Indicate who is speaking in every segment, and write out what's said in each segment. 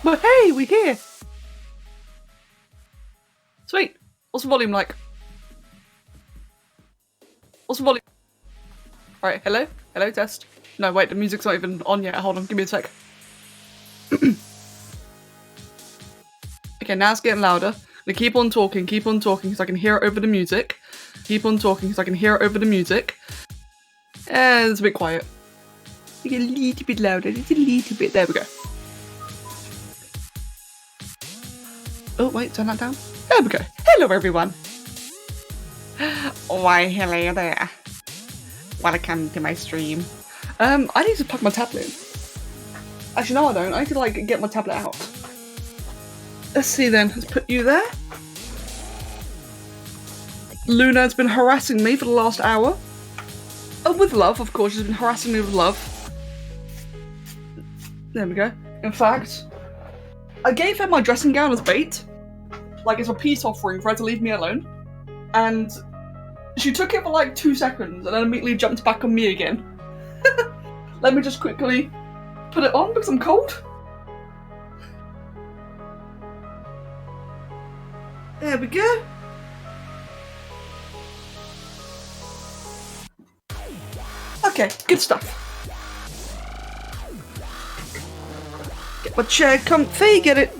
Speaker 1: But hey, we're here. Sweet. What's the volume like? What's the volume? Alright, hello? Hello, test. No, wait, the music's not even on yet. Hold on, give me a sec. Okay, now it's getting louder. Now keep on talking, because I can hear it over the music. Keep on talking, because I can hear it over the music. And it's a bit quiet. We get a little bit louder, just a little bit. There we go. Oh, wait, turn that down. There we go. Hello, everyone. Why, hello there. Welcome to my stream. I need to plug my tablet in. Actually, no, I don't. I need to, like, get my tablet out. Let's see then. Let's put you there. Luna has been harassing me for the last hour. Oh, with love, of course. She's been harassing me with love. There we go. In fact, I gave her my dressing gown as bait. Like, it's a peace offering for her to leave me alone. And she took it for like 2 seconds and then immediately jumped back on me again. Let me just quickly put it on because I'm cold. There we go. Okay, good stuff. Get my chair comfy, get it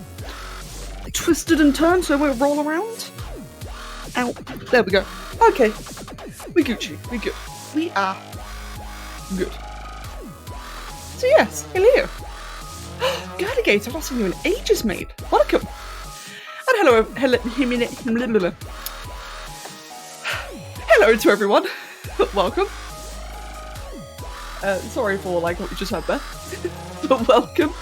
Speaker 1: twisted and turned so it won't roll around. Ow. There we go. Okay. We Gucci. We good. We are good. So yes, hello. Gardigator, I've not seen you in ages, mate. Welcome. And hello to everyone. Welcome. Sorry for like what you just heard there. But welcome.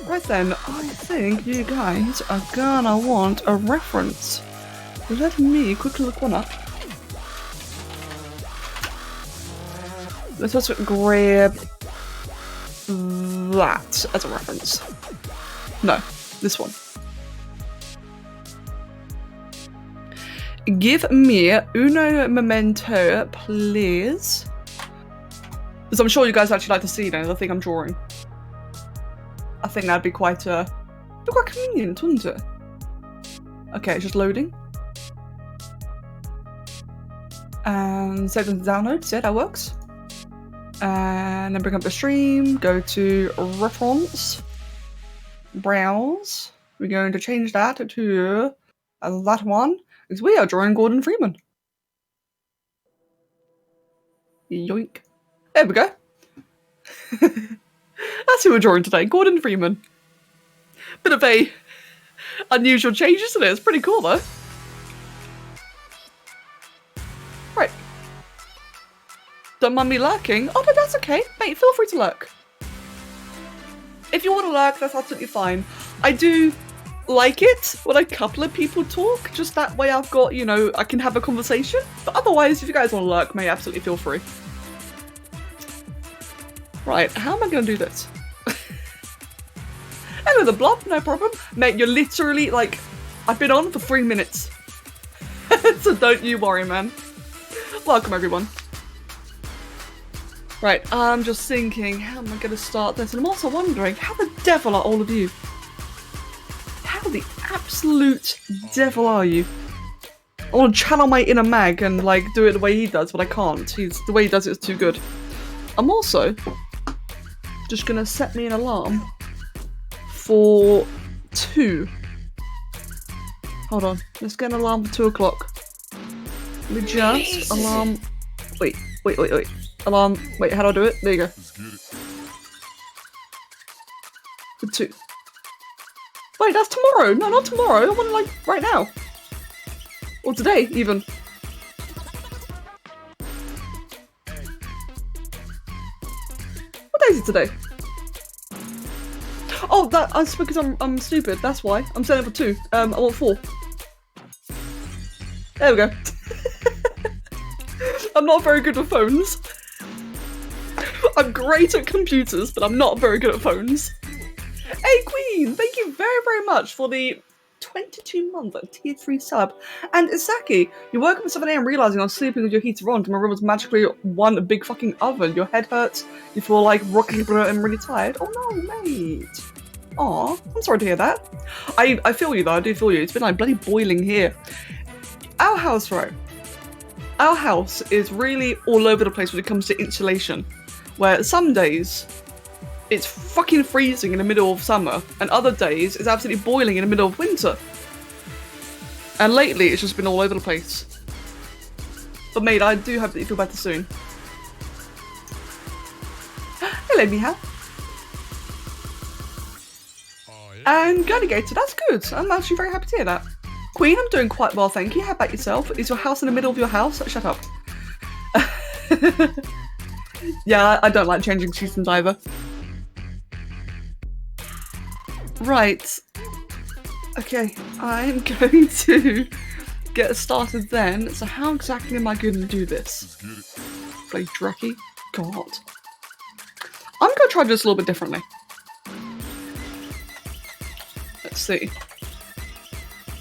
Speaker 1: Right then, I think you guys are gonna want a reference. Let me quickly look one up. Let's just grab that as a reference. No, this one. Give me uno memento, please. Because I'm sure you guys actually like to see the thing I'm drawing. I think that'd be quite convenient, wouldn't it? Okay, it's just loading. And save them to download. Yeah, that works. And then bring up the stream. Go to reference. Browse. We're going to change that to that one. Because we are drawing Gordon Freeman. Yoink. There we go. That's who we're drawing today, Gordon Freeman. Bit of a unusual change, isn't it? It's pretty cool though. Right. Don't mind me lurking. Oh no, that's okay. Mate, feel free to lurk. If you want to lurk, that's absolutely fine. I do like it when a couple of people talk, just that way I've got, you know, I can have a conversation. But otherwise, if you guys want to lurk, mate, absolutely feel free. Right, how am I going to do this? Hello, the blob, no problem. Mate, you're literally, like, I've been on for 3 minutes. So don't you worry, man. Welcome, everyone. Right, I'm just thinking, how am I going to start this? And I'm also wondering, how the devil are all of you? How the absolute devil are you? I want to channel my inner Mag and, like, do it the way he does, but I can't. The way he does it is too good. I'm also just gonna set me an alarm for 2. Hold on, let's get an alarm for 2 o'clock. Let me just alarm. Wait. Alarm. Wait, how do I do it? There you go. For 2. Wait, that's tomorrow. No, not tomorrow. I want it like right now. Or today, even. What day is it today? Oh, that's because I'm stupid. That's why I'm setting it for 2. I want 4. There we go. I'm not very good with phones. I'm great at computers, but I'm not very good at phones. Hey, Queen! Thank you very, very much for the 22 months, like tier 3 sub. And Isaki, you woke up at 7 AM realizing I was sleeping with your heater on, and my room was magically one big fucking oven. Your head hurts, you feel like rocking and really tired. Oh no, mate. Aw, I'm sorry to hear that. I feel you though, I do feel you. It's been like bloody boiling here. Our house, right? Our house is really all over the place when it comes to insulation. Where some days, it's fucking freezing in the middle of summer, and other days, it's absolutely boiling in the middle of winter. And lately, it's just been all over the place. But mate, I do hope that you feel better soon. Hello, Mihal. And Gladiator, that's good. I'm actually very happy to hear that. Queen, I'm doing quite well, thank you. How about yourself? Is your house in the middle of your house? Shut up. Yeah, I don't like changing seasons either. Right. Okay, I'm going to get started then. So how exactly am I going to do this? Play Dreki? God. I'm going to try this a little bit differently. Let's see.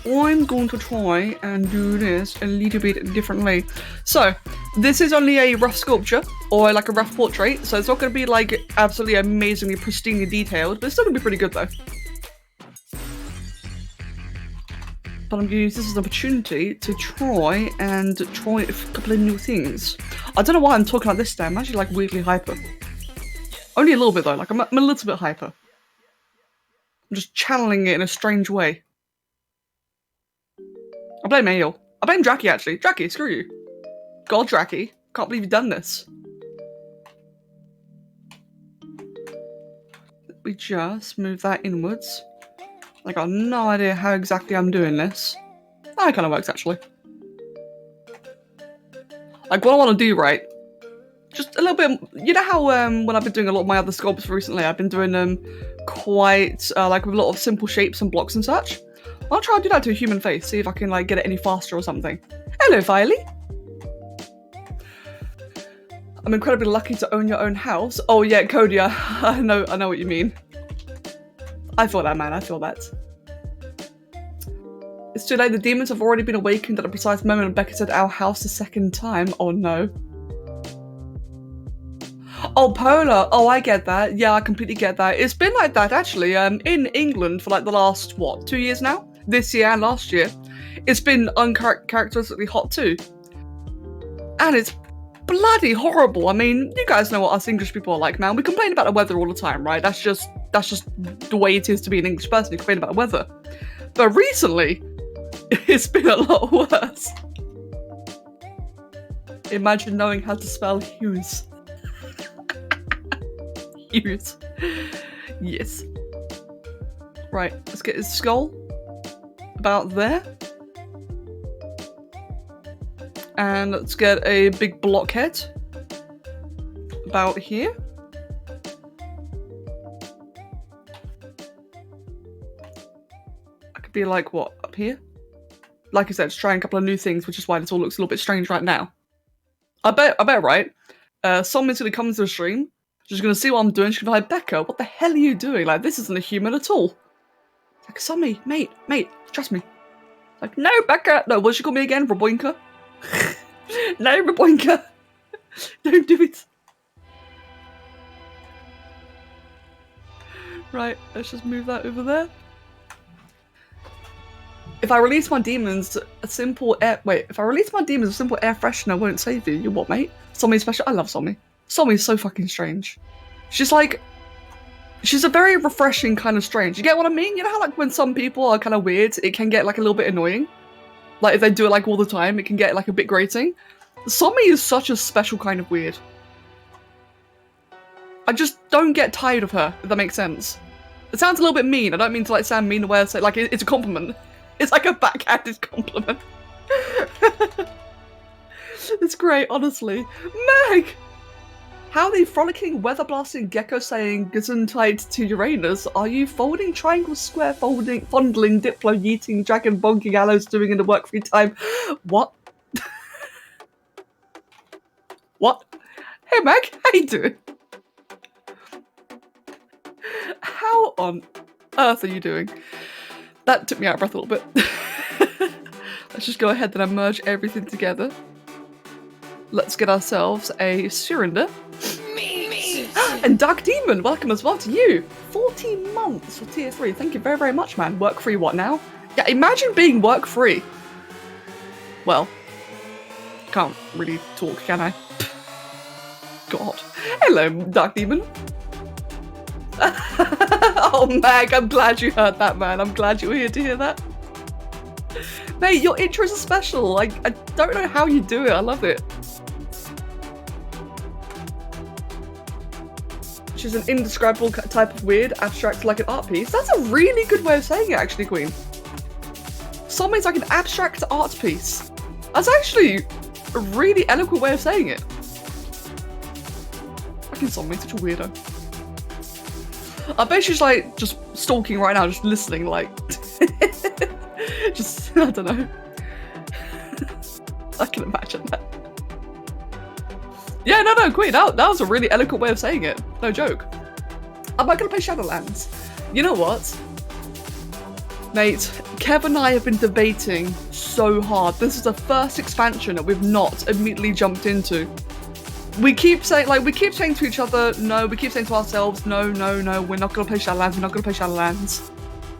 Speaker 1: I'm going to try and do this a little bit differently. So, this is only a rough sculpture, or like a rough portrait, so it's not going to be like absolutely amazingly pristinely detailed, but it's still going to be pretty good though. But I'm going to use this as an opportunity to try a couple of new things. I don't know why I'm talking like this today, I'm actually like weirdly hyper. Only a little bit though, like I'm a little bit hyper. I'm just channeling it in a strange way. I blame Ail. I blame Draki actually. Draki, screw you. God, Draki. Can't believe you've done this. We just move that inwards. I got no idea how exactly I'm doing this. That kind of works actually. Like what I want to do, right? Just a little bit. You know how when I've been doing a lot of my other sculpts recently, I've been doing them quite like with a lot of simple shapes and blocks and such. I'll try and do that to a human face, see if I can like get it any faster or something. Hello, Viley. I'm incredibly lucky to own your own house. Oh yeah, Cody, I know what you mean. I feel that, man, I feel that. It's too late, the demons have already been awakened at the precise moment Becca said our house the second time. Oh no. Oh, Polar. Oh, I get that. Yeah, I completely get that. It's been like that, actually, in England for like the last, what, 2 years now? This year and last year. It's been uncharacteristically hot too. And it's bloody horrible. I mean, you guys know what us English people are like, man. We complain about the weather all the time, right? That's just the way it is to be an English person. You complain about the weather. But recently, it's been a lot worse. Imagine knowing how to spell hues. Hues. Yes. Right, let's get his skull about there. And let's get a big blockhead about here. I could be like, what, up here? Like I said, just trying a couple of new things, which is why this all looks a little bit strange right now. I bet, right? Someone's gonna come to the stream, she's gonna see what I'm doing, she's gonna be like, Becca, what the hell are you doing? Like, this isn't a human at all. Like, Sammy, mate, trust me. Like, no, Becca! No, what'd she call me again? Raboinka? No, Raboinka! Don't do it! Right, let's just move that over there. If I release my demons, a simple air freshener won't save you. You what, mate? Sommy's special. I love Sommy. Sommy's so fucking strange. She's like, she's a very refreshing kind of strange. You get what I mean? You know how like when some people are kind of weird, it can get like a little bit annoying? Like if they do it like all the time, it can get like a bit grating. Sommy is such a special kind of weird. I just don't get tired of her, if that makes sense. It sounds a little bit mean. I don't mean to like sound mean the way I say, like it's a compliment. It's like a backhanded compliment. It's great, honestly. Meg! How the frolicking, weather-blasting gecko saying Gesundheit to Uranus are you folding, triangle, square, fondling, diplo, yeeting, dragon, bonking, aloes doing in the work-free time? What? What? Hey Meg, how you doing? How on earth are you doing? That took me out of breath a little bit. Let's just go ahead and merge everything together. Let's get ourselves a Surrender. And Dark Demon, welcome as well to you. 14 months for tier 3. Thank you very, very much, man. Work free what now? Yeah, imagine being work free. Well, can't really talk, can I? God. Hello, Dark Demon. Oh, Mag, I'm glad you heard that, man. I'm glad you were here to hear that. Mate, your intros are special. Like, I don't know how you do it. I love it. She's an indescribable type of weird, abstract like an art piece. That's a really good way of saying it, actually, Queen. Something's like an abstract art piece. That's actually a really eloquent way of saying it. Fucking Something's such a weirdo. I bet she's like just stalking right now, just listening, like, just, I don't know. I can imagine that. Yeah, no, Queen, that was a really eloquent way of saying it. No joke. Am I gonna play Shadowlands? You know what? Mate, Kev and I have been debating so hard. This is the first expansion that we've not immediately jumped into. We keep saying to each other, no, we keep saying to ourselves, no, we're not gonna play Shadowlands,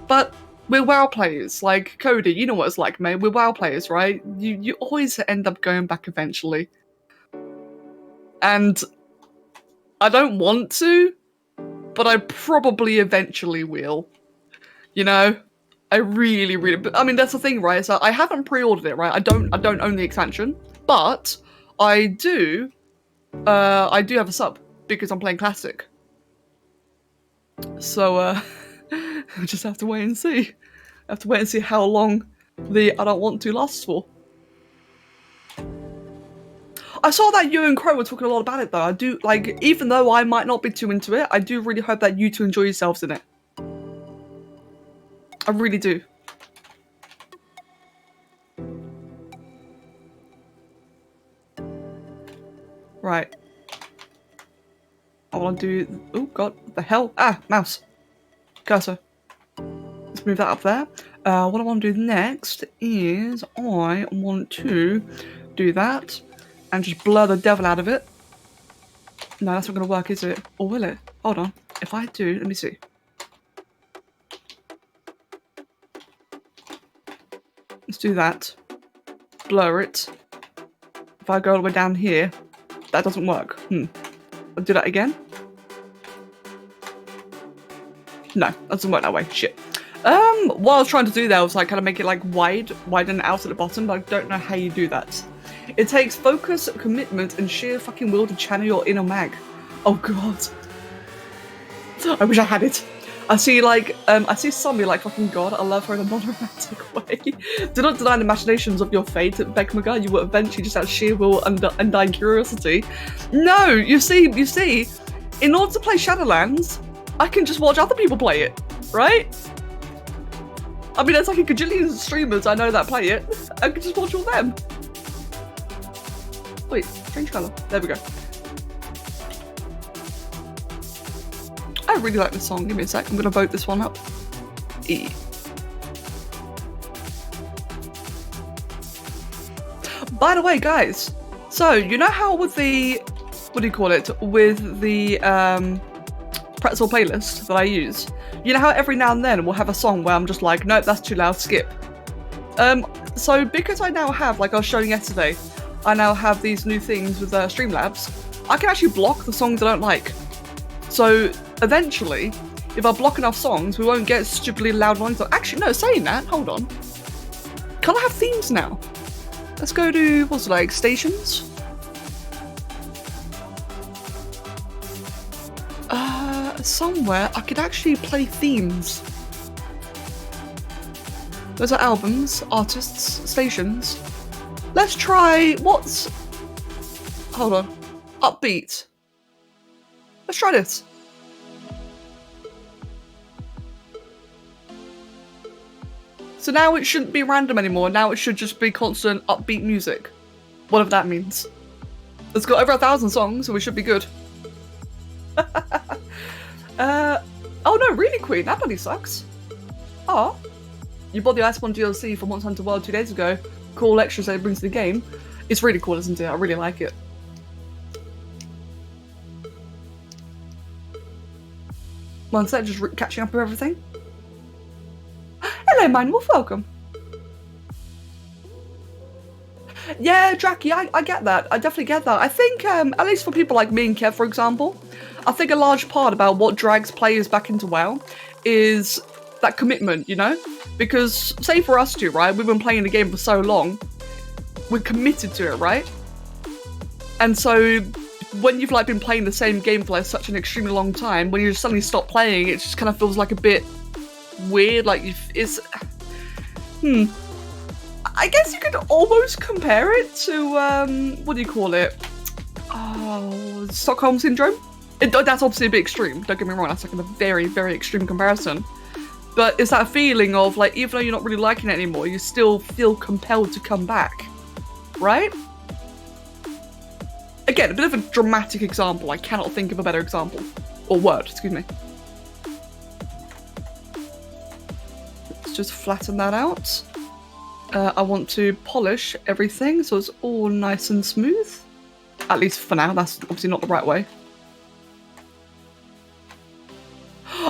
Speaker 1: But we're WoW players, like Cody, you know what it's like, mate. We're WoW players, right? You always end up going back eventually. And I don't want to, but I probably eventually will. You know? I really, I mean, that's the thing, right? So I haven't pre-ordered it, right? I don't own the expansion, but I do have a sub because I'm playing Classic. So I just have to wait and see. I have to wait and see how long the I don't want to lasts for. I saw that you and Crow were talking a lot about it though. I do, like, even though I might not be too into it, I do really hope that you two enjoy yourselves in it. I really do. Right. I want to do... Oh god, what the hell? Ah, mouse. Cursor. Let's move that up there. What I want to do next is I want to do that and just blur the devil out of it. No, that's not going to work, is it? Or will it? Hold on. If I do, let me see. Let's do that. Blur it. If I go all the way down here, that doesn't work. I'll do that again. No, that doesn't work that way. Shit. What I was trying to do there was like kind of make it like widen out at the bottom, but I don't know how you do that. It takes focus, commitment, and sheer fucking will to channel your inner mag. Oh god. I wish I had it. I see like, I see Zombie like, fucking god, I love her in a non-romantic way. Do not deny the machinations of your fate, Beckmaga. You will eventually just have sheer will and undying curiosity. No, you see, in order to play Shadowlands, I can just watch other people play it, right? I mean, there's like a gajillion streamers I know that play it. I can just watch all them. Wait, change colour. There we go. I really like this song. Give me a sec. I'm gonna vote this one up. E. By the way, guys, so you know how with the, what do you call it? With the pretzel playlist that I use, you know how every now and then we'll have a song where I'm just like, nope, that's too loud, skip. So because I now have, like I was showing yesterday, I now have these new things with Streamlabs, I can actually block the songs I don't like. So eventually, if I block enough songs, we won't get stupidly loud ones. Actually, no, saying that, hold on. Can I have themes now? Let's go to, what's it like, stations? Somewhere I could actually play themes. Those are albums, artists, stations. Let's try, what's... Hold on. Upbeat. Let's try this. So now it shouldn't be random anymore. Now it should just be constant upbeat music. Whatever that means. It's got over 1,000 songs, so we should be good.
Speaker 2: Oh no, really, Queen? That bloody sucks. Oh.
Speaker 1: you bought the Iceborne DLC for Monster Hunter World 2 days ago. Cool extras that it brings to the game. It's really cool, isn't it? I really like it. One sec, just catching up with everything. Hello, Mindwolf, welcome. Yeah, Draki, I get that. I definitely get that. I think, at least for people like me and Kev, for example, I think a large part about what drags players back into WoW is that commitment, you know? Because, say for us two, right, we've been playing the game for so long, we're committed to it, right? And so, when you've like been playing the same game for like such an extremely long time, when you just suddenly stop playing, it just kind of feels like a bit weird, like it's... I guess you could almost compare it to, what do you call it? Oh, Stockholm Syndrome? That's obviously a bit extreme, don't get me wrong, that's like a very, very extreme comparison. But it's that feeling of, like, even though you're not really liking it anymore, you still feel compelled to come back, right? Again, a bit of a dramatic example, I cannot think of a better example. Or word, excuse me. Let's just flatten that out. I want to polish everything so it's all nice and smooth. At least for now, that's obviously not the right way.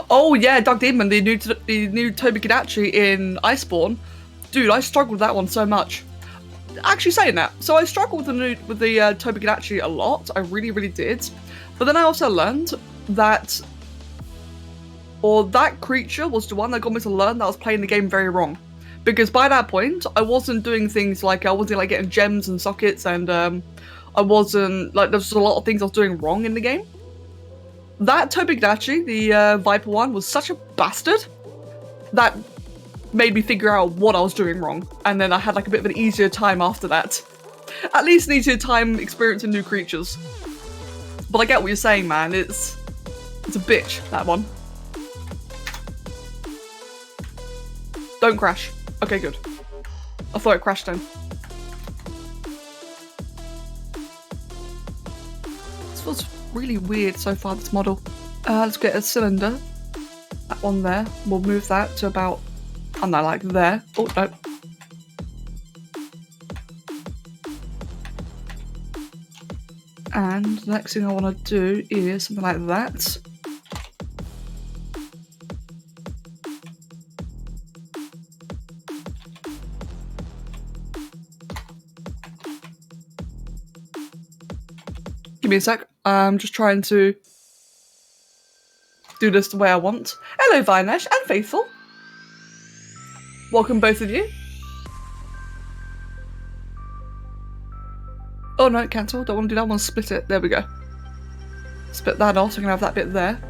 Speaker 1: Oh yeah, Dark Demon, the new Toby Kadachi in Iceborne. Dude, I struggled with that one so much. Actually saying that, so I struggled with the Toby Kadachi a lot, I really, really did. But then I also learned that, that creature was the one that got me to learn that I was playing the game very wrong. Because by that point, I wasn't doing things like, I wasn't like getting gems and sockets, and I wasn't, like, there was a lot of things I was doing wrong in the game. That Toby Kadachi, the Viper one, was such a bastard that made me figure out what I was doing wrong. And then I had like a bit of an easier time after that. At least an easier time experiencing new creatures. But I get what you're saying, man. It's a bitch, that one. Don't crash. Okay, good. I thought it crashed then. This feels really weird so far, this model. Let's get a cylinder. That one there. We'll move that to about, I don't know, like there. Oh, no. And the next thing I want to do is something like that. Give me a sec. I'm just trying to do this the way I want. Hello, Vinesh and Faithful. Welcome, both of you. Oh no, cancel. Don't want to do that. I want to split it. There we go. Split that off so I can have that bit there.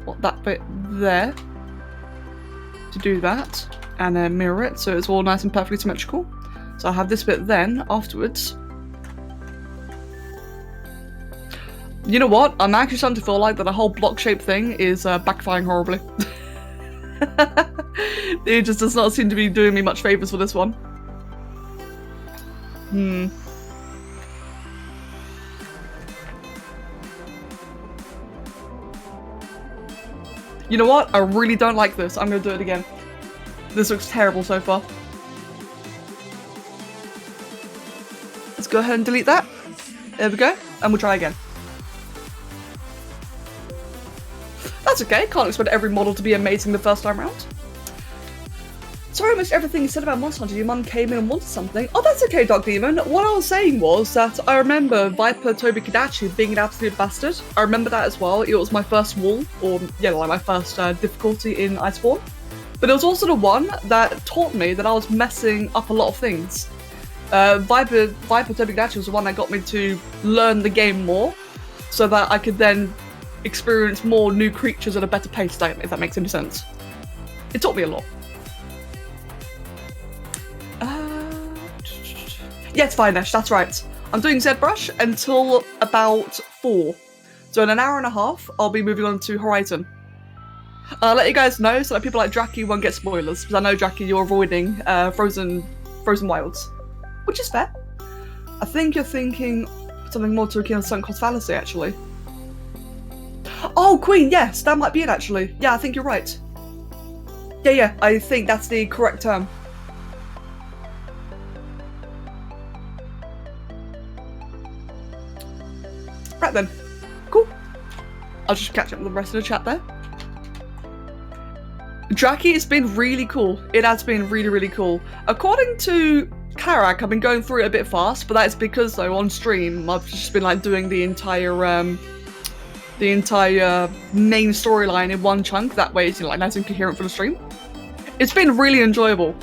Speaker 1: Want that bit there to do that. And then mirror it so it's all nice and perfectly symmetrical. So I have this bit then, afterwards. You know what? I'm actually starting to feel like that the whole block shape thing is backfiring horribly. It just does not seem to be doing me much favours for this one. You know what? I really don't like this. I'm going to do it again. This looks terrible so far. Let's go ahead and delete that. There we go. And we'll try again. That's okay. Can't expect every model to be amazing the first time around. Sorry I missed everything you said about Monster Hunter. Your mum came in and wanted something. Oh, that's okay, Dark Demon. What I was saying was that I remember Viper Toby Kadachi being an absolute bastard. I remember that as well. It was my first wall, or yeah, like my first difficulty in Iceborne. But it was also the one that taught me that I was messing up a lot of things. Viper Toby Kadachi was the one that got me to learn the game more, so that I could then experience more new creatures at a better pace, if that makes any sense. It taught me a lot. Yeah, it's fine, Ash, that's right. I'm doing ZBrush until about 4. So in an hour and a half, I'll be moving on to Horizon. I'll let you guys know so that people like Draki won't get spoilers, because I know, Draki, you're avoiding Frozen Wilds. Which is fair. I think you're thinking something more to akin to Sunk Cost Fallacy, actually. Oh, Queen, yes, that might be it actually. Yeah, I think you're right. Yeah, I think that's the correct term. Right then. Cool. I'll just catch up with the rest of the chat there. Draki, it's been really cool. It has been really, really cool. According to Karak, I've been going through it a bit fast, but that's because though on stream I've just been like doing the entire main storyline in one chunk. That way it's, you know, like nice and coherent for the stream. It's been really enjoyable.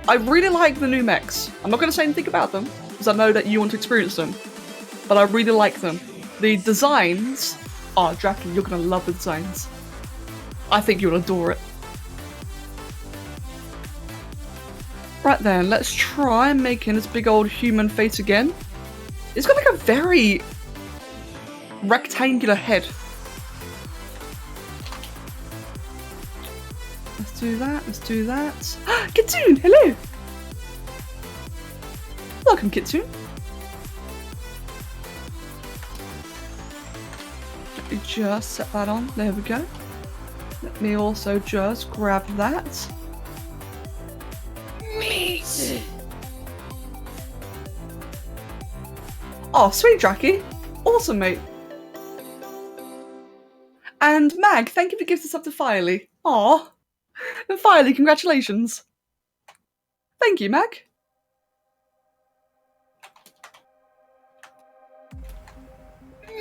Speaker 1: I really like the new mechs. I'm not going to say anything about them because I know that you want to experience them, but I really like them. The designs. Oh, Draki, you're going to love the designs. I think you'll adore it. Right then, let's try making this big old human face again. It's got like a very rectangular head. Let's do that, let's do that. Kitsune, hello! Welcome, Kitsune. Let me just set that on, there we go. Let me also just grab that. Meat. Oh, sweet Draki. Awesome, mate. And Mag, thank you for gifting us up to Firely. Aw. And Firely, congratulations. Thank you, Mag.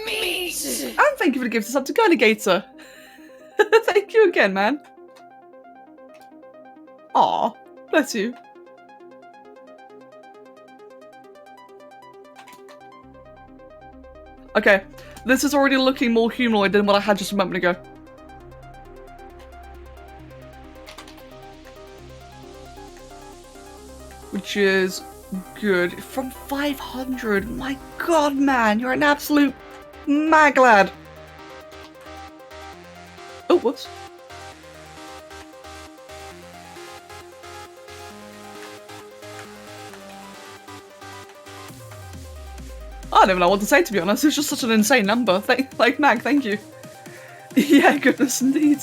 Speaker 1: Meat. And thank you for the gifts up to Girligator. Thank you again, man. Aw, bless you. Okay, this is already looking more humanoid than what I had just a moment ago. Which is good. From 500, my god, man, you're an absolute mag lad. Oh, whoops. I don't even know what to say, to be honest. It's just such an insane number. Like, Mag, thank you. Yeah, goodness indeed.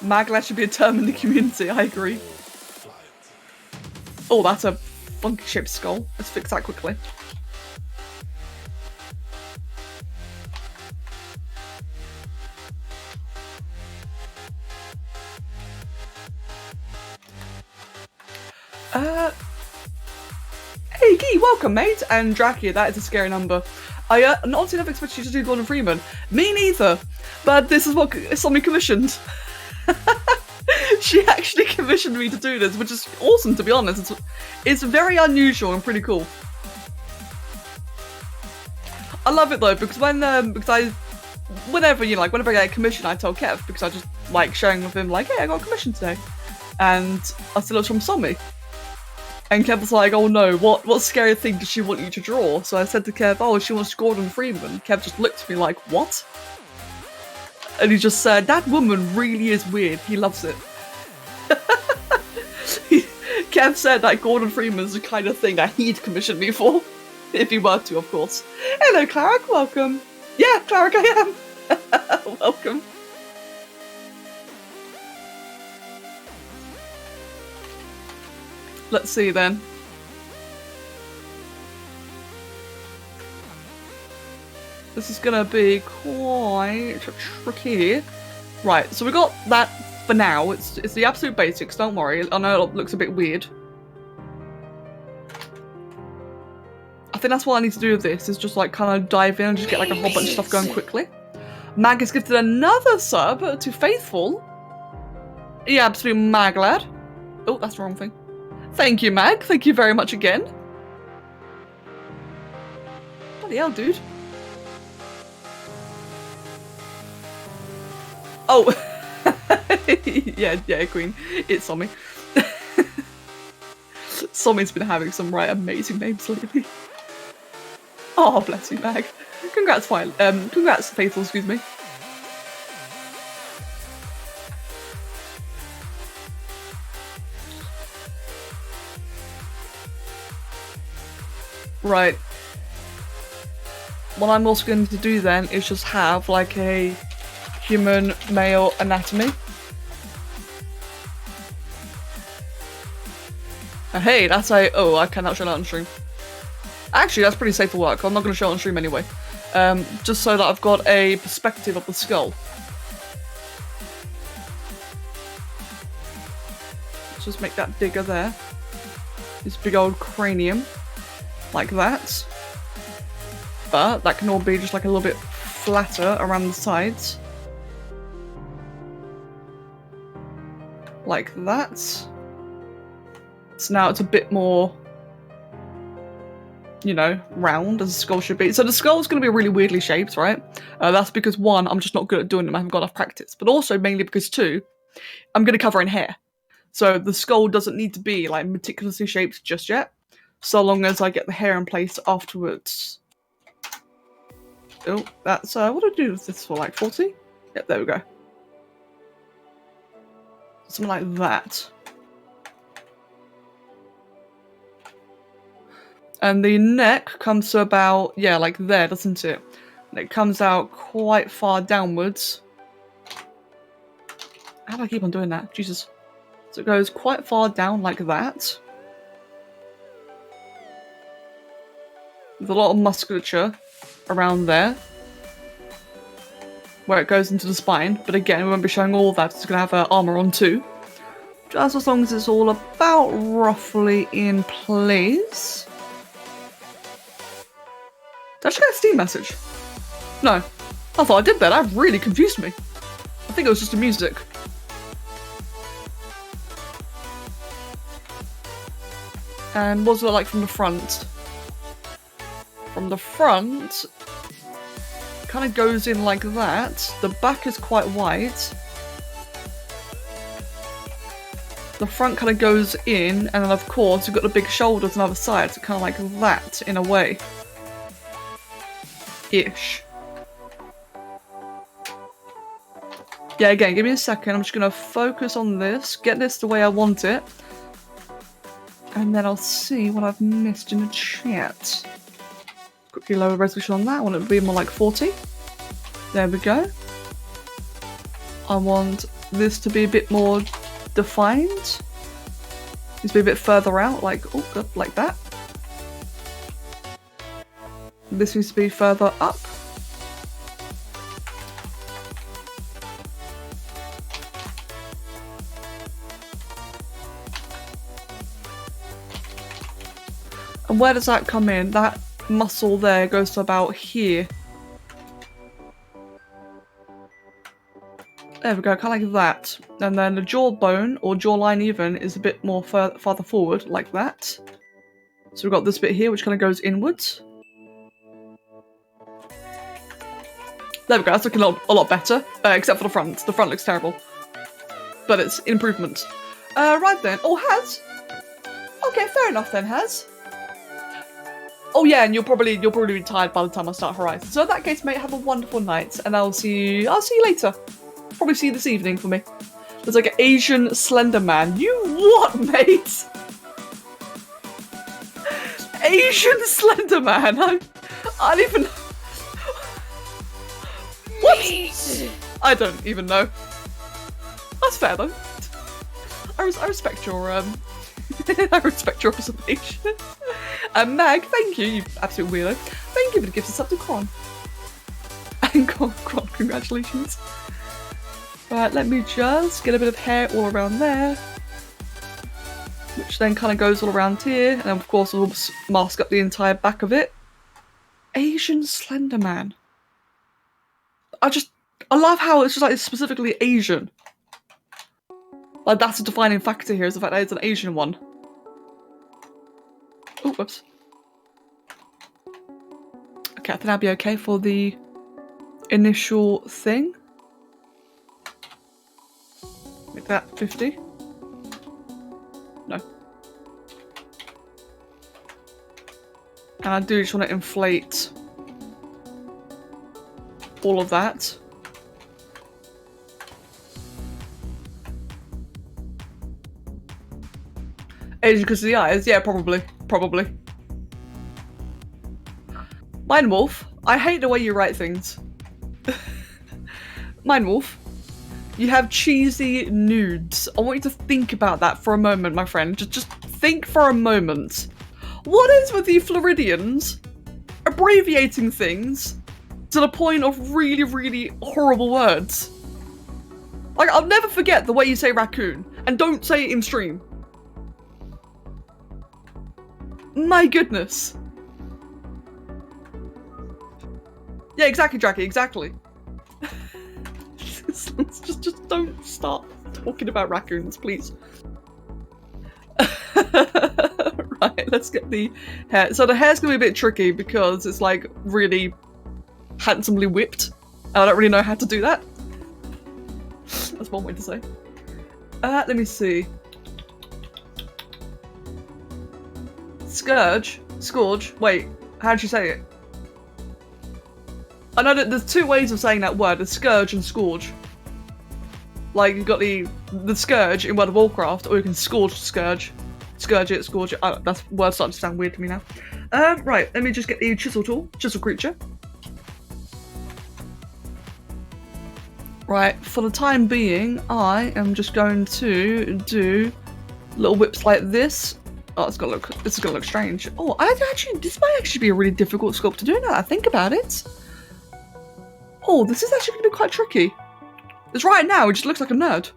Speaker 1: Maglad should be a term in the community, I agree. Oh, that's a funky shaped skull. Let's fix that quickly. Hey Guy, welcome mate, and Draki, that is a scary number. I honestly never expected you to do Gordon Freeman. Me neither, but this is what somebody commissioned. She actually commissioned me to do this, which is awesome to be honest. It's very unusual and pretty cool. I love it though, because whenever I get a commission I tell Kev, because I just like sharing with him like, hey, I got a commission today. And I said it was from Somi. And Kev was like, oh no, what scary thing does she want you to draw? So I said to Kev, oh, she wants Gordon Freeman. Kev just looked at me like, what? And he just said, that woman really is weird. He loves it. Kev said that Gordon Freeman is the kind of thing that he'd commission me for. If he were to, of course. Hello, Claric, welcome. Yeah, Claric, I am. Welcome. Let's see then. This is gonna be quite tricky. Right, so we got that for now. It's the absolute basics, don't worry. I know it looks a bit weird. I think that's what I need to do with this, is just like kind of dive in and just get like a whole bunch of stuff going quickly. Mag has gifted another sub to Faithful. Yeah, absolute mag lad. Oh, that's the wrong thing. Thank you, Mag. Thank you very much again. Bloody hell, dude. Oh. yeah, Queen. It's Somi. Somi's been having some right amazing names lately. Oh, bless you, Mag. Congrats, congrats, Faithful, excuse me. Right. what I'm also going to do then is just have like a human male anatomy. And hey, that's a, oh, I cannot show that on stream. Actually, that's pretty safe for work. I'm not going to show it on stream anyway. Just so that I've got a perspective of the skull. Let's just make that bigger there. This big old cranium. Like that. But that can all be just like a little bit flatter around the sides. Like that. So now it's a bit more, you know, round as a skull should be. So the skull's going to be really weirdly shaped, right? That's because one, I'm just not good at doing them. I haven't got enough practice. But also mainly because two, I'm going to cover in hair. So the skull doesn't need to be like meticulously shaped just yet. So long as I get the hair in place afterwards. Oh, that's, what do I do with this for, like 40? Yep, there we go. Something like that. And the neck comes to about, yeah, like there, doesn't it? And it comes out quite far downwards. How do I keep on doing that? Jesus. So it goes quite far down like that. With a lot of musculature around there. Where it goes into the spine. But again, we won't be showing all that. It's going to have armor on too. Just as long as it's all about roughly in place. Did I just get a Steam message? No. I thought I did that. That really confused me. I think it was just the music. And what's it like from the front? From the front, kind of goes in like that. The back is quite wide. The front kind of goes in, and then of course you've got the big shoulders on the other side, so kind of like that in a way. Ish. Yeah, again, give me a second. I'm just going to focus on this, get this the way I want it, and then I'll see what I've missed in the chat. Quickly lower resolution on that. I want it to be more like 40. There we go. I want this to be a bit more defined. Needs to be a bit further out, like, oh, good, like that. This needs to be further up. And where does that come in? That muscle there goes to about here. There we go, kind of like that. And then the jawbone, or jawline even, is a bit more farther forward, like that. So we've got this bit here, which kind of goes inwards. There we go, that's looking a lot better, except for the front. The front looks terrible. But it's improvement. Right then. Oh, Haz? Okay, fair enough then, Haz. Oh yeah, and you'll probably be tired by the time I start Horizon. So in that case, mate, have a wonderful night, and I'll see you later. Probably see you this evening for me. There's like an Asian Slender Man. You what, mate? Asian Slender Man? I don't even... What? I don't even know. That's fair though. I respect your I respect your observation. Mag, thank you, you absolute weirdo. Thank you for the gift of sub to Kron. And Kron, congratulations. Right, let me just get a bit of hair all around there. Which then kind of goes all around here. And of course we'll mask up the entire back of it. Asian Slender Man. I love how it's just like it's specifically Asian. Like that's a defining factor here, is the fact that it's an Asian one. Oh, whoops. Okay, I think that'll be okay for the initial thing. Make that 50. No. And I do just want to inflate all of that. Asian because of the eyes? Yeah, probably. Probably. Mine Wolf, I hate the way you write things. Mine Wolf, you have cheesy nudes. I want you to think about that for a moment, my friend. Just think for a moment. What is with you Floridians abbreviating things to the point of really, really horrible words? Like, I'll never forget the way you say raccoon, and don't say it in stream. My goodness. Yeah, exactly, Jackie, exactly. just don't start talking about raccoons, please. Right, let's get the hair. So the hair's gonna be a bit tricky because it's like really handsomely whipped. I don't really know how to do that. That's one way to say. Let me see. Scourge? Wait, how'd you say it? I know that there's two ways of saying that word, there's scourge and scourge. Like, you've got the scourge in World of Warcraft, or you can scourge scourge. Scourge it, scourge it. That word's starting to sound weird to me now. Right, let me just get the chisel tool, chisel creature. Right, for the time being, I am just going to do little whips like this. Oh, this is gonna look strange. Oh, this might actually be a really difficult sculpt to do now that I think about it. Oh, this is actually gonna be quite tricky. Because right now, it just looks like a nerd.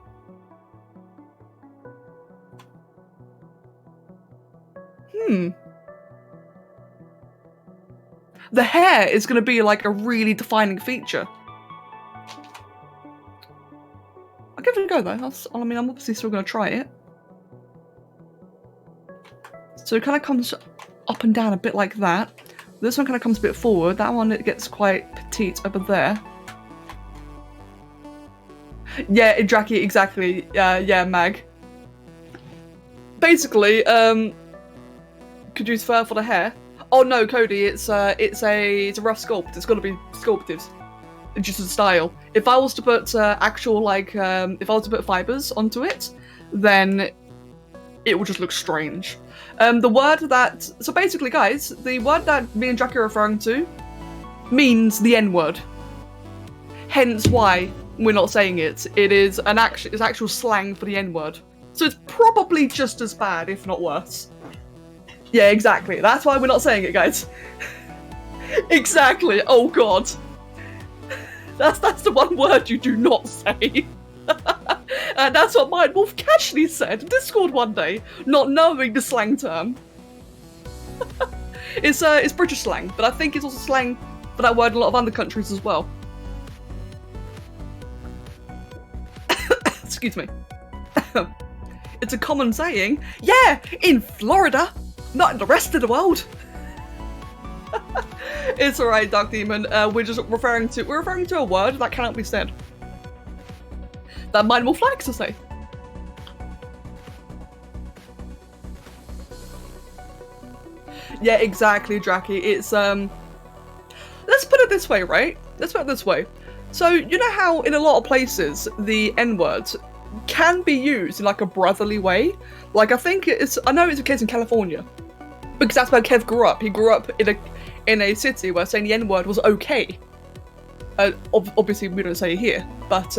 Speaker 1: The hair is gonna be like a really defining feature. I'll give it a go though. I mean, I'm obviously still gonna try it. So it kind of comes up and down a bit like that. This one kind of comes a bit forward. That one, it gets quite petite over there. Yeah, Jackie, exactly. Yeah, Mag. Basically, could use fur for the hair. Oh no, Cody, it's a rough sculpt. It's got to be sculpted. It's just a style. If I was to put actual if I was to put fibers onto it, then it would just look strange. The word that, so basically guys, the word that me and Jackie are referring to means the N-word. Hence why we're not saying it. It is it's actual slang for the N-word. So it's probably just as bad, if not worse. Yeah, exactly. That's why we're not saying it, guys. Exactly. Oh god. That's the one word you do not say. And that's what Mind Wolf casually said in Discord one day, not knowing the slang term. It's British slang, but I think it's also slang for that word in a lot of other countries as well. Excuse me. It's a common saying. Yeah, in Florida, not in the rest of the world. It's alright, Dark Demon. We're referring to a word that cannot be said. That Mind Wolf likes to say. Yeah, exactly, Jackie. It's let's put it this way, right? Let's put it this way. So you know how in a lot of places the N-word can be used in like a brotherly way? Like I know it's a case in California. Because that's where Kev grew up. He grew up in a city where saying the N-word was okay. Obviously we don't say it here, but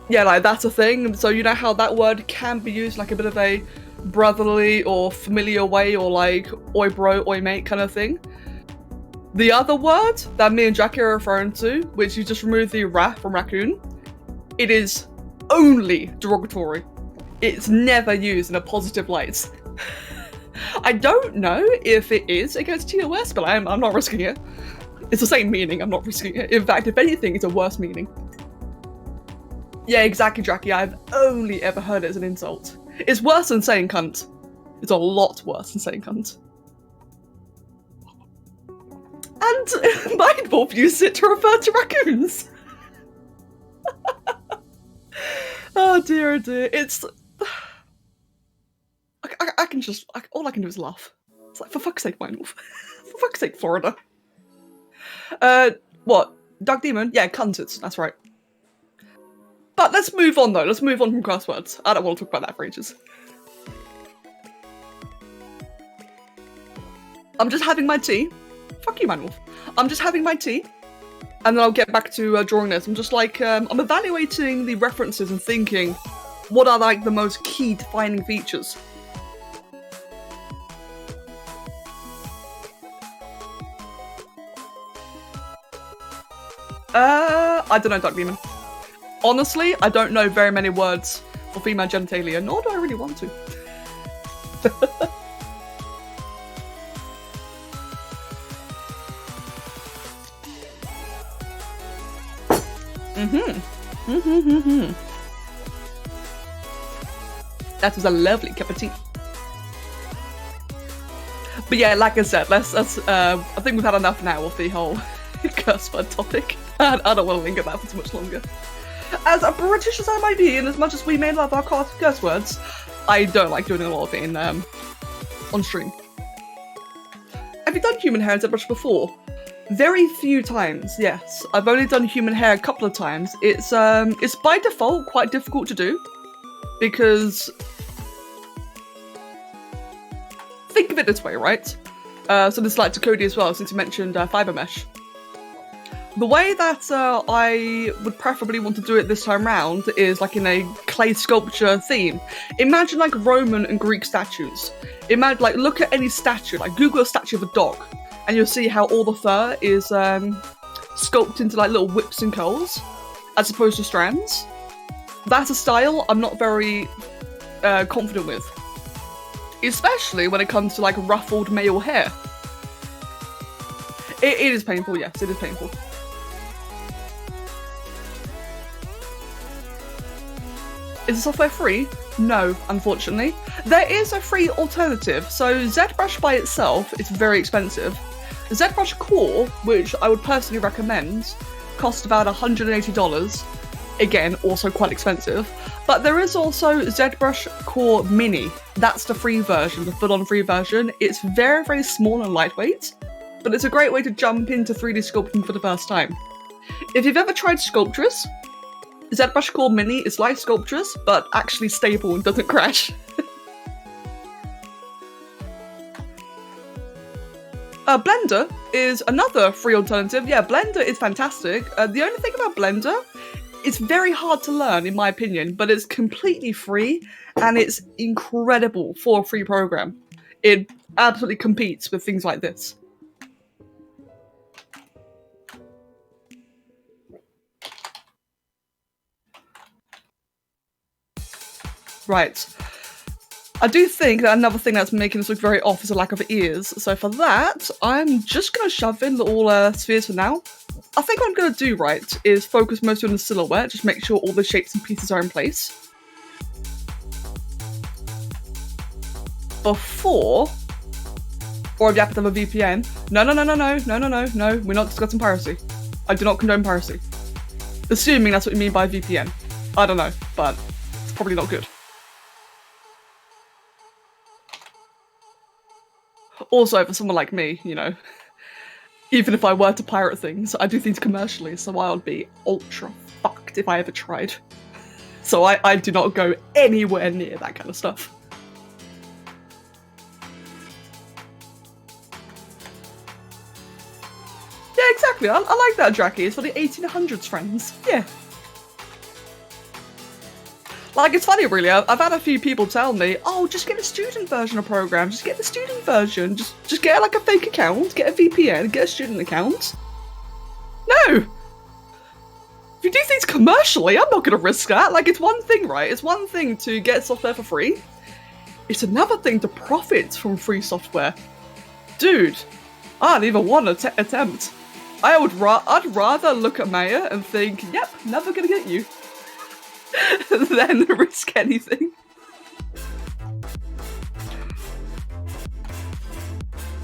Speaker 1: yeah, like that's a thing. So you know how that word can be used like a bit of a brotherly or familiar way, or like oi bro, oi mate kind of thing. The other word that me and Jackie are referring to, which you just remove the ra from raccoon, it is only derogatory. It's never used in a positive light. I don't know if it is against TOS, but I'm not risking it. It's the same meaning, I'm not risking it. In fact, if anything, it's a worse meaning. Yeah, exactly, Jackie. I've only ever heard it as an insult. It's worse than saying cunt. It's a lot worse than saying cunt. And Mind Wolf used it to refer to raccoons. Oh dear, oh dear. It's... I can just... all I can do is laugh. It's like, for fuck's sake, Mind Wolf. For fuck's sake, Florida. What? Dark Demon? Yeah, cunted. That's right. But let's move on, though. Let's move on from crosswords. I don't want to talk about that for ages. I'm just having my tea. fuck you, man wolf. I'm just having my tea, and then I'll get back to drawing this. I'm just like, I'm evaluating the references and thinking, what are like the most key defining features? I don't know, Dark Demon. Honestly, I don't know very many words for female genitalia, nor do I really want to. That was a lovely cup of tea. But yeah, like I said, let's I think we've had enough now of the whole curse word topic. I don't want to linger that for too much longer. As a British as I might be, and as much as we may love our curse words, I don't like doing a lot of it on stream. Have you done human hair in ZBrush before? Very few times, yes. I've only done human hair a couple of times. It's by default quite difficult to do, because think of it this way, right? So this is like to Cody as well, since you mentioned fiber mesh. The way that I would preferably want to do it this time round is like in a clay sculpture theme. Imagine like Roman and Greek statues. Imagine, like, look at any statue, like Google a statue of a dog, and you'll see how all the fur is sculpted into like little whips and curls, as opposed to strands. That's a style I'm not very confident with, especially when it comes to like ruffled male hair. It is painful, yes, it is painful. Is the software free? No, unfortunately. There is a free alternative. So ZBrush by itself is very expensive. ZBrush Core, which I would personally recommend, costs about $180. Again, also quite expensive. But there is also ZBrush Core Mini. That's the free version, the full-on free version. It's very, very small and lightweight, but it's a great way to jump into 3D sculpting for the first time. If you've ever tried Sculptress, ZBrush Core Mini is like Sculptress, but actually stable and doesn't crash. Blender is another free alternative. Yeah, Blender is fantastic. The only thing about Blender, it's very hard to learn, in my opinion, but it's completely free, and it's incredible for a free program. It absolutely competes with things like this. Right. I do think that another thing that's making this look very off is a lack of ears. So for that, I'm just going to shove in all spheres for now. I think what I'm going to do, right, is focus mostly on the silhouette, just make sure all the shapes and pieces are in place. Before, or if you happen to have a VPN, no, we're not discussing piracy. I do not condone piracy. Assuming that's what you mean by VPN. I don't know, but it's probably not good. Also, for someone like me, you know, even if I were to pirate things, I do things commercially, so I would be ultra fucked if I ever tried. So I do not go anywhere near that kind of stuff. Yeah, exactly. I like that, Jackie. It's for the 1800s, friends. Yeah. Like, it's funny, really. I've had a few people tell me, oh, just get a student version of programs. Just get the student version. Just get, like, a fake account, get a VPN, get a student account. No! If you do things commercially, I'm not going to risk that. Like, it's one thing, right? It's one thing to get software for free. It's another thing to profit from free software. Dude, I don't even want to attempt. I'd rather look at Maya and think, yep, never going to get you. Than risk anything.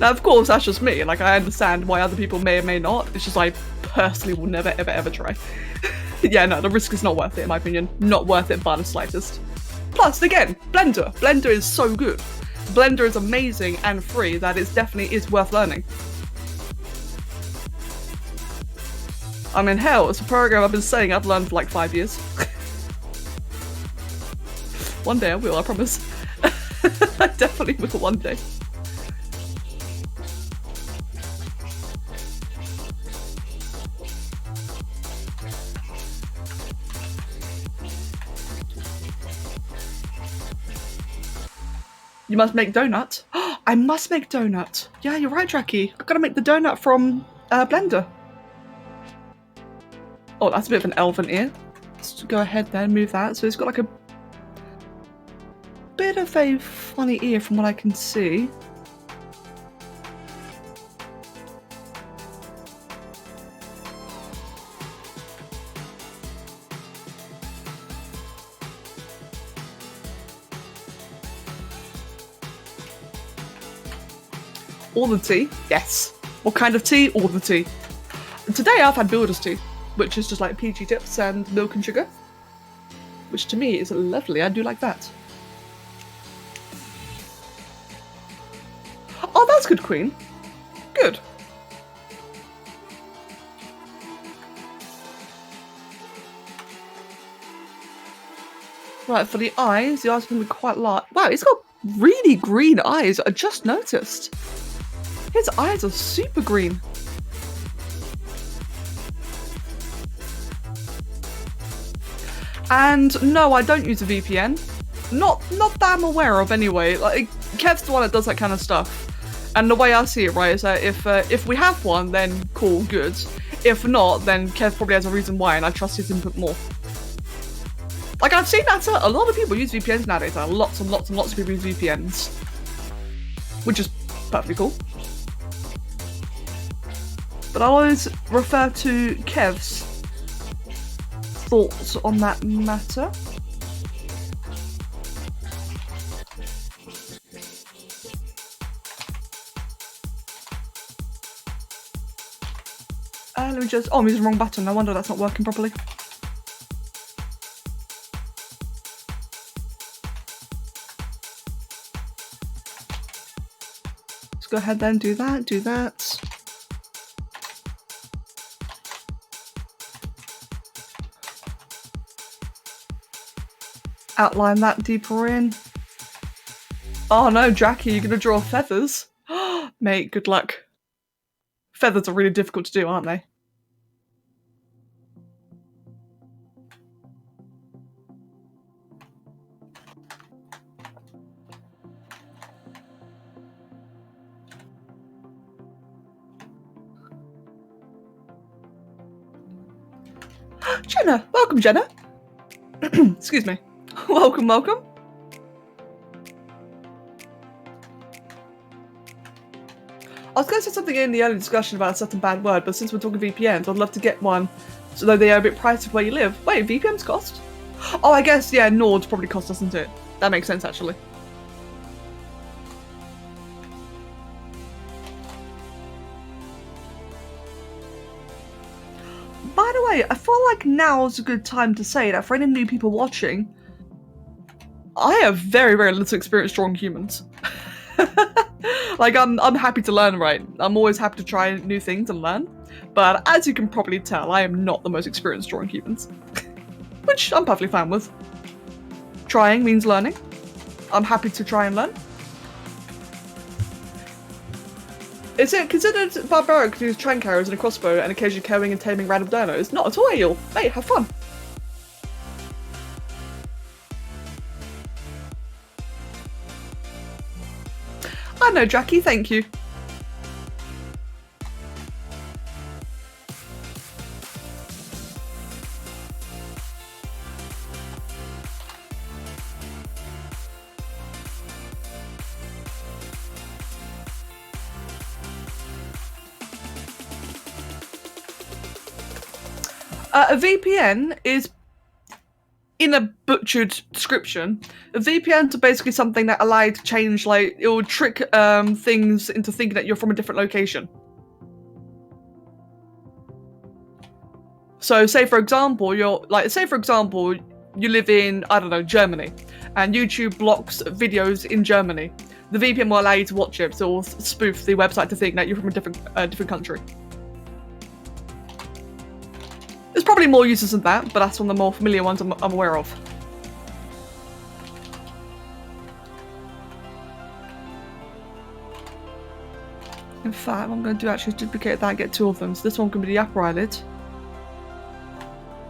Speaker 1: Now, of course, that's just me. Like, I understand why other people may or may not. It's just I personally will never, ever, ever try. Yeah, no, the risk is not worth it, in my opinion. Not worth it by the slightest. Plus, again, Blender. Blender is so good. Blender is amazing and free that it definitely is worth learning. I mean, hell, it's a program I've been saying I've learned for like 5 years. One day I will, I promise. I definitely will one day. You must make donut. I must make donut. Yeah, you're right, Jackie. I've got to make the donut from Blender. Oh, that's a bit of an elven ear. Let's go ahead then, move that. So it's got like a bit of a funny ear from what I can see. All the tea? Yes. What kind of tea? All the tea. Today I've had builder's tea, which is just like PG tips and milk and sugar, which to me is lovely. I do like that. Oh, that's good, Queen. Good. Right, for the eyes are going to be quite large. Wow, it's got really green eyes. I just noticed. His eyes are super green. And no, I don't use a VPN. Not that I'm aware of anyway. Like, Kev's the one that does that kind of stuff. And the way I see it, right, is that if we have one, then cool, good. If not, then Kev probably has a reason why, and I trust his input more. Like, I've seen that a lot of people use VPNs nowadays. Lots and lots and lots of people use VPNs. Which is perfectly cool. But I always refer to Kev's thoughts on that matter. Let me just... Oh, I'm using the wrong button. No wonder that's not working properly. Let's go ahead then, do that. Outline that deeper in. Oh no, Jackie, you're gonna draw feathers? Mate, good luck. Feathers are really difficult to do, aren't they? Jenna! Welcome, Jenna! Excuse me. Welcome. I was going to say something in the early discussion about a certain bad word, but since we're talking VPNs, I'd love to get one, so though they are a bit pricey where you live. Wait, VPNs cost? Oh, I guess, yeah, Nord probably cost, doesn't it? That makes sense, actually. By the way, I feel like now is a good time to say that for any new people watching, I have very, very little experience drawing humans. Like, I'm happy to learn, right? I'm always happy to try new things and learn. But as you can probably tell, I am not the most experienced drawing humans. Which I'm perfectly fine with. Trying means learning. I'm happy to try and learn. Is it considered barbaric to use train carriers and a crossbow and occasionally killing and taming random dinos? Not at all, Eel. Mate, have fun. I know, Jackie, thank you. A VPN is, in a butchered description, a VPN is basically something that allows you to change, like, it will trick things into thinking that you're from a different location. So, say for example, you live in, I don't know, Germany, and YouTube blocks videos in Germany. The VPN will allow you to watch it, so it will spoof the website to think that you're from a different country. There's probably more uses than that, but that's one of the more familiar ones I'm aware of. In fact, what I'm going to do actually is duplicate that and get two of them. So this one can be the upper eyelid.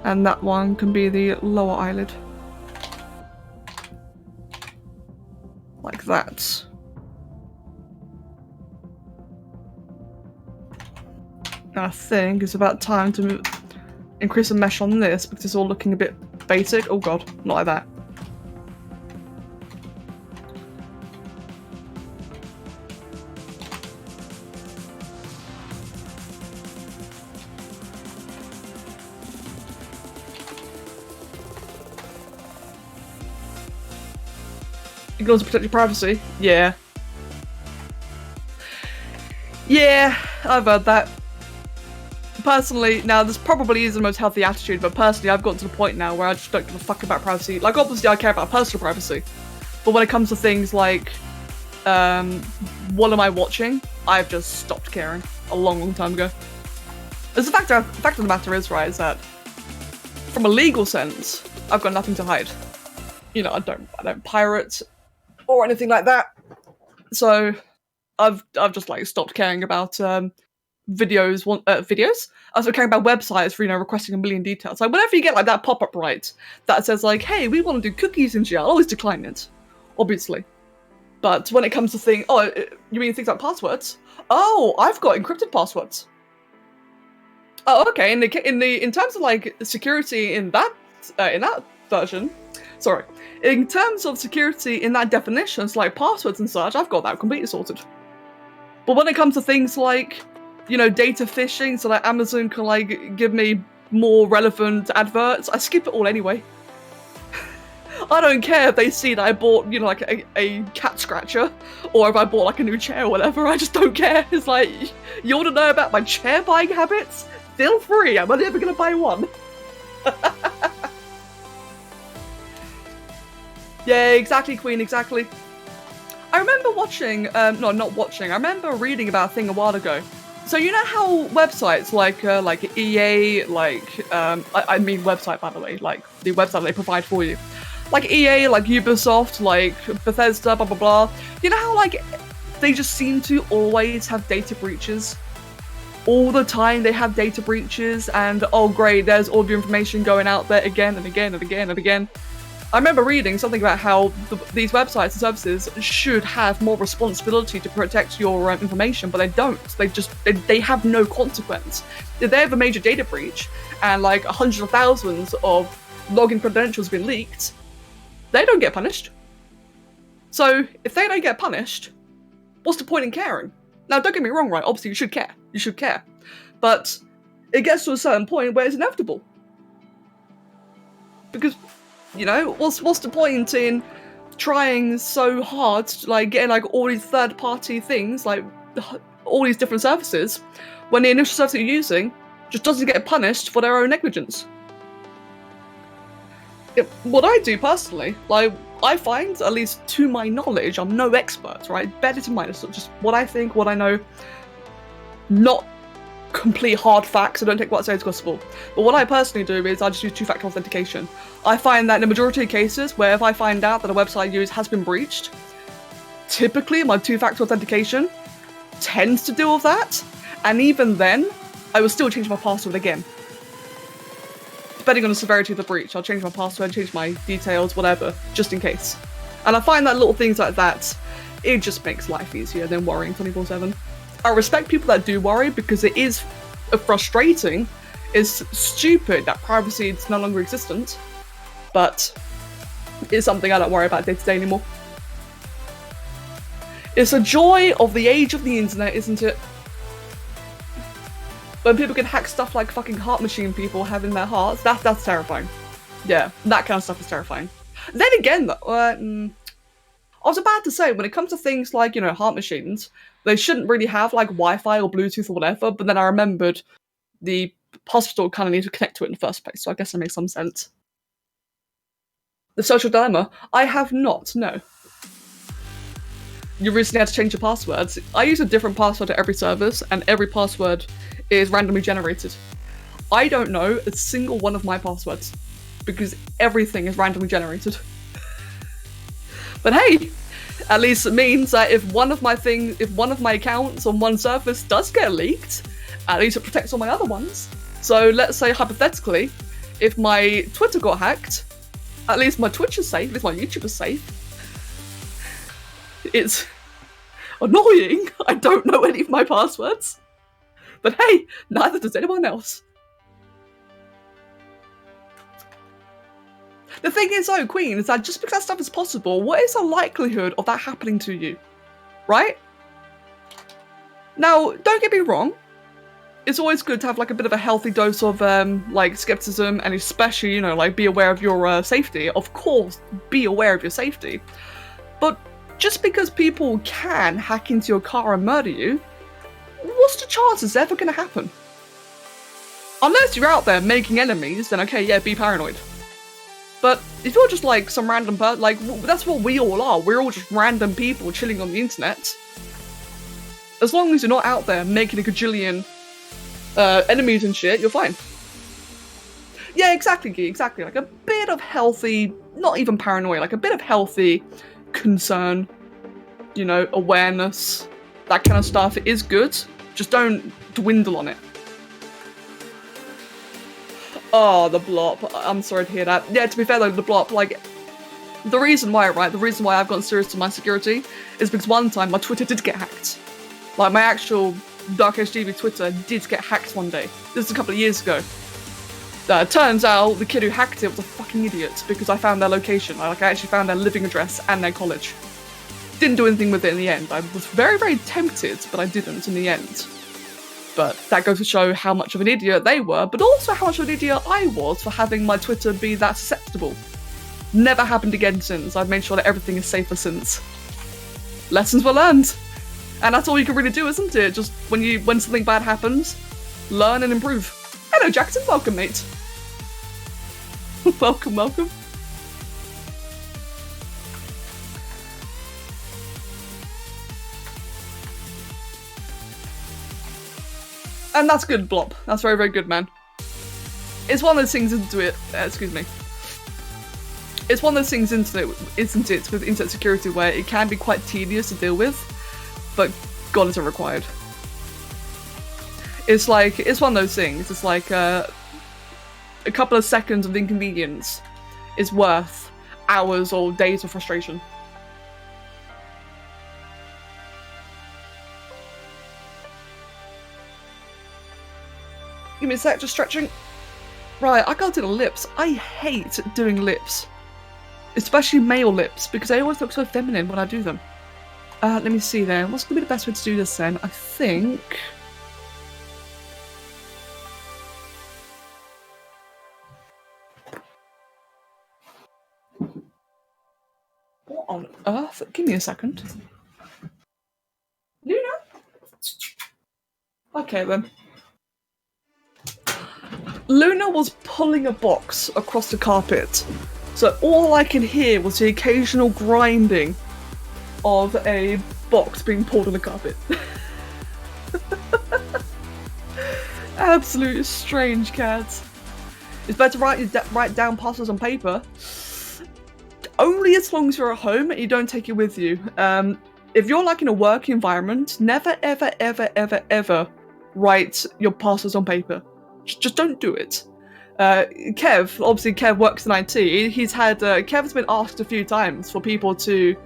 Speaker 1: And that one can be the lower eyelid. Like that. I think it's about time to increase the mesh on this because it's all looking a bit basic. Oh god, not like that. You can also protect your privacy. Yeah. Yeah, I've heard that. Personally, now this probably isn't the most healthy attitude, but personally I've gotten to the point now where I just don't give a fuck about privacy. Like obviously I care about personal privacy, but when it comes to things like, what am I watching? I've just stopped caring a long time ago. As the fact of the matter is, right, is that from a legal sense, I've got nothing to hide. You know, I don't pirate or anything like that. So I've just like stopped caring about videos. I was caring about websites for, you know, requesting a million details. Like whenever you get like that pop-up right that says like, hey, we want to do cookies in GL, I'll always decline it, obviously. But when it comes to you mean things like passwords? Oh, I've got encrypted passwords. Oh, okay. In terms of like security in that version, sorry. In terms of security in that definition, like passwords and such, I've got that completely sorted. But when it comes to things like, you know, data phishing, so like Amazon can like give me more relevant adverts, I skip it all anyway. I don't care if they see that I bought, you know, like a cat scratcher, or if I bought like a new chair or whatever, I just don't care. It's like, you want to know about my chair buying habits? Feel free, I'm only ever going to buy one. Yeah, exactly, Queen, exactly. I remember watching, I remember reading about a thing a while ago. So you know how websites like EA, I mean website by the way, like the website they provide for you. Like EA, like Ubisoft, like Bethesda, blah blah blah. You know how like they just seem to always have data breaches? All the time they have data breaches and oh great, there's all your information going out there again and again and again and again. I remember reading something about how these websites and services should have more responsibility to protect your information, but they don't. They have no consequence. If they have a major data breach and like hundreds of thousands of login credentials have been leaked, they don't get punished. So if they don't get punished, what's the point in caring? Now, don't get me wrong, right? Obviously, you should care. You should care. But it gets to a certain point where it's inevitable. Because, you know, what's the point in trying so hard to, like, getting, like, all these third-party things, like, all these different services, when the initial service that you're using just doesn't get punished for their own negligence? What I do, personally, like, I find, at least to my knowledge, I'm no expert, right? Better to mind, it's just what I think, what I know, not complete hard facts, so don't take what I say as gospel. But what I personally do is I just use two-factor authentication. I find that in the majority of cases where if I find out that a website I use has been breached, typically my two-factor authentication tends to deal with that, and even then, I will still change my password again. Depending on the severity of the breach, I'll change my password, change my details, whatever, just in case. And I find that little things like that, it just makes life easier than worrying 24/7. I respect people that do worry because it is frustrating, it's stupid that privacy is no longer existent, but it's something I don't worry about day to day anymore. It's a joy of the age of the internet, isn't it? When people can hack stuff like fucking heart machine people have in their hearts, that's terrifying. Yeah, that kind of stuff is terrifying. Then again, though, I was about to say, when it comes to things like, you know, heart machines, they shouldn't really have, like, Wi-Fi or Bluetooth or whatever, but then I remembered the hospital kind of needed to connect to it in the first place, so I guess it makes some sense. The social dilemma? I have not, no. You recently had to change your passwords. I use a different password to every service, and every password is randomly generated. I don't know a single one of my passwords, because everything is randomly generated. But hey, at least it means that if one of my accounts on one service does get leaked, at least it protects all my other ones. So let's say hypothetically, if my Twitter got hacked, at least my Twitch is safe, at least my YouTube is safe. It's annoying. I don't know any of my passwords. But hey, neither does anyone else. The thing is though, Queen, is that just because that stuff is possible, what is the likelihood of that happening to you? Right? Now, don't get me wrong. It's always good to have like a bit of a healthy dose of like skepticism, and especially, you know, like be aware of your safety. Of course, be aware of your safety. But just because people can hack into your car and murder you, what's the chances it's ever going to happen? Unless you're out there making enemies, then okay, yeah, be paranoid. But if you're just like some random person, like that's what we all are. We're all just random people chilling on the internet. As long as you're not out there making a gajillion enemies and shit, you're fine. Yeah, exactly, exactly. Like a bit of healthy, not even paranoia, like a bit of healthy concern, you know, awareness, that kind of stuff is good. Just don't dwindle on it. Oh, the blop. I'm sorry to hear that. Yeah, to be fair though, the blop, like, the reason why, right, the reason why I've gotten serious to my security is because one time my Twitter did get hacked. Like, my actual DarkEdgeTV Twitter did get hacked one day. This is a couple of years ago. Turns out the kid who hacked it was a fucking idiot because I found their location. I actually found their living address and their college. Didn't do anything with it in the end. I was very, very tempted, but I didn't in the end. But that goes to show how much of an idiot they were, but also how much of an idiot I was for having my Twitter be that susceptible. Never happened again since. I've made sure that everything is safer since. Lessons were learned. And that's all you can really do, isn't it? Just when something bad happens, learn and improve. Hello, Jackson. Welcome, mate. Welcome, welcome. And that's good, Blop. That's very, very good, man. It's one of those things, isn't it? Excuse me. It's one of those things, isn't it, with internet security where it can be quite tedious to deal with, but God, is it required. It's like, it's one of those things. It's like a couple of seconds of inconvenience is worth hours or days of frustration. Give me a sec, just stretching. Right, I gotta do the lips. I hate doing lips. Especially male lips, because they always look so feminine when I do them. Let me see then. What's gonna be the best way to do this then? I think... What on earth? Give me a second. Luna? Okay then. Luna was pulling a box across the carpet, so all I could hear was the occasional grinding of a box being pulled on the carpet. Absolute strange cat. It's better to write down passwords on paper. Only as long as you're at home and you don't take it with you. If you're like in a work environment, never ever ever ever ever write your passwords on paper. Just don't do it. Kev, obviously Kev works in IT. Kev's been asked a few times for people to,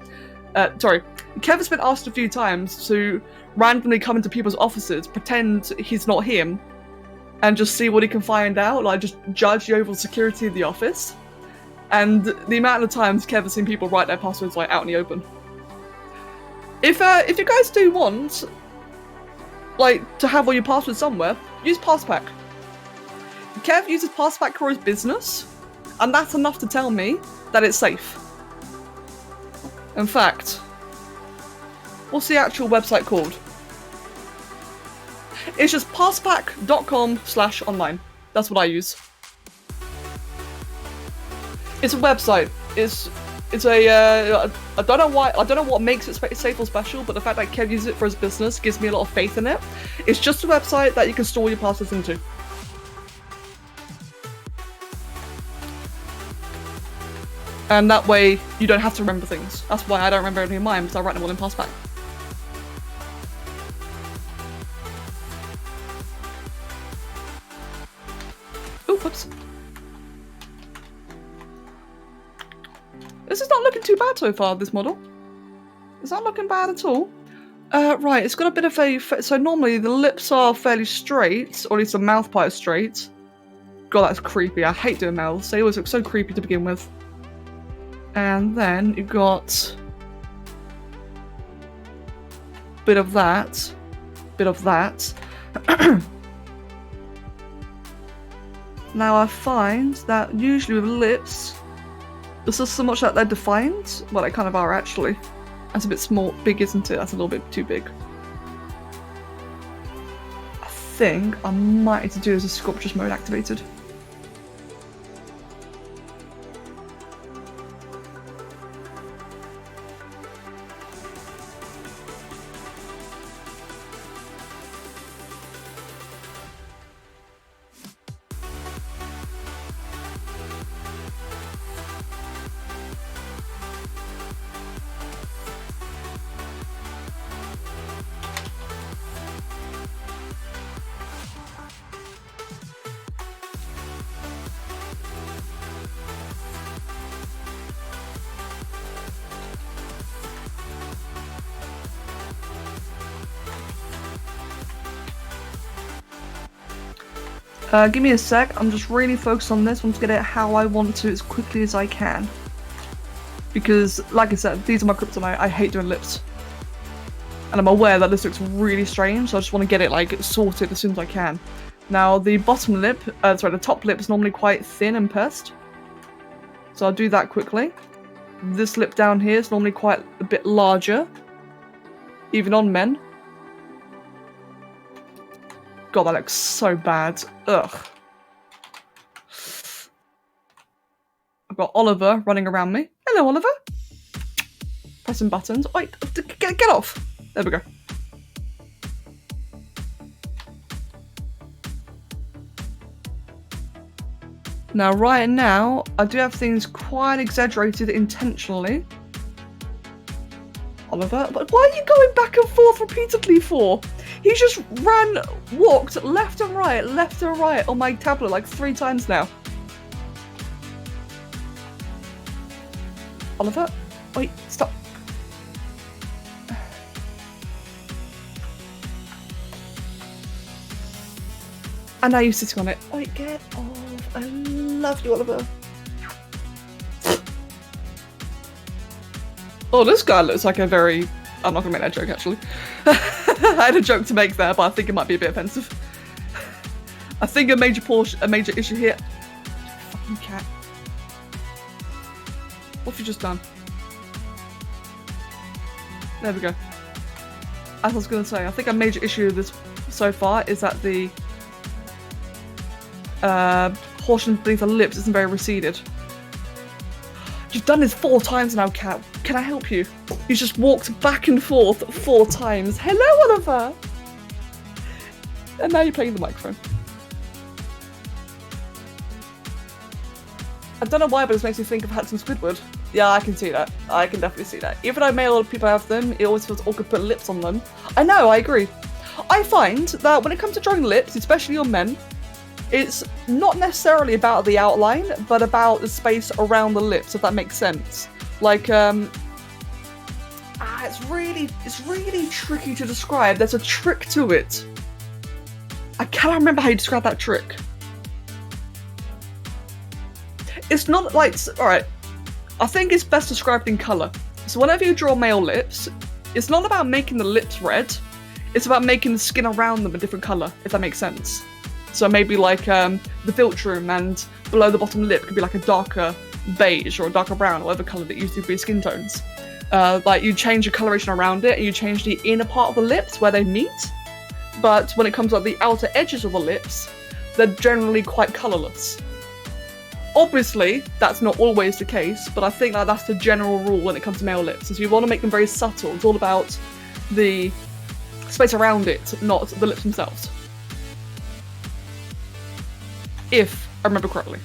Speaker 1: Kev's been asked a few times to randomly come into people's offices, pretend he's not him, and just see what he can find out, like just judge the overall security of the office. And the amount of times Kev has seen people write their passwords like out in the open. If you guys do want, like, to have all your passwords somewhere, use Passpack. Kev uses Passpack for his business, and that's enough to tell me that it's safe. In fact, what's the actual website called? It's just passpack.com/online. That's what I use. It's a website. It's a I don't know what makes it safe or special, but the fact that Kev uses it for his business gives me a lot of faith in it. It's just a website that you can store your passwords into. And that way, you don't have to remember things. That's why I don't remember anything in mine, because I write them all in Passpack. Oh, whoops. This is not looking too bad so far, this model. Is that looking bad at all? Right, it's got a bit of a... So normally the lips are fairly straight, or at least the mouth part is straight. God, that's creepy. I hate doing mouths. They always look so creepy to begin with. And then you've got... bit of that. Bit of that. Now I find that usually with lips, it's not so much that they're defined, well they kind of are actually. That's a bit small, big isn't it? That's a little bit too big. I think I might need to do as a sculptures mode activated. Give me a sec, I'm just really focused on this. I want to get it how I want to as quickly as I can. Because, like I said, these are my kryptonite. I hate doing lips. And I'm aware that this looks really strange, so I just want to get it, like, sorted as soon as I can. Now, the bottom lip, the top lip is normally quite thin and pursed. So I'll do that quickly. This lip down here is normally quite a bit larger. Even on men. God, that looks so bad. Ugh. I've got Oliver running around me. Hello, Oliver. Pressing buttons. Wait, get off. There we go. Now, right now, I do have things quite exaggerated intentionally. Oliver, but why are you going back and forth repeatedly for? He just walked left and right on my tablet like 3 times now. Oliver, wait, stop. And now you're sitting on it. Wait, get off. I love you, Oliver. Oh, this guy looks like a very... I'm not gonna make that joke, actually. I had a joke to make there, but I think it might be a bit offensive. I think a major issue here... Fucking cat. What have you just done? There we go. As I was gonna say, I think a major issue with this so far is that the portion beneath the lips isn't very receded. You've done this 4 times now, Cat. Can I help you? You just walked back and forth 4 times. Hello, Oliver! And now you're playing the microphone. I don't know why, but this makes me think of Handsome Squidward. Yeah, I can see that. I can definitely see that. Even though male people have them, it always feels awkward to put lips on them. I know, I agree. I find that when it comes to drawing lips, especially on men, it's not necessarily about the outline, but about the space around the lips, if that makes sense. Like, it's really tricky to describe. There's a trick to it. I cannot remember how you describe that trick. It's not like, alright, I think it's best described in colour. So whenever you draw male lips, it's not about making the lips red, it's about making the skin around them a different colour, if that makes sense. So maybe like the philtrum, and below the bottom lip could be like a darker beige or a darker brown, or whatever colour that used to be skin tones. Like you change the coloration around it, and you change the inner part of the lips where they meet. But when it comes to the outer edges of the lips, they're generally quite colourless. Obviously, that's not always the case, but I think that that's the general rule when it comes to male lips. Is you want to make them very subtle. It's all about the space around it, not the lips themselves. If I remember correctly.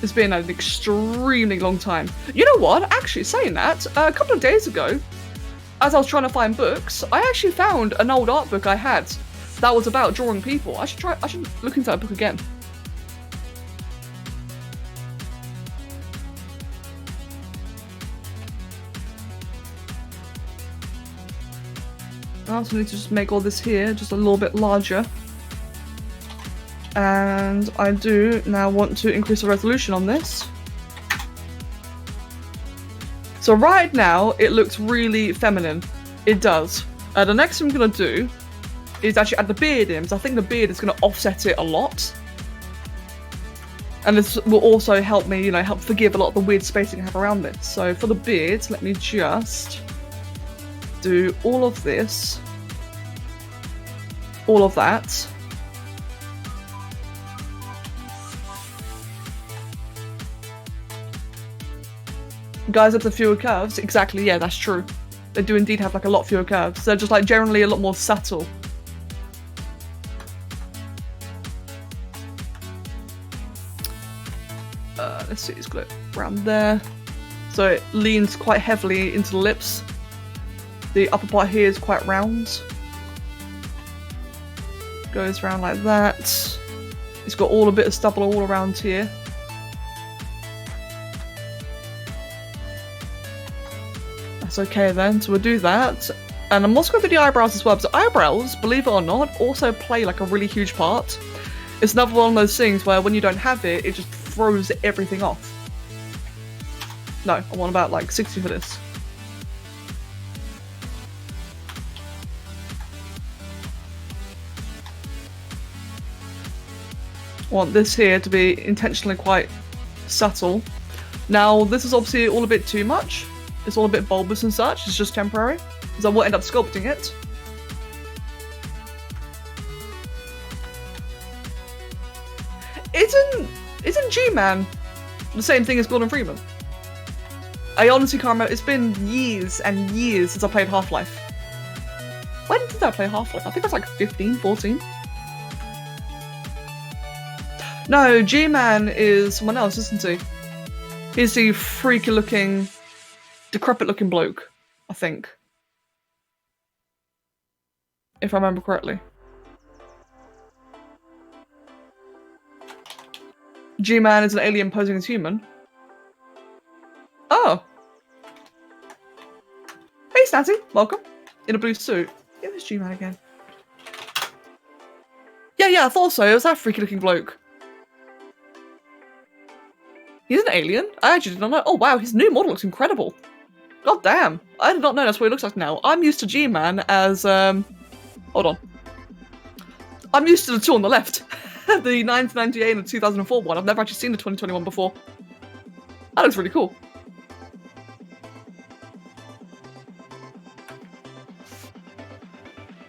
Speaker 1: It's been an extremely long time. You know what? Actually, saying that, a couple of days ago, as I was trying to find books, I actually found an old art book I had that was about drawing people. I should look into that book again. I also need to just make all this here just a little bit larger. And I do now want to increase the resolution on this. So right now, it looks really feminine. It does. The next thing I'm going to do is actually add the beard in, because I think the beard is going to offset it a lot. And this will also help me, you know, help forgive a lot of the weird spacing I have around this. So for the beard, let me just do all of this, all of that. Guys have the fewer curves. Exactly, yeah, that's true. They do indeed have like a lot fewer curves. They're just like generally a lot more subtle. Let's see, it's got it around there. So it leans quite heavily into the lips. The upper part here is quite round. Goes around like that. It's got all a bit of stubble all around here. That's okay then, so we'll do that. And I'm also going to do the eyebrows as well, because eyebrows, believe it or not, also play like a really huge part. It's another one of those things where when you don't have it, it just throws everything off. No, I want about like 60 for this. I want this here to be intentionally quite subtle. Now, this is obviously all a bit too much. It's all a bit bulbous and such. It's just temporary, because I will end up sculpting it. Isn't G-Man the same thing as Gordon Freeman? I honestly can't remember. It's been years and years since I played Half-Life. When did I play Half-Life? I think I was like 15, 14. No, G-Man is someone else, isn't he? He's the freaky looking, decrepit looking bloke, I think. If I remember correctly. G-Man is an alien posing as human. Oh! Hey Snazzy, welcome. In a blue suit. It was G-Man again. Yeah, I thought so. It was that freaky looking bloke. He's an alien? I actually did not know. Oh wow, his new model looks incredible. God damn. I did not know that's what he looks like now. I'm used to G-Man as, hold on. I'm used to the two on the left. The 1998 and the 2004 one. I've never actually seen the 2021 before. That looks really cool.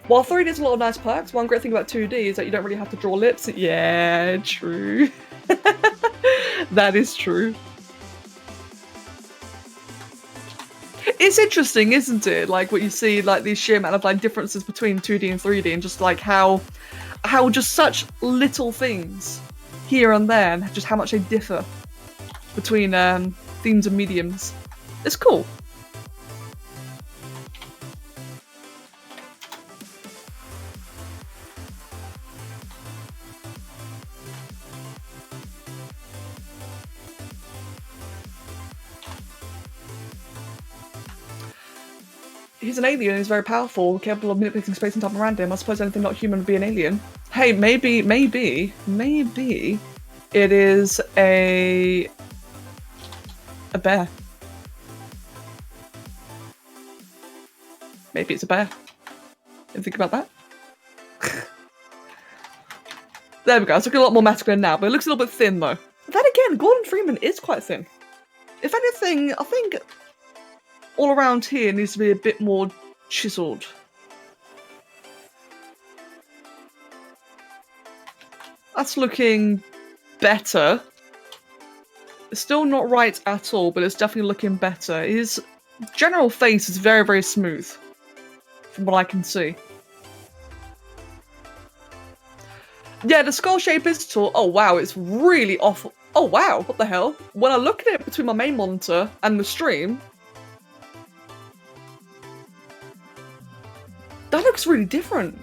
Speaker 1: While 3D has a lot of nice perks, one great thing about 2D is that you don't really have to draw lips. Yeah, true. That is true. It's interesting, isn't it? Like what you see, like these sheer amount of like differences between 2D and 3D, and just like how just such little things here and there, and just how much they differ between themes and mediums. It's cool. He's an alien, he's very powerful, capable of manipulating space and time around him. I suppose anything not human would be an alien. Hey, maybe it is a bear. Maybe it's a bear. Didn't think about that. There we go, it's looking a lot more masculine now, but it looks a little bit thin though. Then again, Gordon Freeman is quite thin. If anything, I think all around here needs to be a bit more chiseled. That's looking better. It's still not right at all, but it's definitely looking better. His general face is very, very smooth, from what I can see. Yeah, the skull shape is tall. Oh wow, it's really off. Oh wow, what the hell? When I look at it between my main monitor and the stream, that looks really different.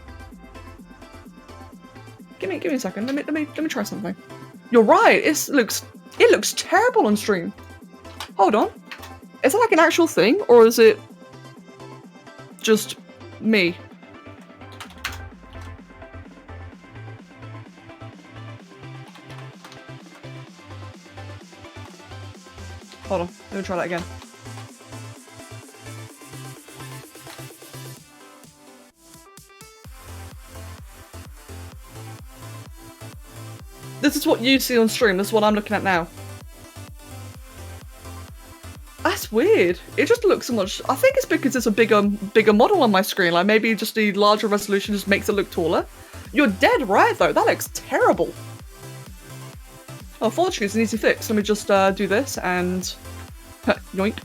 Speaker 1: Give me a second. Let me try something. You're right. It looks terrible on stream. Hold on. Is that like an actual thing, or is it just me? Hold on, let me try that again. This is what you see on stream, this is what I'm looking at now. That's weird. It just looks so much... I think it's because it's a bigger model on my screen. Like, maybe just the larger resolution just makes it look taller. You're dead right, though. That looks terrible. Oh, fortunately, it's an easy fix. Let me just do this and... yoink.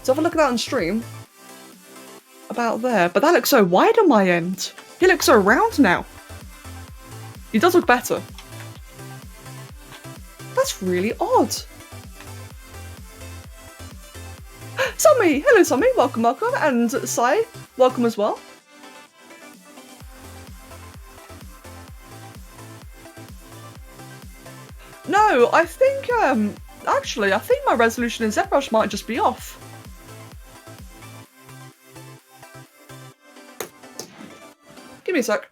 Speaker 1: So if I look at that on stream... about there. But that looks so wide on my end. He looks so round now. He does look better. That's really odd. Sammy! Hello, Sammy. Welcome, welcome. And Sai, welcome as well. No, I think, actually, I think my resolution in ZBrush might just be off. Give me a sec.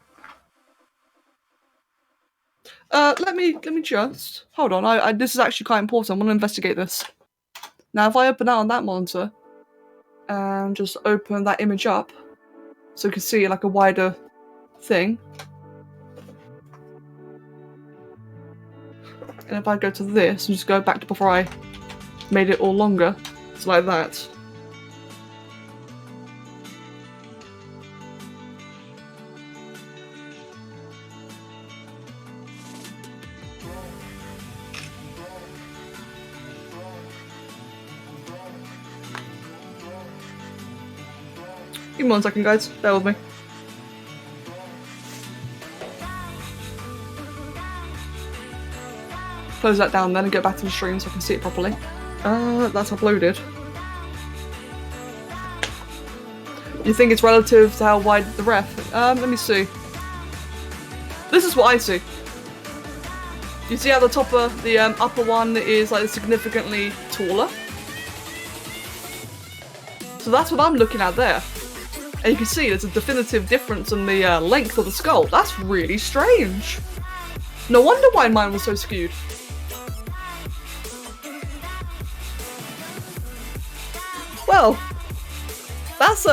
Speaker 1: Let me just... Hold on, this is actually quite important. I want to investigate this. Now, if I open that on that monitor, and just open that image up, so you can see like a wider thing. And if I go to this, and just go back to before I made it all longer, it's like that. Give me 1 second, guys. Bear with me. Close that down then and get back to the stream so I can see it properly. That's uploaded. You think it's relative to how wide the ref? Let me see. This is what I see. You see how the top of the upper one is like significantly taller? So that's what I'm looking at there. And you can see there's a definitive difference in the length of the skull. That's really strange. No wonder why mine was so skewed. Well, that's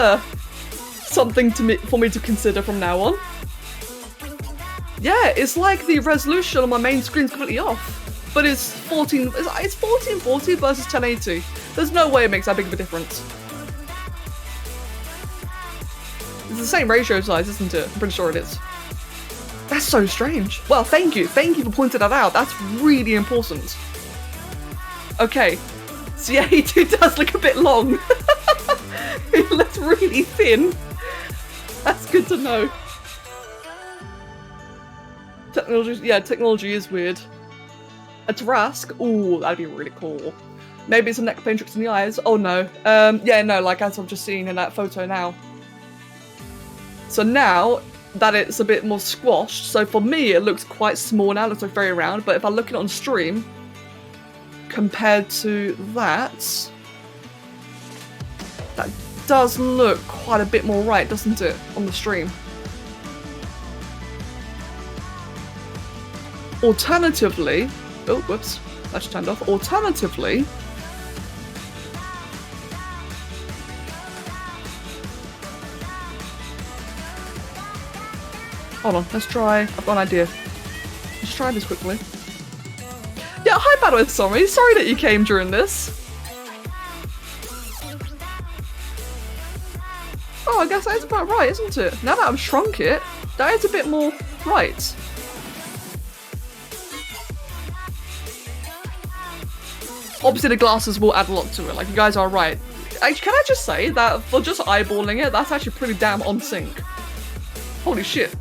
Speaker 1: something for me to consider from now on. Yeah, it's like the resolution on my main screen's completely off. But it's 1440 versus 1080. There's no way it makes that big of a difference. It's the same ratio size, isn't it? I'm pretty sure it is. That's so strange. Well, thank you. Thank you for pointing that out. That's really important. Okay. So yeah, he does look a bit long. He looks really thin. That's good to know. Technology is weird. A Tarask? Ooh, that'd be really cool. Maybe it's a neck paint tricks in the eyes. Oh no. Yeah, no, like as I've just seen in that photo now. So now that it's a bit more squashed, so for me it looks quite small now, it looks like very round, but if I look at it on stream, compared to that does look quite a bit more right, doesn't it, on the stream? Alternatively, oh, whoops, that just turned off. Alternatively, hold on, let's try, I've got an idea. Let's try this quickly. Yeah, hi by the way, sorry that you came during this. Oh, I guess that is about right, isn't it? Now that I've shrunk it, that is a bit more right. Obviously the glasses will add a lot to it, like you guys are right. Actually, can I just say that for just eyeballing it, that's actually pretty damn on sync. Holy shit.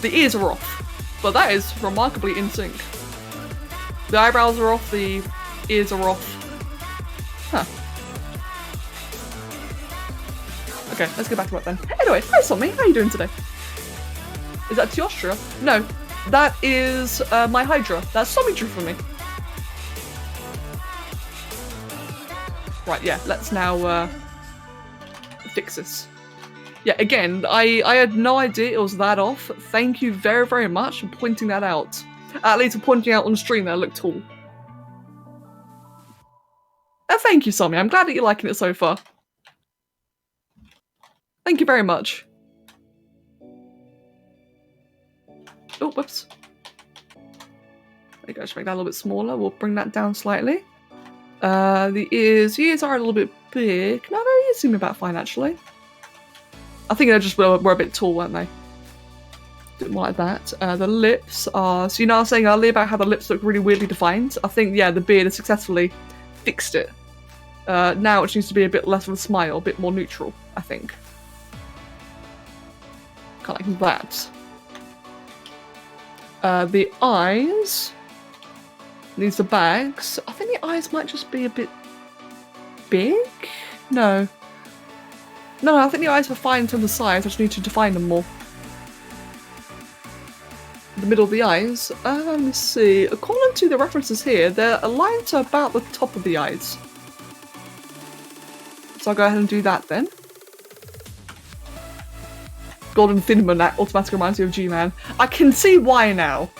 Speaker 1: The ears are off, but that is remarkably in sync. The eyebrows are off, the ears are off. Huh. Okay, let's get back to work then. Anyway, hi Sommi, how are you doing today? Is that Teostra? No, that is my Hydra. That's Sommi drew for me. Right, yeah, let's now fix this. Yeah, again, I had no idea it was that off. Thank you very, very much for pointing that out. At least for pointing out on stream that I look tall. Thank you, Somi. I'm glad that you're liking it so far. Thank you very much. Oh, whoops. There you go, just make that a little bit smaller. We'll bring that down slightly. The ears are a little bit big. No, the ears seem about fine, actually. I think they just were a bit tall, weren't they? Didn't like that. The lips are... So you know I was saying earlier about how the lips look really weirdly defined? I think, yeah, the beard has successfully fixed it. Now it just needs to be a bit less of a smile, a bit more neutral, I think. Kind of like that. The eyes... These are bags. I think the eyes might just be a bit... big? No. No, I think the eyes are fine in terms of size. I just need to define them more. The middle of the eyes. Let me see. According to the references here, they're aligned to about the top of the eyes. So I'll go ahead and do that then. Golden Cinnamon, that automatically reminds me of G-Man. I can see why now.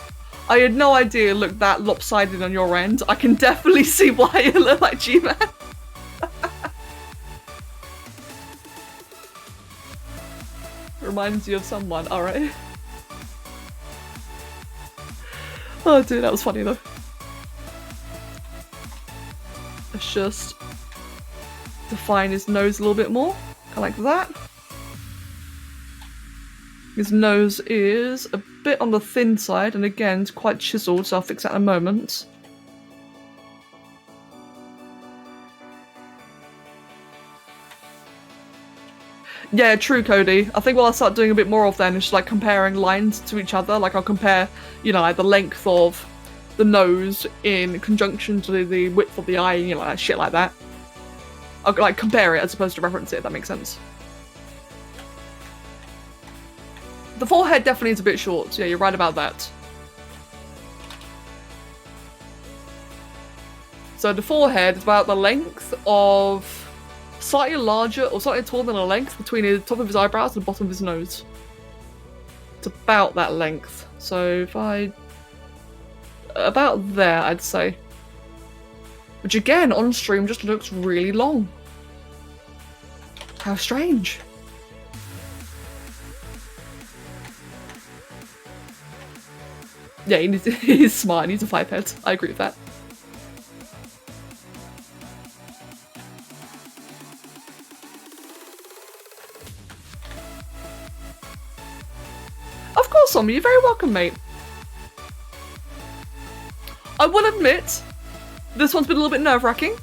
Speaker 1: I had no idea it looked that lopsided on your end. I can definitely see why it looked like G-Man. Reminds you of someone, alright. Oh dude, that was funny though. Let's just define his nose a little bit more. Kind of like that. His nose is a bit on the thin side, and again, it's quite chiseled, so I'll fix that in a moment. Yeah, true, Cody. I think what I'll start doing a bit more of then is just like comparing lines to each other. Like I'll compare, you know, like the length of the nose in conjunction to the width of the eye, you know, like shit like that. I'll like compare it as opposed to reference it, if that makes sense. The forehead definitely is a bit short. Yeah, you're right about that. So the forehead is about the length of... slightly larger or slightly taller than a length between the top of his eyebrows and the bottom of his nose. It's about that length. So if I... about there, I'd say. Which again, on stream just looks really long. How strange. Yeah, he's smart, he needs a 5 head. I agree with that. Of course, Tommy, you're very welcome, mate. I will admit, this one's been a little bit nerve-wracking.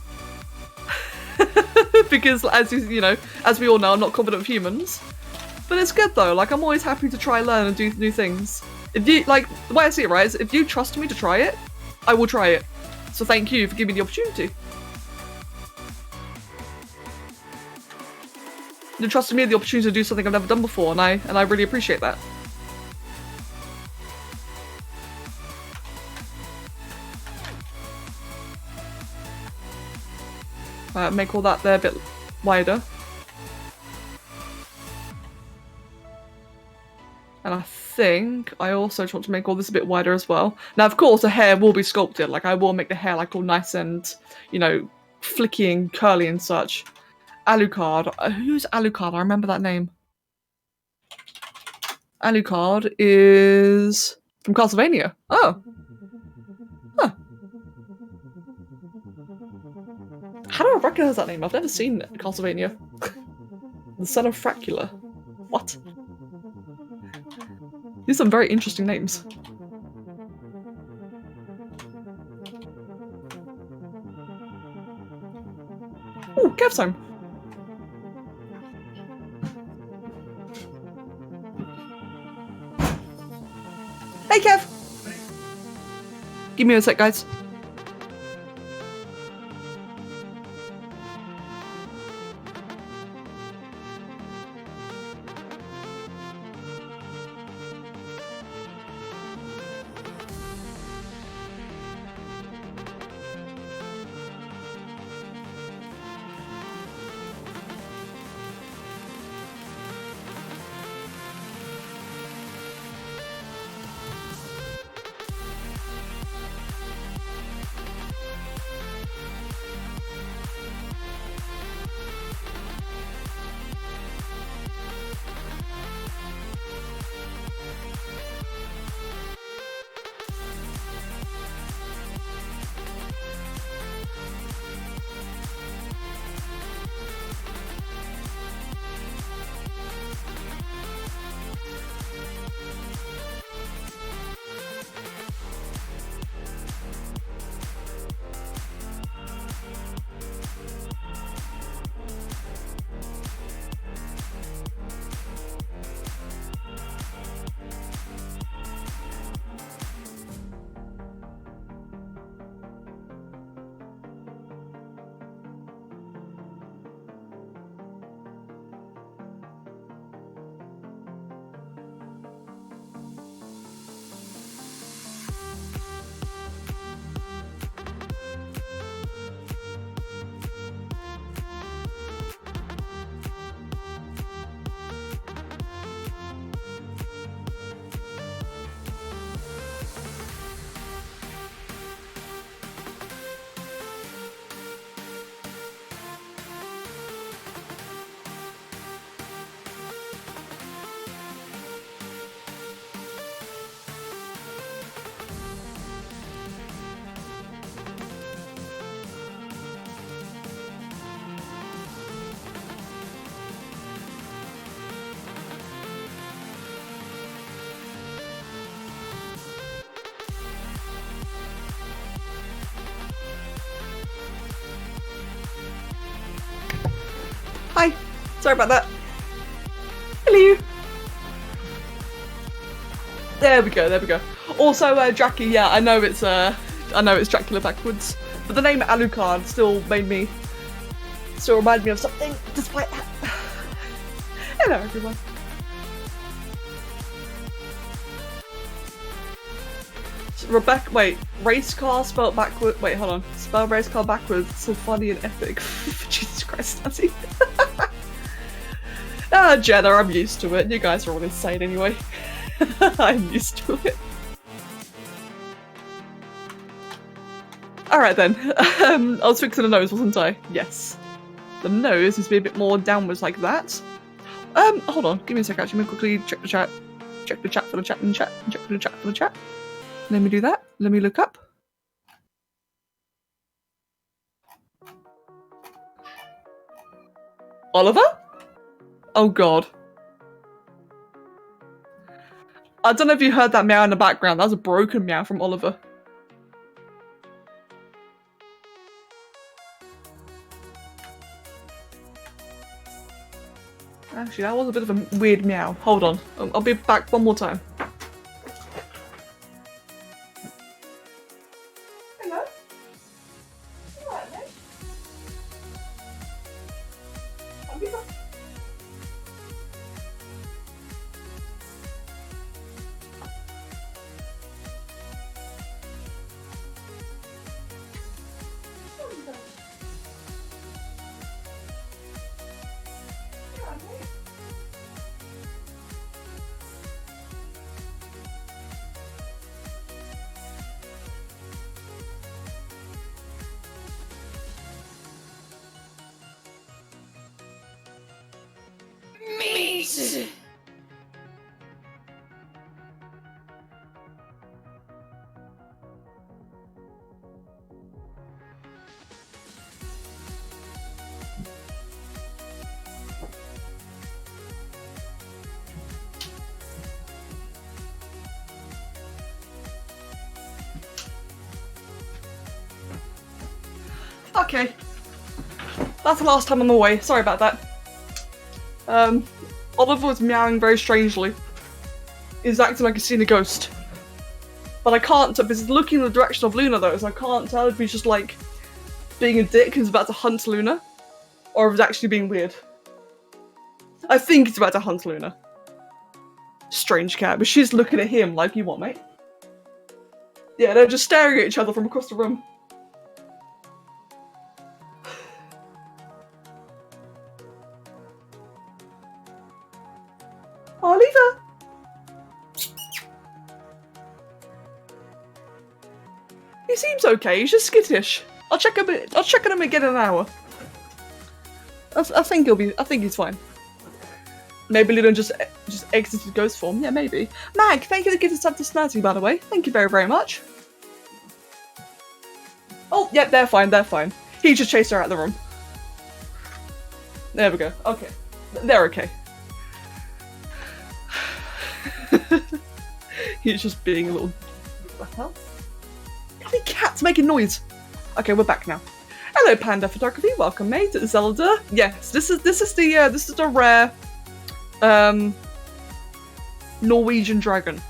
Speaker 1: Because, as you know, as we all know, I'm not confident of humans. But it's good, though. Like, I'm always happy to try, learn, and do new things. If you, like, the way I see it, right, is if you trust me to try it, I will try it. So thank you for giving me the opportunity. You trusted me the opportunity to do something I've never done before, and I really appreciate that. Make all that there a bit wider. And I think I also just want to make all this a bit wider as well. Now, of course, the hair will be sculpted. Like, I will make the hair, like, all nice and, you know, flicky and curly and such. Alucard. Who's Alucard? I remember that name. Alucard is from Castlevania. Oh. Huh. How do I recognize that name? I've never seen Castlevania. The son of Fracula. What? These are some very interesting names. Ooh, Kev's home. Hey, Kev! Give me a sec, guys. Sorry about that. Hello. There we go, there we go. Also, Jackie, yeah, I know it's Dracula backwards, but the name Alucard still reminded me of something, despite that. Hello, everyone. Rebecca, wait, race car spelled backward. Wait, hold on. Spell race car backwards. So funny and epic. Jesus Christ, Nancy. Jenna, I'm used to it. You guys are all insane anyway. I'm used to it. Alright then. I was fixing the nose, wasn't I? Yes. The nose needs to be a bit more downwards like that. Hold on. Give me a sec, actually. Let me quickly check the chat. Check the chat for the chat and chat. Check for the chat for the chat. Let me do that. Let me look up. Oliver? Oh god. I don't know if you heard that meow in the background. That was a broken meow from Oliver. Actually, that was a bit of a weird meow. Hold on. I'll be back one more time. Hello? You alright, mate? I'll be back. Okay. That's the last time I'm away. Sorry about that. Oliver was meowing very strangely. He's acting like he's seen a ghost. But I can't tell, because he's looking in the direction of Luna though, so I can't tell if he's just like being a dick and he's about to hunt Luna, or if he's actually being weird. I think he's about to hunt Luna. Strange cat, but she's looking at him like, you what, mate? Yeah, they're just staring at each other from across the room. Oliver! He seems okay, he's just skittish. I'll check on him again in an hour. I think he's fine. Maybe Luna just exited ghost form. Yeah, maybe. Mag, thank you for the gift of Snazzy, by the way. Thank you very, very much. Oh, yeah, they're fine, they're fine. He just chased her out of the room. There we go. Okay. They're okay. He's just being a little... What the hell? How many cats making noise? Okay, we're back now. Hello, Panda Photography. Welcome, mate. Zelda. Yes, this is the rare Norwegian dragon.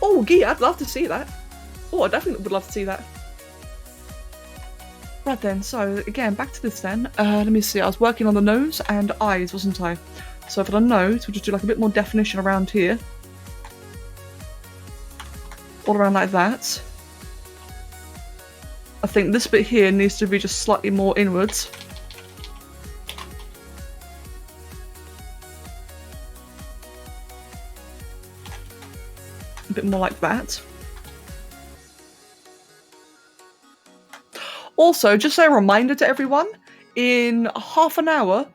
Speaker 1: Oh, Guy, I'd love to see that. Oh, I definitely would love to see that. Right then, so again, back to this then. Let me see, I was working on the nose and eyes, wasn't I? So for the nose, we'll just do like a bit more definition around here. All around like that. I think this bit here needs to be just slightly more inwards. A bit more like that. Also, just a reminder to everyone, in half an hour,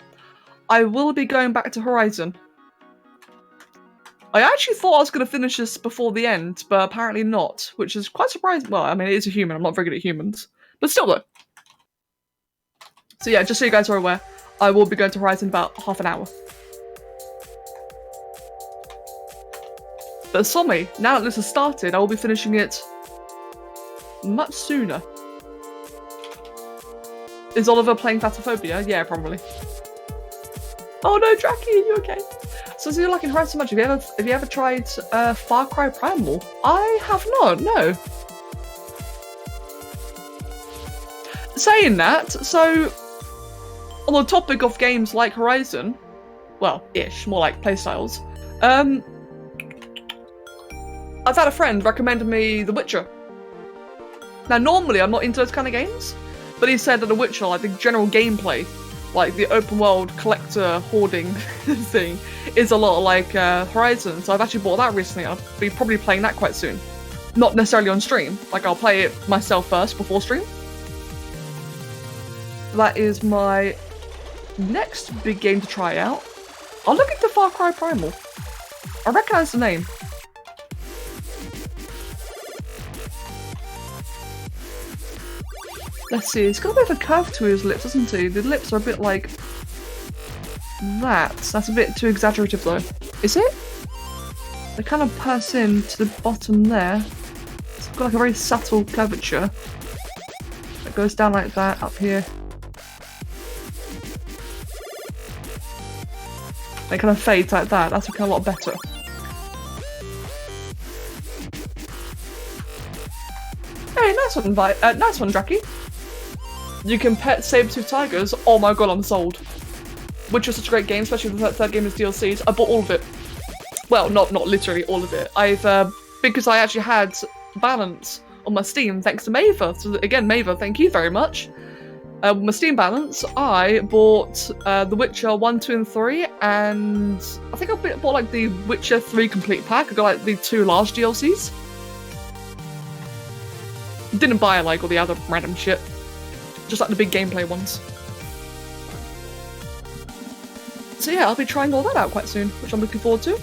Speaker 1: I will be going back to Horizon. I actually thought I was going to finish this before the end, but apparently not, which is quite surprising. Well, I mean, it is a human, I'm not very good at humans, but still though. So yeah, just so you guys are aware, I will be going to Horizon in about half an hour. But Somi, now that this has started, I will be finishing it much sooner. Is Oliver playing Phasmophobia? Yeah, probably. Oh no, Draki, are you okay? So you're liking Horizon so much. Have you ever tried Far Cry Primal? I have not, no. Saying that, so on the topic of games like Horizon, well, ish, more like playstyles, I've had a friend recommend me The Witcher. Now normally I'm not into those kind of games, but he said that The Witcher, like the general gameplay, like the open world collector hoarding thing, is a lot like Horizon, so I've actually bought that recently. I'll be probably playing that quite soon. Not necessarily on stream, like I'll play it myself first before stream. That is my next big game to try out. I'll look into Far Cry Primal. I recognise the name. Let's see, he's got a bit of a curve to his lips, doesn't he? The lips are a bit like that. That's a bit too exaggerative though. Is it? They kind of pass in to the bottom there. It's got like a very subtle curvature. It goes down like that, up here. It kind of fades like that. That's looking a lot better. Hey, nice one, nice one, Draki. You can pet saber-tooth tigers. Oh my god, I'm sold. Which was such a great game, especially the third game is DLCs. I bought all of it. Well, not literally all of it. Because I actually had balance on my Steam thanks to Maver. So again, Maver, thank you very much. With my Steam balance, I bought The Witcher 1, 2, and 3, and I think I bought like the Witcher 3 complete pack. I got like the 2 large DLCs. Didn't buy like all the other random shit. Just like the big gameplay ones. So yeah, I'll be trying all that out quite soon, which I'm looking forward to.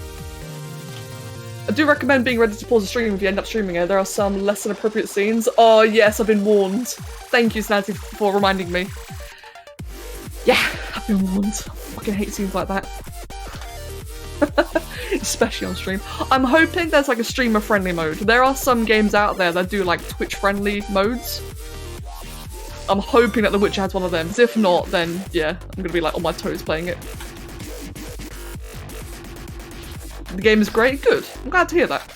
Speaker 1: I do recommend being ready to pause the stream if you end up streaming it. There are some less than appropriate scenes. Oh yes, I've been warned. Thank you, Snazzy, for reminding me. Yeah, I've been warned. I fucking hate scenes like that. Especially on stream. I'm hoping there's like a streamer-friendly mode. There are some games out there that do like Twitch-friendly modes. I'm hoping that The Witcher has one of them. If not, then yeah, I'm gonna be like on my toes playing it. The game is great, good. I'm glad to hear that.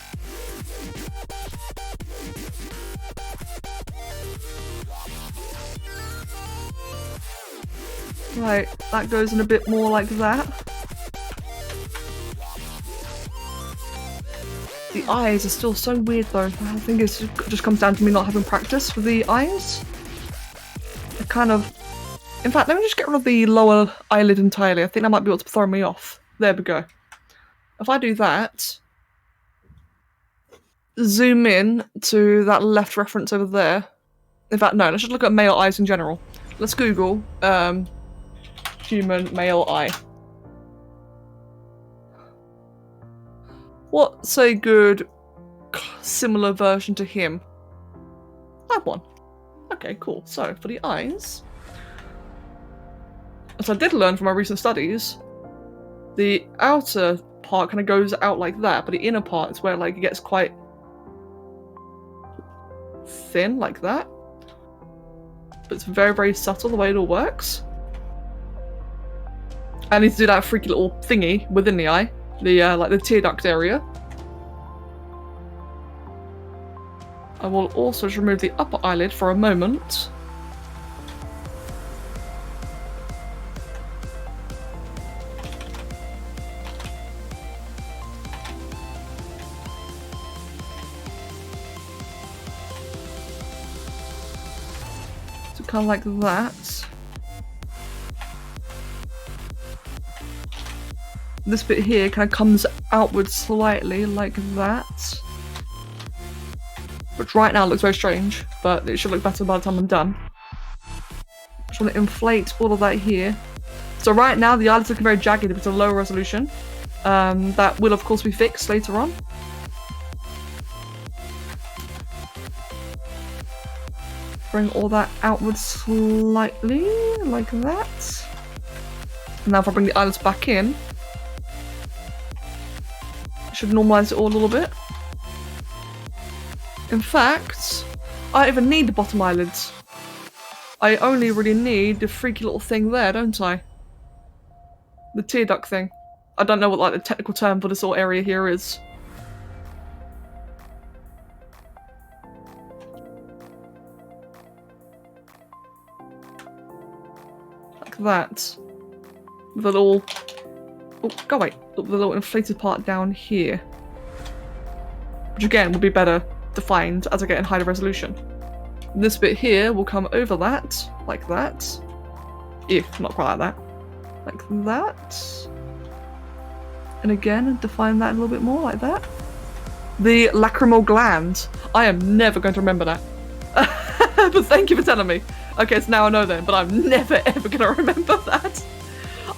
Speaker 1: Right, that goes in a bit more like that. The eyes are still so weird though. I think it just comes down to me not having practice with the eyes. I kind of... In fact, let me just get rid of the lower eyelid entirely. I think that might be what's throwing me off. There we go. If I do that, zoom in to that left reference over there. In fact, no, let's just look at male eyes in general. Let's Google human male eye. What's a good similar version to him? That one. Okay, cool. So, for the eyes, as I did learn from my recent studies, the outer part kind of goes out like that, but the inner part is where like it gets quite thin, like that. But it's very, very subtle the way it all works. I need to do that freaky little thingy within the eye, the like the tear duct area. I will also just remove the upper eyelid for a moment. So kind of like that. This bit here kind of comes outwards slightly like that. Which right now looks very strange, but it should look better by the time I'm done. Just want to inflate all of that here. So right now the eyelid's looking very jagged because of low resolution. That will of course be fixed later on. Bring all that outwards slightly, like that. And now if I bring the eyelids back in, I should normalise it all a little bit. In fact, I don't even need the bottom eyelids. I only really need the freaky little thing there, don't I? The tear duct thing. I don't know what like the technical term for this little area here is. Like that. With a little... Oh, go away. The little inflated part down here. Which again will be better defined as I get in higher resolution. This bit here will come over that, like that. Not quite like that. Like that. And again, define that a little bit more, like that. The lacrimal gland. I am never going to remember that. But thank you for telling me. Okay, so now I know then, but I'm never ever going to remember that.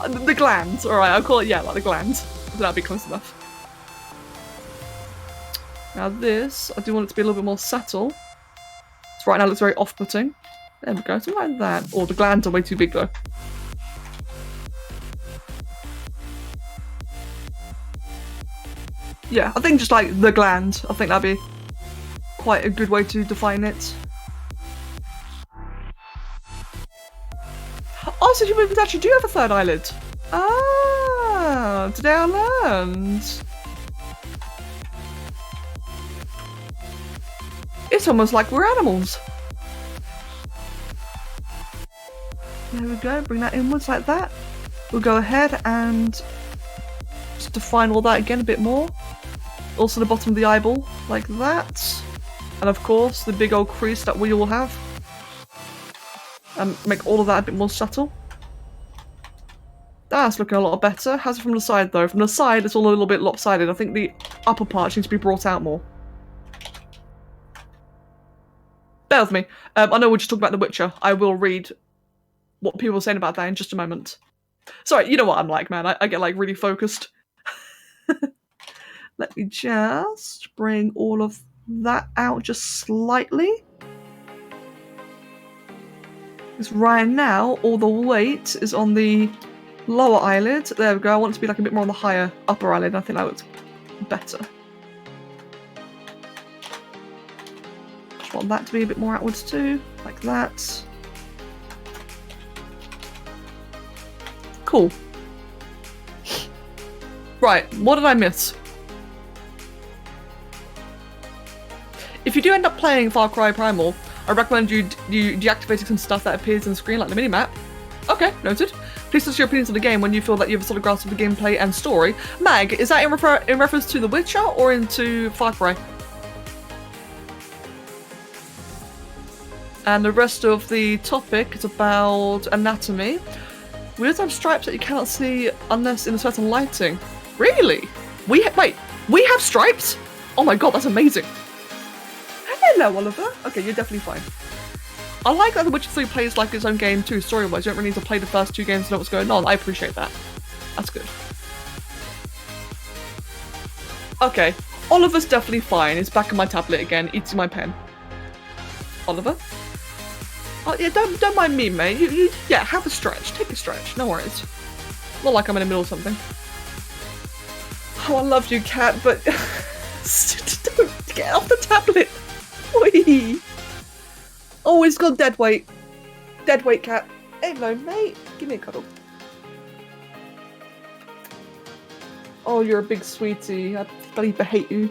Speaker 1: The gland, alright, I'll call it, yeah, like the gland. That'll be close enough. Now this, I do want it to be a little bit more subtle. So right now it looks very off-putting. There we go, something like that. Oh, the glands are way too big though. Yeah, I think just like the gland. I think that'd be quite a good way to define it. Oh, so humans actually do have a third eyelid. Ah, today I learned. It's almost like we're animals. There we go, bring that inwards like that. We'll go ahead and just define all that again a bit more. Also the bottom of the eyeball, like that. And of course, the big old crease that we all have. And make all of that a bit more subtle. That's looking a lot better. How's it from the side though? From the side, it's all a little bit lopsided. I think the upper parts need to be brought out more. Bear with me. I know we're just talking about The Witcher. I will read what people are saying about that in just a moment. Sorry, you know what I'm like, man. I get like really focused. Let me just bring all of that out just slightly. Because right now, all the weight is on the lower eyelid. There we go. I want it to be like a bit more on the higher upper eyelid. I think that looks better. Just want that to be a bit more outwards too, like that. Cool. Right, what did I miss? If you do end up playing Far Cry Primal, I recommend you deactivating some stuff that appears on the screen, like the minimap. Okay, noted. Please tell us your opinions on the game when you feel that you have a solid grasp of the gameplay and story. Mag, is that in reference to The Witcher or into Far Cry? And the rest of the topic is about anatomy. We also have stripes that you cannot see unless in a certain lighting. Really? Wait, we have stripes? Oh my god, that's amazing. Hello, Oliver. Okay, you're definitely fine. I like that The Witcher 3 plays like its own game too, story-wise. You don't really need to play the first two games to know what's going on. I appreciate that. That's good. Okay, Oliver's definitely fine. He's back on my tablet again, eating my pen. Oliver? Oh yeah, don't mind me, mate. Yeah, have a stretch. Take a stretch. No worries. Not like I'm in the middle of something. Oh, I love you, cat, but don't get off the tablet. Wee. Oh, it's got dead weight. Dead weight, cat. Hello, mate. Give me a cuddle. Oh, you're a big sweetie. I believe I hate you.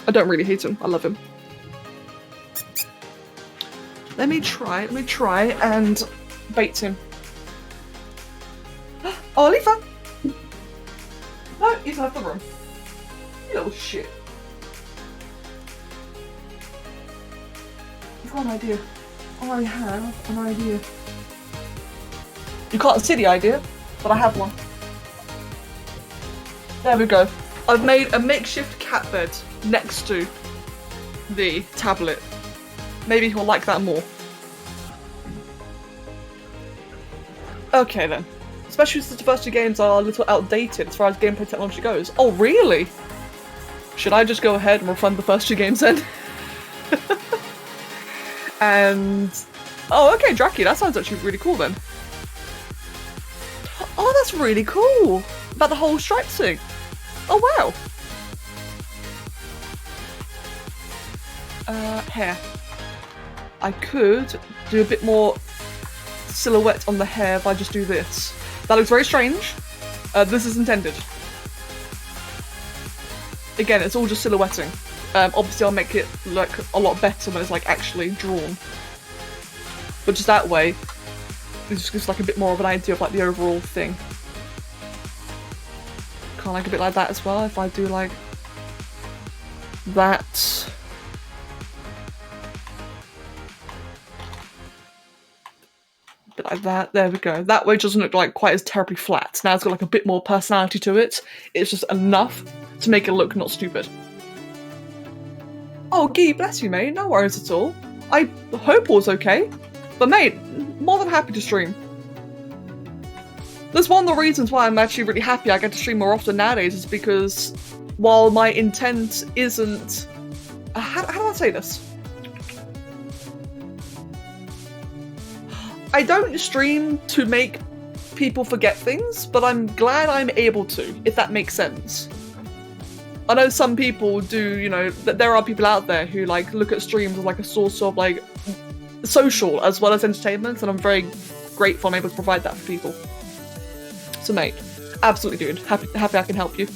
Speaker 1: I don't really hate him. I love him. Let me try and bait him. Oliver! No, he's left the room. You little shit. I've got an idea. I have an idea. You can't see the idea, but I have one. There we go. I've made a makeshift cat bed next to the tablet. Maybe he'll like that more. Okay then. Especially since the first two games are a little outdated as far as gameplay technology goes. Oh really? Should I just go ahead and refund the first two games then? And... oh okay, Draki, that sounds actually really cool then. Oh, that's really cool! About the whole stripes thing. Oh wow! Hair. I could do a bit more silhouette on the hair if I just do this. That looks very strange. This is intended. Again, it's all just silhouetting. Obviously I'll make it look a lot better when it's like actually drawn. But just that way, it just gives like a bit more of an idea of like the overall thing. Kind of like a bit like that as well, if I do like that. A bit like that, there we go. That way it doesn't look like quite as terribly flat. Now it's got like a bit more personality to it. It's just enough to make it look not stupid. Oh, Guy, bless you, mate. No worries at all. I hope all's okay. But mate, more than happy to stream. That's one of the reasons why I'm actually really happy I get to stream more often nowadays, is because while my intent isn't... how do I say this? I don't stream to make people forget things, but I'm glad I'm able to, if that makes sense. I know some people do, you know, there are people out there who like look at streams as like a source of like social as well as entertainment, and I'm very grateful I'm able to provide that for people. So mate, absolutely dude, happy I can help you.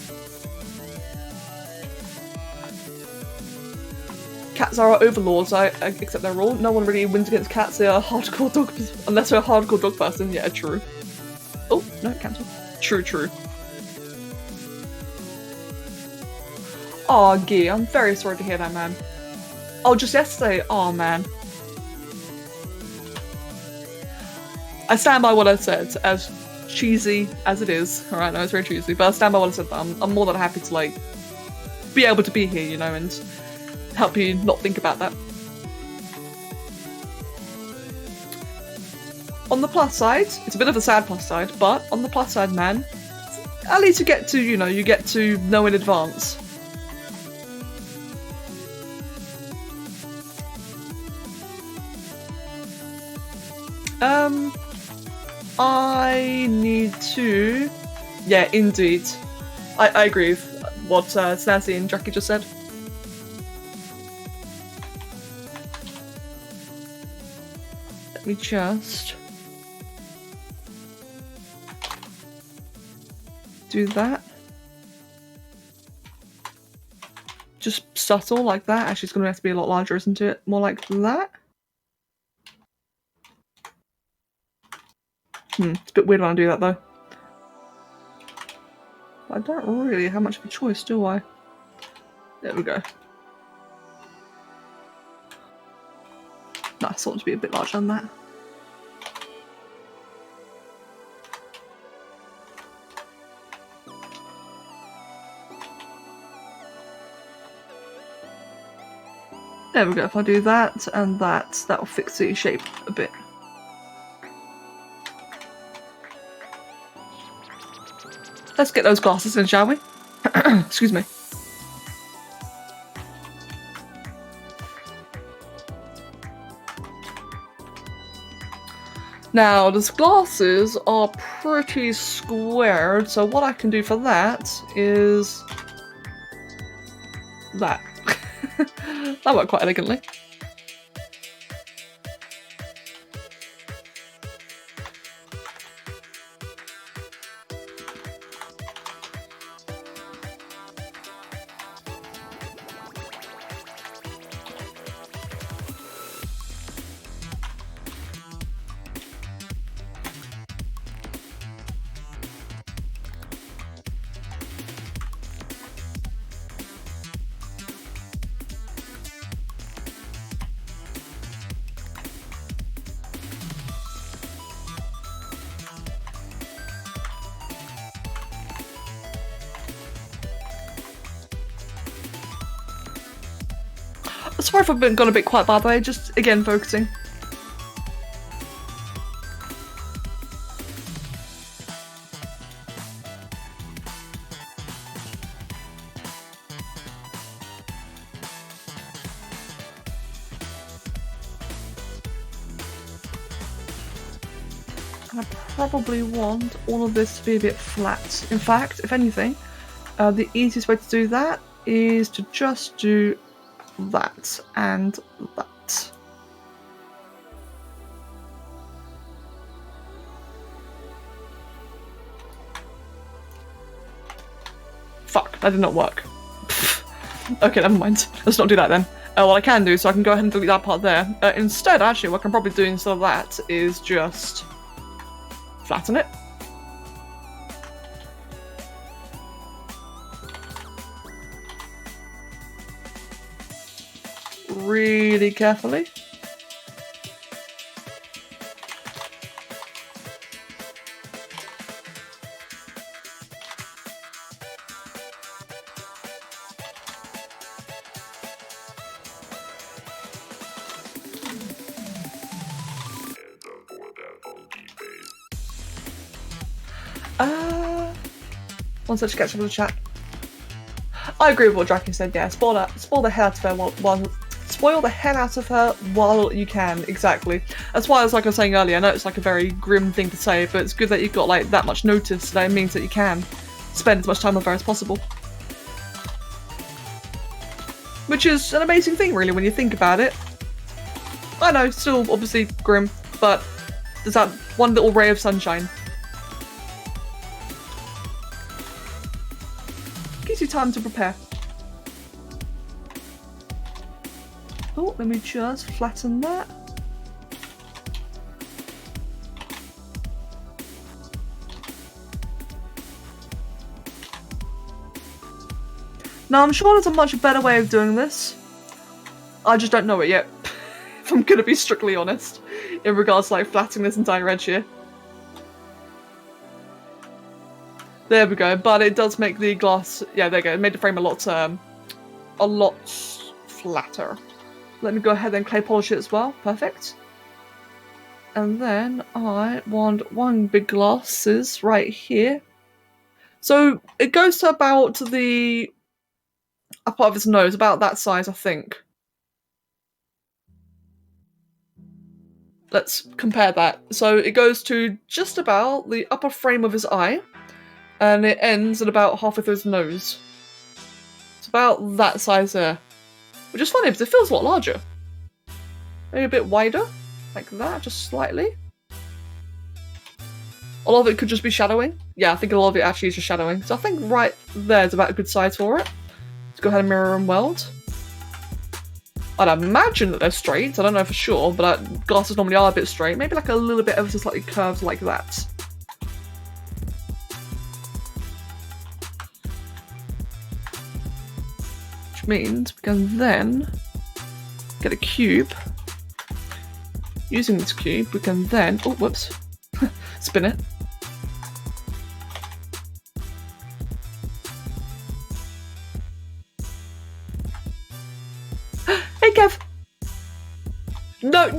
Speaker 1: Cats are our overlords, I accept their rule. No one really wins against cats, they are hardcore dog, unless they're a hardcore dog person, yeah, true. Oh, no, cancel. True. Aw, Guy, I'm very sorry to hear that, man. Oh, just yesterday? Aw, man. I stand by what I said, as cheesy as it is. Alright, no, it's very cheesy, but I stand by what I said. I'm more than happy to, like, be able to be here, you know, and help you not think about that. On the plus side, it's a bit of a sad plus side, but on the plus side, man, at least you get to, you know, know in advance. I need to... Yeah, indeed. I agree with what Snazzy and Jackie just said. Let me just... do that. Just subtle like that. Actually, it's going to have to be a lot larger, isn't it? More like that. It's a bit weird when I do that though. I don't really have much of a choice, do I? There we go. No, I thought it would be a bit larger than that. There we go, if I do that and that, that'll fix the shape a bit. Let's get those glasses in, shall we? Excuse me. Now, those glasses are pretty squared, so what I can do for that is... that. That worked quite elegantly. Sorry if I've gone a bit quiet, by the way, just again focusing. I probably want all of this to be a bit flat. In fact, if anything, the easiest way to do that is to just do that and that. fuck, that did not work. Okay, never mind. Let's not do that then. What I can do, so I can go ahead and delete that part there. Instead, actually, what I can probably do instead of that is just flatten it. Really carefully. One such catch up with the chat. I agree with what Draken said. Yeah, spoil the hell out of her spoil the hell out of her while you can. Exactly. That's why, like I was saying earlier, I know it's like a very grim thing to say, but it's good that you've got like that much notice. That it means that you can spend as much time with her as possible, which is an amazing thing, really, when you think about it. I know, still obviously grim, but there's that one little ray of sunshine. Gives you time to prepare. Oh, let me just flatten that. Now, I'm sure there's a much better way of doing this. I just don't know it yet, if I'm gonna be strictly honest, in regards to like flattening this entire edge here. There we go, but it does make the glass, yeah, there you go, it made the frame a lot flatter. Let me go ahead and clay polish it as well, perfect. And then I want one big glasses right here. So it goes to about the upper part of his nose, about that size, I think. Let's compare that. So it goes to just about the upper frame of his eye. And it ends at about halfway through his nose. It's about that size there. Which is funny because it feels a lot larger. Maybe a bit wider, like that, just slightly. A lot of it could just be shadowing. Yeah, I think a lot of it actually is just shadowing. So I think right there is about a good size for it. Let's go ahead and mirror and weld. I'd imagine that they're straight. I don't know for sure, but glasses normally are a bit straight. Maybe like a little bit ever so slightly curved like that. Means we can then get a cube. Using this cube, we can then, oh whoops, spin it. Hey Kev! No,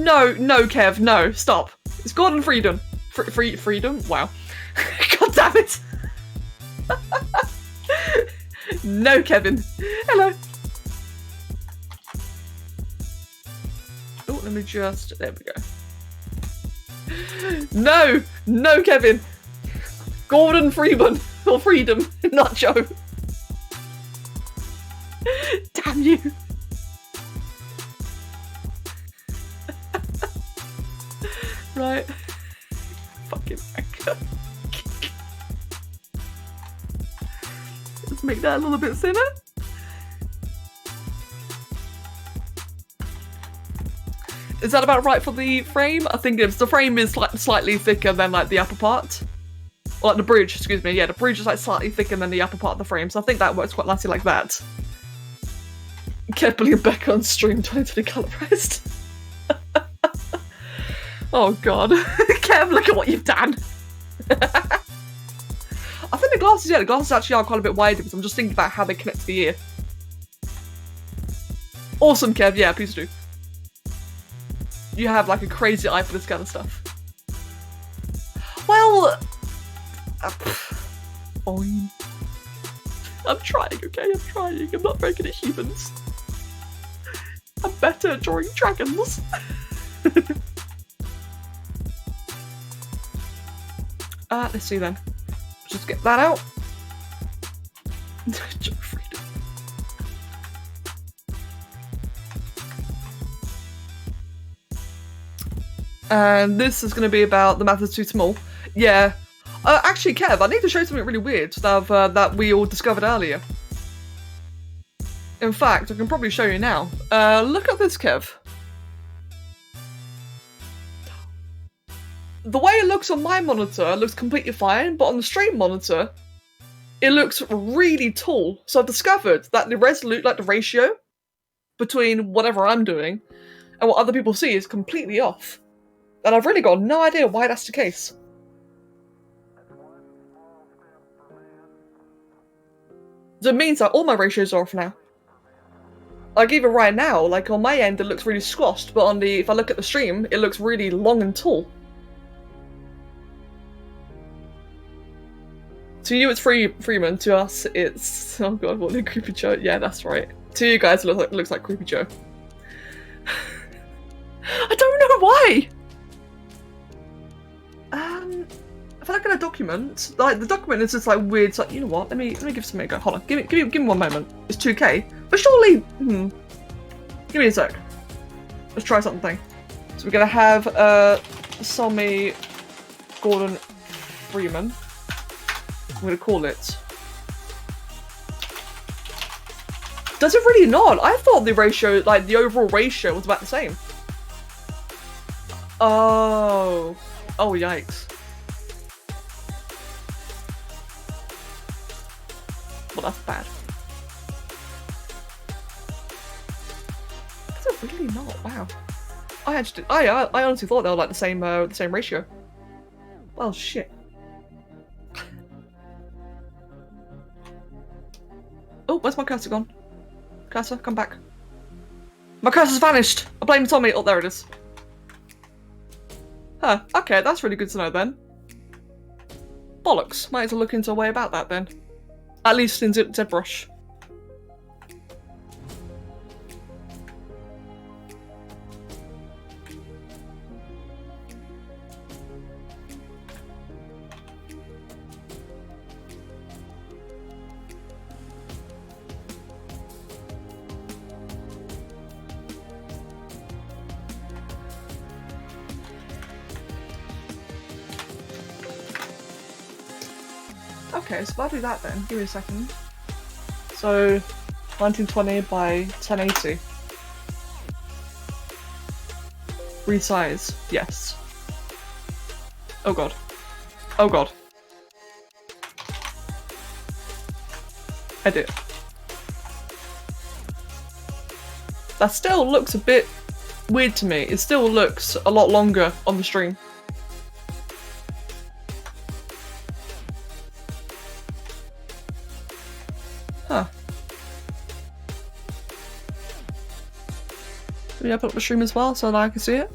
Speaker 1: Kev, no, stop. It's Gordon Freedom. Freedom? Wow. God damn it! No, Kevin. Hello. Oh, let me just... There we go. No, Kevin. Gordon Freeman. Or Freedom, not Joe. Damn you. Right. Fucking anchor. Let's make that a little bit thinner. Is that about right for the frame? I think the frame is like slightly thicker than like the upper part. Or like the bridge, excuse me. Yeah, the bridge is like slightly thicker than the upper part of the frame, so I think that works quite nicely like that. Kev and Becca on stream 2020 colorized. Oh god. Kev, look at what you've done. I think the glasses actually are quite a bit wider because I'm just thinking about how they connect to the ear. Awesome, Kev. Yeah, please do. You have like a crazy eye for this kind of stuff. Well, fine. I'm trying, okay? I'm trying. I'm not very good at humans. I'm better at drawing dragons. Let's see then. Just get that out. And this is going to be about the math is too small. Yeah, Actually, Kev, I need to show you something really weird that we all discovered earlier. In fact, I can probably show you now. Look at this, Kev. The way it looks on my monitor looks completely fine, but on the stream monitor, it looks really tall. So I've discovered that the ratio between whatever I'm doing and what other people see is completely off. And I've really got no idea why that's the case. So it means that all my ratios are off now. Like even right now, like on my end it looks really squashed, but if I look at the stream, it looks really long and tall. To you it's Freeman, to us it's... Oh god, what did Creepy Joe? Yeah, that's right. To you guys it looks like Creepy Joe. I don't know why! If I look at a document, like the document is just like weird, it's like, you know what, let me give something a go. Hold on, give me 1 moment. It's 2K. But surely, give me a sec. Let's try something. So we're gonna have Somi Gordon Freeman. I'm gonna call it. Does it really not? I thought the ratio, like the overall ratio was about the same. Oh. Oh, yikes. Well, that's bad. Is it really not? Wow. I honestly thought they were like the same ratio. Well, shit. Oh, where's my cursor gone? Cursor, come back. My cursor's vanished! I blame Tommy. Oh, there it is. Huh, okay, that's really good to know then. Bollocks. Might as well look into a way about that then. At least in ZBrush. Okay, so if I do that then, give me a second. So, 1920 by 1080. Resize, yes. Oh god. Oh god. Edit. That still looks a bit weird to me. It still looks a lot longer on the stream. Huh. Maybe I put up the stream as well so that I can see it.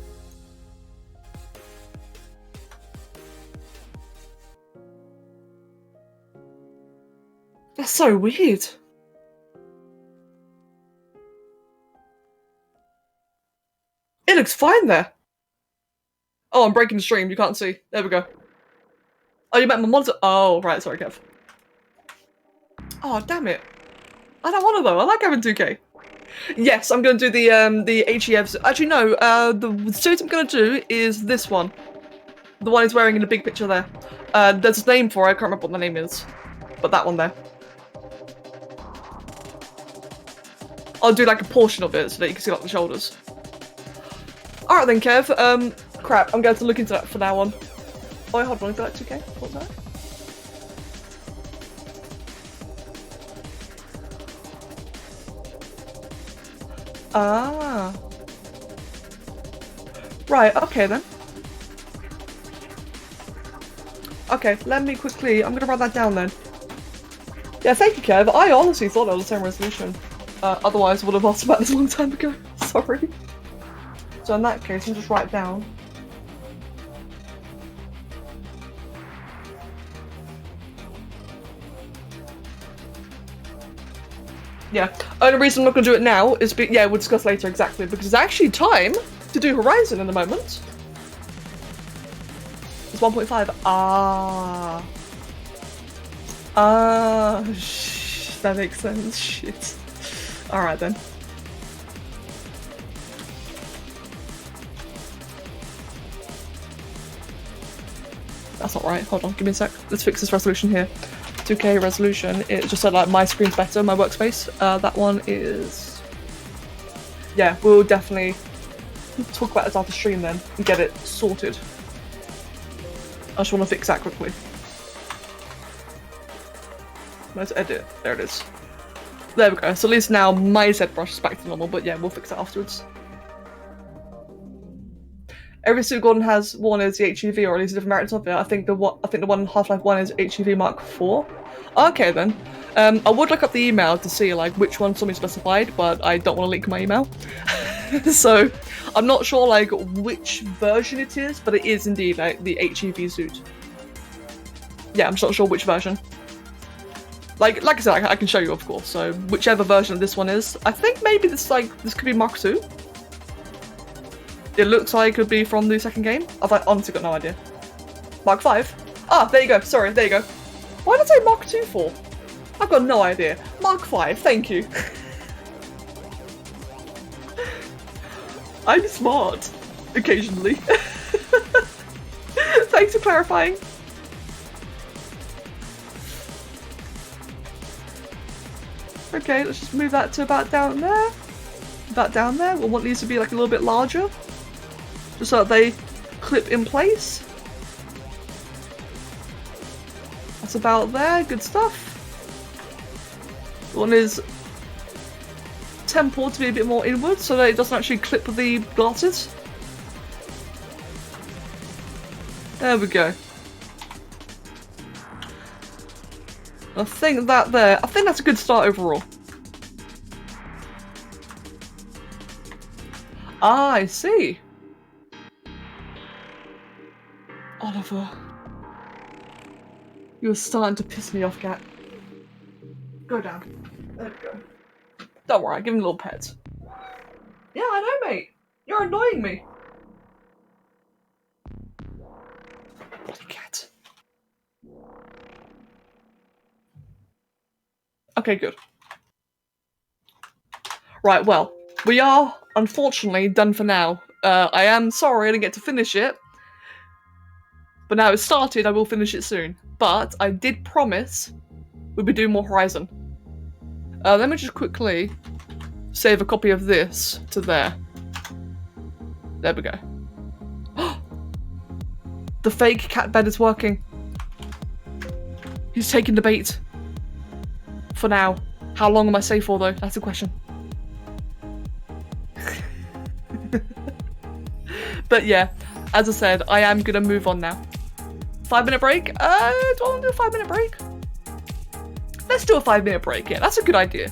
Speaker 1: That's so weird. It looks fine there. Oh, I'm breaking the stream. You can't see. There we go. Oh, you meant my monitor? Oh, right. Sorry, Kev. Oh, damn it. I don't want to though. I like having 2K. Yes, I'm going to do the HEFs. Actually, no. The suit I'm going to do is this one. The one he's wearing in the big picture there. There's a name for it. I can't remember what the name is. But that one there. I'll do like a portion of it so that you can see like the shoulders. Alright then, Kev. Crap. I'm going to look into that from now on. Oh, wait, hold on. Is that 2K? What's that? Ah. Right, okay then. Okay, let me quickly... I'm gonna write that down then. Yeah, thank you, Kev. I honestly thought that was the same resolution. Otherwise I would have asked about this a long time ago. Sorry. So in that case, I'll just write down. Yeah, only reason I'm not going to do it now is, yeah, we'll discuss later exactly, because it's actually time to do Horizon in a moment. It's 1.5. Ah. Ah, that makes sense. Shit. Alright then. That's not right. Hold on, give me a sec. Let's fix this resolution here. 2K resolution. It just said like my screen's better, my workspace. That one is. Yeah, we'll definitely talk about this after stream then and get it sorted. I just want to fix that quickly. Let's edit. There it is. There we go. So at least now my ZBrush is back to normal, but yeah, we'll fix that afterwards. Every suit Gordon has one is the HEV, or at least a different variant of it. I think the one in Half-Life 1 is HEV Mark IV. Okay then. I would look up the email to see like which one somebody specified, but I don't want to link my email. So I'm not sure like which version it is, but it is indeed like the HEV suit. Yeah, I'm just not sure which version. Like I said, I can show you of course. So whichever version of this one is, I think maybe this could be Mark II. It looks like it could be from the second game. I've honestly got no idea. Mark V? Ah, there you go. Sorry, there you go. Why did I say Mark II for? I've got no idea. Mark V, thank you. I'm smart. Occasionally. Thanks for clarifying. Okay, let's just move that to about down there. About down there. We'll want these to be like a little bit larger. Just so that they clip in place. That's about there, good stuff. The one is temple to be a bit more inward so that it doesn't actually clip the glasses. There we go. I think that's a good start overall. Ah, I see. Oliver. You're starting to piss me off, cat. Go down. There we go. Don't worry, give him a little pet. Yeah, I know, mate. You're annoying me. Bloody cat. Okay, good. Right, well, we are unfortunately done for now. I am sorry I didn't get to finish it. But now it's started, I will finish it soon. But I did promise we'll be doing more Horizon. Let me just quickly save a copy of this to there. There we go. The fake cat bed is working. He's taking the bait. For now. How long am I safe for though? That's the question. But yeah, as I said, I am gonna move on now. 5-minute break? Do I want to do a 5-minute break? Let's do a 5-minute break, yeah, that's a good idea.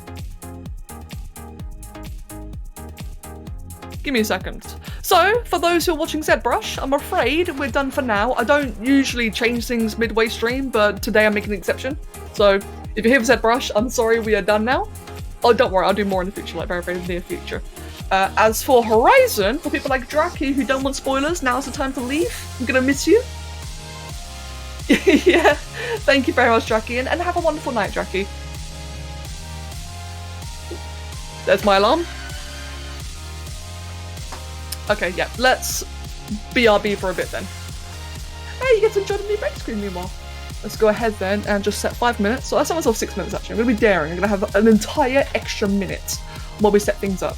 Speaker 1: Give me a second. So, for those who are watching ZBrush, I'm afraid we're done for now. I don't usually change things midway stream, but today I'm making an exception. So, if you're here for ZBrush, I'm sorry, we are done now. Oh, don't worry, I'll do more in the future, like very, very near future. As for Horizon, for people like Draki who don't want spoilers, now's the time to leave. I'm gonna miss you. Yeah, thank you very much, Draki, and have a wonderful night, Draki. There's my alarm. Okay, yeah, let's BRB for a bit then. Hey, you get to enjoy the new break screen meanwhile. Let's go ahead then and just set 5 minutes. So I set myself 6 minutes actually. I'm gonna be daring. I'm gonna have an entire extra minute while we set things up.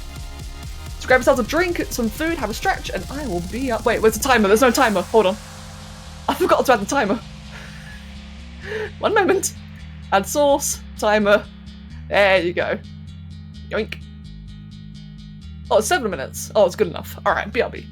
Speaker 1: So grab yourselves a drink, some food, have a stretch, and I will be up. Wait, where's the timer? There's no timer. Hold on. I forgot to add the timer. 1 moment. Add sauce, timer. There you go. Yoink. Oh, it's 7 minutes. Oh, it's good enough. Alright, BRB.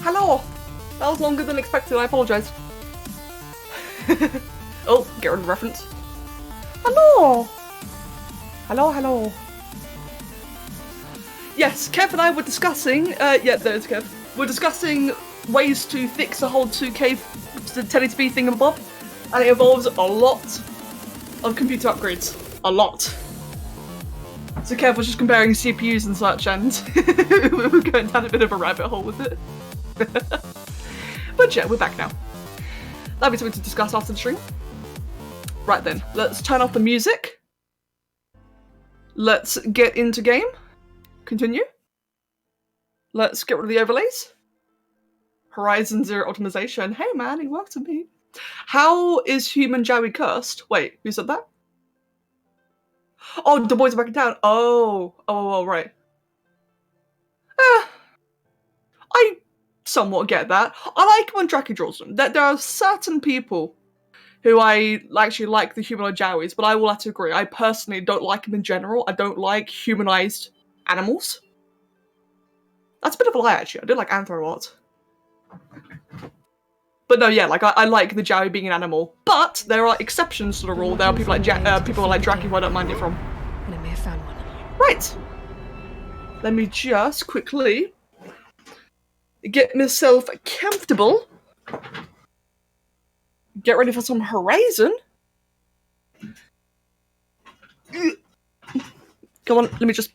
Speaker 1: Hello! That was longer than expected, I apologise. Oh, get rid of the reference. Hello! Hello, hello. Yes, Kev and I were discussing, yeah, there's Kev. We're discussing ways to fix the whole 2K 1080p thing above, and it involves a lot of computer upgrades. A lot. So Kev was just comparing CPUs and such, and we were going down a bit of a rabbit hole with it. But yeah, we're back now. That'll be something to discuss after the stream. Right then, let's turn off the music. Let's get into game. Continue. Let's get rid of the overlays. Horizon Zero optimization. Hey man, it worked for me. How is human Joey cursed? Wait, who said that? Oh, the boys are back in town. Oh, right. I somewhat get that. I like when Draki draws them. There are certain people who I actually like the humanoid Jowies, but I will have to agree. I personally don't like them in general. I don't like humanized animals. That's a bit of a lie, actually. I do like anthro art. But no, yeah, like I like the Jowie being an animal. But there are exceptions to the rule. There are people like Draki who I don't mind it from.
Speaker 2: And I may have found one.
Speaker 1: Right. Let me just quickly get myself comfortable. Get ready for some Horizon. Come on, let me just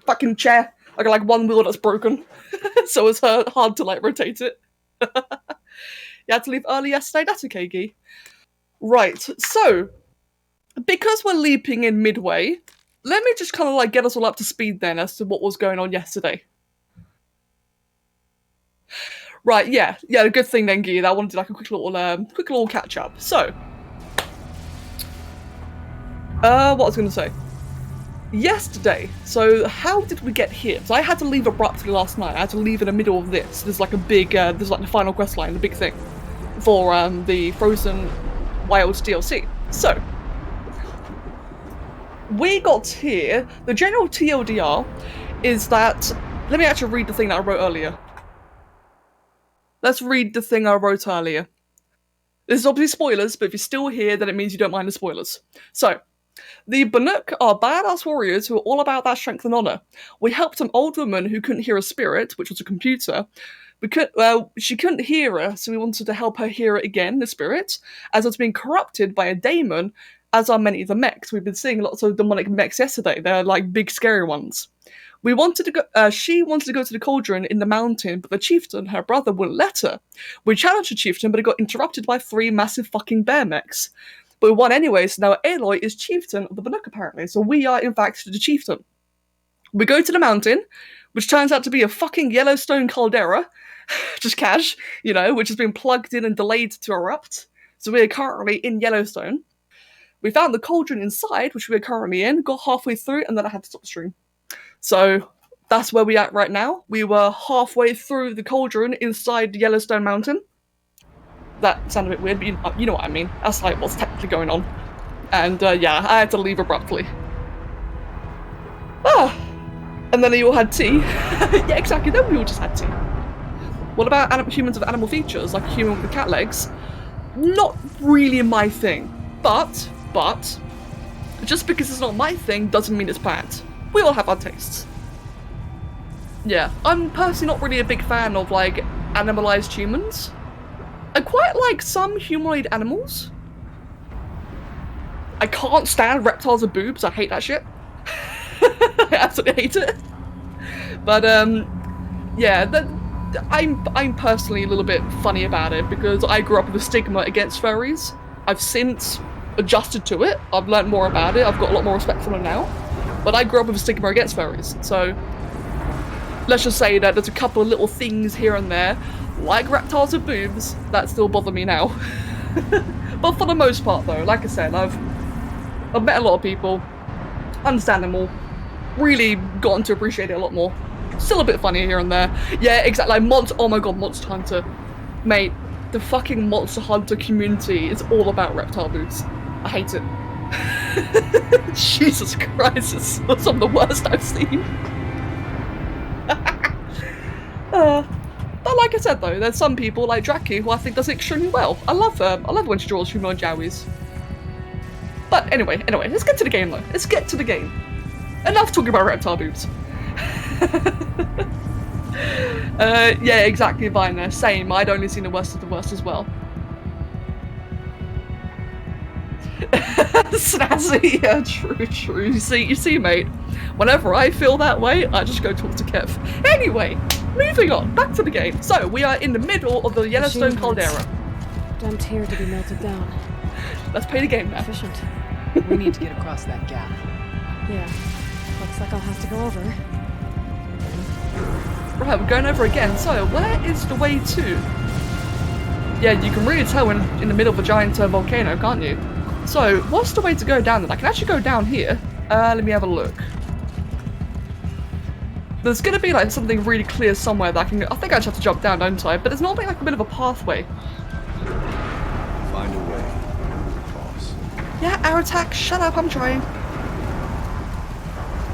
Speaker 1: fucking chair. I got like one wheel that's broken, so it's hard to like rotate it. You had to leave early yesterday? That's okay, Gee. Right, so, because we're leaping in midway, let me just kind of like get us all up to speed then as to what was going on yesterday. Right, yeah, a good thing then, Gee, that I wanted to do like a quick little catch up. So, what was I going to say? yesterday. So how did we get here? So I had to leave abruptly last night. I had to leave in the middle of this. There's like a big, there's like the final quest line, the big thing for the Frozen Wilds DLC. So we got here. The general TLDR is that, let me actually read the thing that I wrote earlier. Let's read the thing I wrote earlier. This is obviously spoilers, but if you're still here, then it means you don't mind the spoilers. So, the Banuk are badass warriors who are all about that strength and honor. We helped an old woman who couldn't hear a spirit, which was a computer. She couldn't hear her, so we wanted to help her hear it again, the spirit, as it's being corrupted by a daemon, as are many of the mechs. We've been seeing lots of demonic mechs yesterday. They're like big, scary ones. We wanted to go. She wanted to go to the cauldron in the mountain, but the chieftain, her brother, wouldn't let her. We challenged the chieftain, but it got interrupted by 3 massive fucking bear mechs. But we won anyway, so now Aloy is chieftain of the Banuk apparently. So we are in fact the chieftain. We go to the mountain, which turns out to be a fucking Yellowstone caldera, just cash, you know, which has been plugged in and delayed to erupt. So we are currently in Yellowstone. We found the cauldron inside, which we are currently in, got halfway through, and then I had to stop the stream. So that's where we're at right now. We were halfway through the cauldron inside the Yellowstone Mountain. That sounded a bit weird, but you know what I mean. That's like what's technically going on. And yeah, I had to leave abruptly. And then they all had tea. Yeah, exactly, then we all just had tea. What about humans with animal features, like a human with cat legs? Not really my thing. But, just because it's not my thing doesn't mean it's bad. We all have our tastes. Yeah, I'm personally not really a big fan of, like, animalized humans. I quite like some humanoid animals. I can't stand reptiles with boobs, I hate that shit. I absolutely hate it. But, yeah, I'm personally a little bit funny about it, because I grew up with a stigma against furries. I've since adjusted to it, I've learned more about it, I've got a lot more respect for them now. But I grew up with a stigma against furries, so let's just say that there's a couple of little things here and there, like reptiles with boobs, that still bother me now. But for the most part though, like I said, I've met a lot of people, understand them all, really gotten to appreciate it a lot more. Still a bit funny here and there. Yeah, exactly, like oh my god, Monster Hunter. Mate, the fucking Monster Hunter community is all about reptile boobs. I hate it. Jesus Christ, it's some of the worst I've seen. But like I said though, there's some people like Draki who I think does it extremely well. I love when she draws humanoid jowies. But anyway, let's get to the game though. Let's get to the game. Enough talking about reptile boobs. Yeah, exactly, Viner. Same, I'd only seen the worst of the worst as well. Snazzy, yeah, true. You see, mate. Whenever I feel that way, I just go talk to Kev. Anyway, moving on, back to the game. So, we are in the middle of the Yellowstone caldera.
Speaker 2: Dumped here to be melted down.
Speaker 1: Let's play the game now.
Speaker 2: Efficient.
Speaker 3: We need to get across that gap.
Speaker 2: Yeah. Looks like I'll have to go over.
Speaker 1: Right, we're going over again. So, where is the way to? Yeah, you can really tell when in the middle of a giant volcano, can't you? So, what's the way to go down there? I can actually go down here. Let me have a look. There's gonna be like something really clear somewhere that I can. I think I just have to jump down, don't I? But there's normally like a bit of a pathway.
Speaker 4: Find a way, boss.
Speaker 1: Yeah, air attack. Shut up, I'm trying.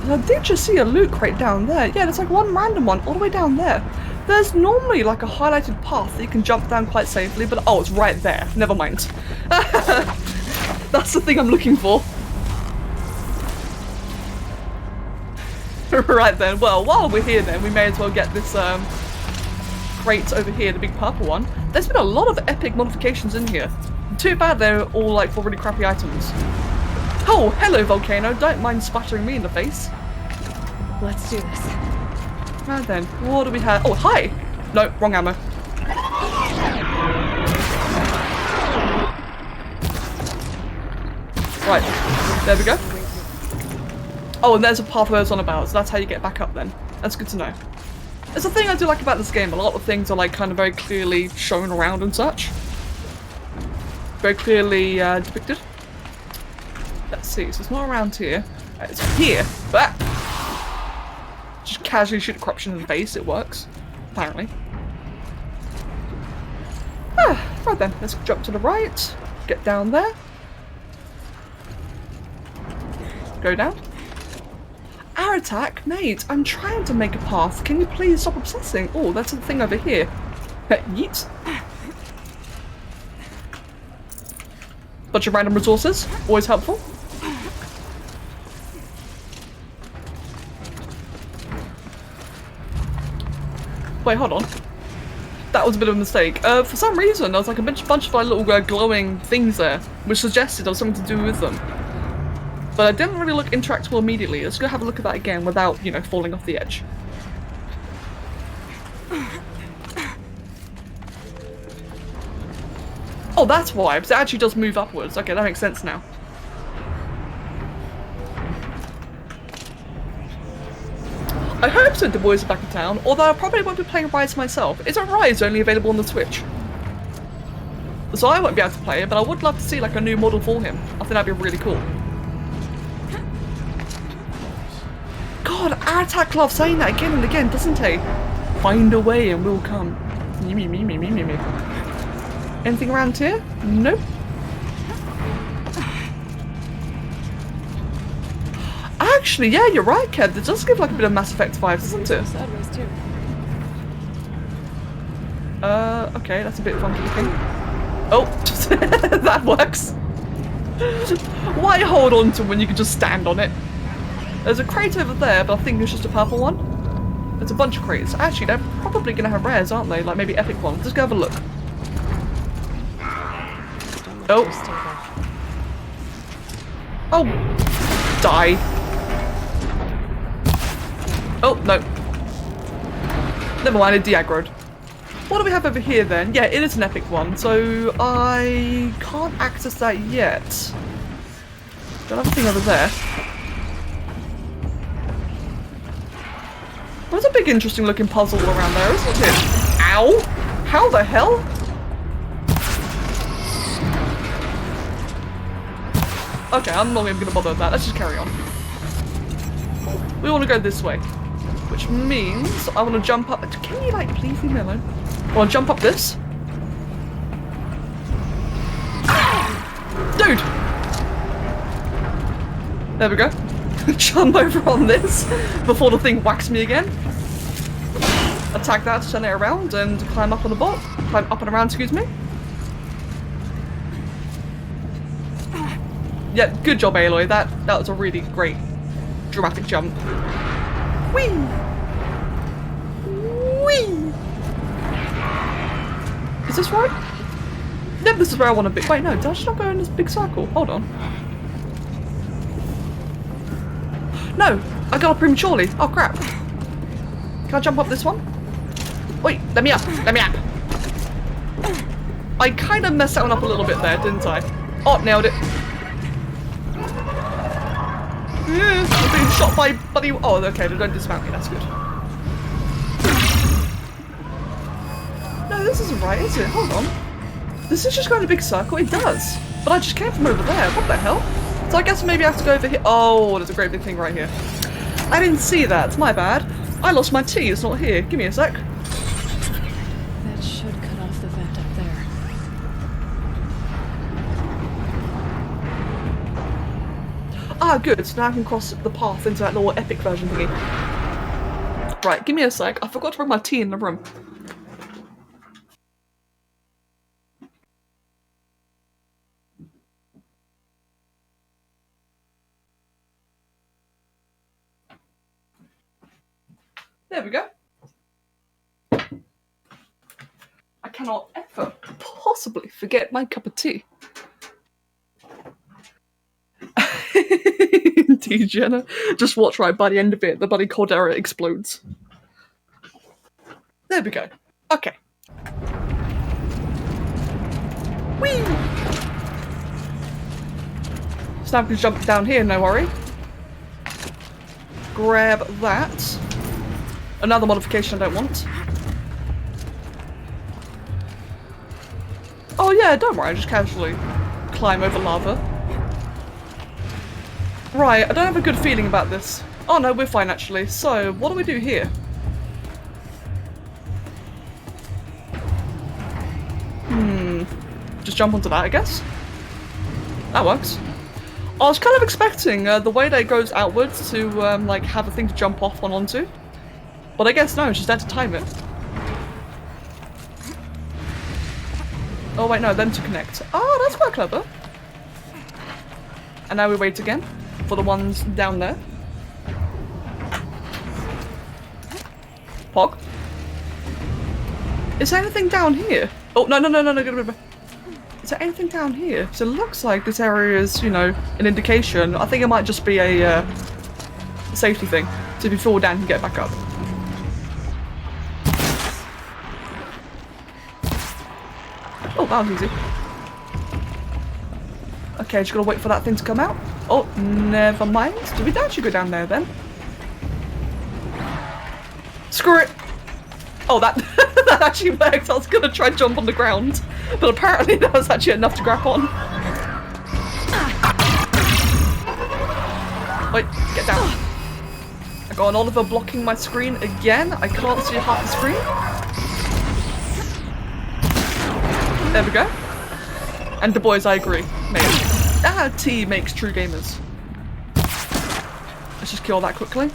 Speaker 1: I did just see a loot crate down there. Yeah, there's like one random one all the way down there. There's normally like a highlighted path that you can jump down quite safely, but oh, it's right there. Never mind. That's the thing I'm looking for. Right then, well, while we're here then, we may as well get this crate over here, the big purple one. There's been a lot of epic modifications in here. Too bad they're all like for really crappy items. Oh, hello Volcano, don't mind splattering me in the face.
Speaker 2: Let's do this.
Speaker 1: Right then, what do we have? Oh, hi! No, wrong ammo. Right, there we go. Oh, and there's a pathway I was on about, so that's how you get back up then. That's good to know. It's a thing I do like about this game, a lot of things are like kind of very clearly shown around and such. Very clearly depicted. Let's see, so it's not around here. It's here. Ah! Just casually shoot a corruption in the face, it works. Apparently. Ah, right then, let's jump to the right. Get down there. Go down. Our attack, mate, I'm trying to make a path. Can you please stop obsessing? Oh, that's the thing over here. Yeet. Bunch of random resources, always helpful. Wait, hold on. That was a bit of a mistake. For some reason, there was like a bunch of like little glowing things there, which suggested there was something to do with them. But I didn't really look interactable immediately. Let's go have a look at that again without, you know, falling off the edge. Oh, that's why, because it actually does move upwards. Okay, that makes sense now. I hope so the boys are back in town, although I probably won't be playing Rise myself. Isn't Rise only available on the Switch? So I won't be able to play it, but I would love to see like a new model for him. I think that'd be really cool. God, our attack loves saying that again and again, doesn't he? Find a way and we'll come. Me. Anything around here? Nope. Actually, yeah, you're right, Kev. It does give like a bit of Mass Effect vibes, doesn't it?
Speaker 2: Sideways too.
Speaker 1: Okay, that's a bit funky looking. Oh, that works. Why hold on to when you can just stand on it? There's a crate over there, but I think it's just a purple one. There's a bunch of crates. Actually, they're probably going to have rares, aren't they? Like maybe epic ones. Let's go have a look. Oh. Oh. Die. Oh, no. Never mind, it de-aggroed. What do we have over here then? Yeah, it is an epic one, so I can't access that yet. Got another thing over there. There's a big interesting looking puzzle around there, isn't it? Ow! How the hell? Okay, I'm not even gonna bother with that. Let's just carry on. We want to go this way. Which means I want to jump up. Can you, like, please leave me alone? I want to jump up this. Dude! There we go. Jump over on this before the thing whacks me again. Attack that to turn it around and climb up on the bot. Climb up and around, excuse me. Yeah, good job, Aloy. That was a really great dramatic jump. Whee! Whee! Is this right? Yep, this is where I want to be. Wait, no, did I just not go in this big circle? Hold on. No, I got up prematurely. Oh crap. Can I jump up this one? Wait, let me up. Let me up. I kind of messed that one up a little bit there, didn't I? Oh, nailed it. I'm being shot by bloody. Oh, okay, they don't dismount me. That's good. No, this isn't right, is it? Hold on. This is just going in a big circle. It does. But I just came from over there. What the hell? So I guess maybe I have to go over here. Oh, there's a great big thing right here. I didn't see that. It's my bad. I lost my tea. It's not here. Give me a sec.
Speaker 2: That should cut off the vent up there.
Speaker 1: Ah, good. So now I can cross the path into that little epic version thingy. Right, give me a sec. I forgot to bring my tea in the room. There we go. I cannot ever possibly forget my cup of tea. Indeed, Jenna. Just watch right by the end of it, the bloody caldera explodes. There we go. Okay. Whee! So now we can jump down here, no worry. Grab that. Another modification I don't want. Oh yeah, don't worry, I just casually climb over lava. Right, I don't have a good feeling about this. Oh no, we're fine actually. So, what do we do here? Just jump onto that, I guess. That works. I was kind of expecting the way that it goes outwards to like have a thing to jump off on onto. But I guess no, it's just there to time it. Oh wait, no, then to connect. Oh, that's quite clever. And now we wait again for the ones down there. Pog. Is there anything down here? Oh, no. Is there anything down here? So it looks like this area is, you know, an indication. I think it might just be a safety thing. So if you fall down, you can get back up. Oh, that was easy. Okay, just gotta wait for that thing to come out. Oh, never mind. Did we actually go down there then? Screw it! Oh, that that actually worked. I was gonna try to jump on the ground, but apparently that was actually enough to grab on. Wait, get down. I got an Oliver blocking my screen again. I can't see half the screen. There we go. And the boys, I agree. Maybe. Ah, tea makes true gamers. Let's just kill that quickly.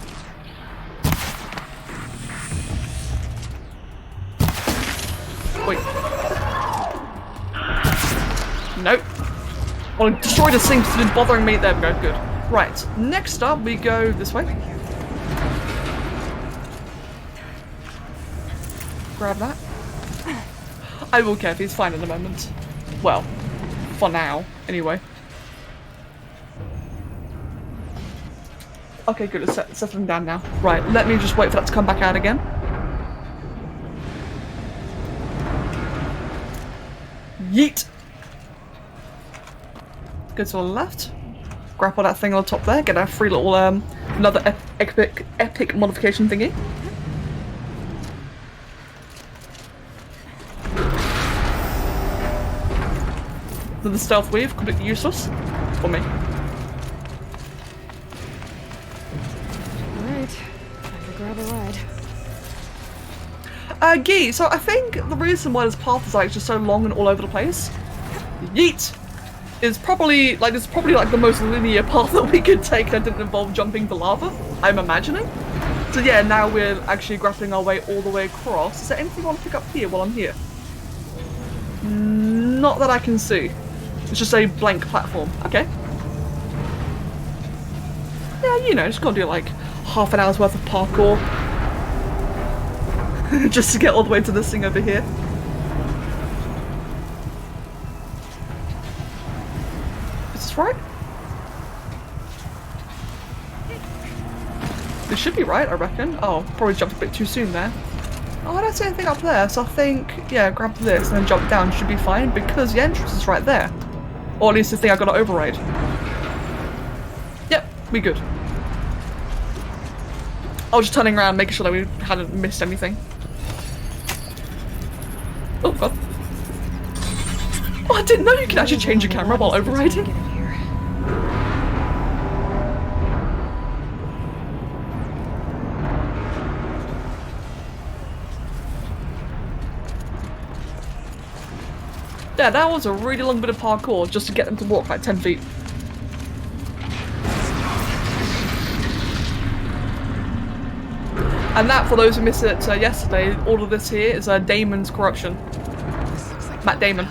Speaker 1: Wait. Nope. Well, destroy the thing because it's bothering me. There we go, good. Right, next up we go this way. Grab that. I will care if he's fine in a moment. Well, for now, anyway. Okay, good, it's settling down now. Right, let me just wait for that to come back out again. Yeet! Go to the left. Grapple that thing on the top there, get our free little, another epic modification thingy. The stealth weave, completely useless for me.
Speaker 2: Alright, time to grab a ride.
Speaker 1: Gee, so I think the reason why this path is like just so long and all over the place, yeet, is probably like the most linear path that we could take that didn't involve jumping the lava, I'm imagining. So yeah, now we're actually grappling our way all the way across. Is there anything I want to pick up here while I'm here? Not that I can see. It's just a blank platform. Okay. Yeah, you know, just gotta do like half an hour's worth of parkour. Just to get all the way to this thing over here. Is this right? This should be right, I reckon. Oh, probably jumped a bit too soon there. Oh, I don't see anything up there, so I think, yeah, grab this and then jump down should be fine because the entrance is right there. Or at least the thing I gotta override. Yep, we good. I was just turning around, making sure that we hadn't missed anything. Oh god. Oh, I didn't know you could actually change your camera while overriding.
Speaker 2: Get in here.
Speaker 1: Yeah, that was a really long bit of parkour just to get them to walk like 10 feet. And that, for those who missed it yesterday, all of this here is Damon's corruption.
Speaker 3: This looks like
Speaker 1: Matt Damon.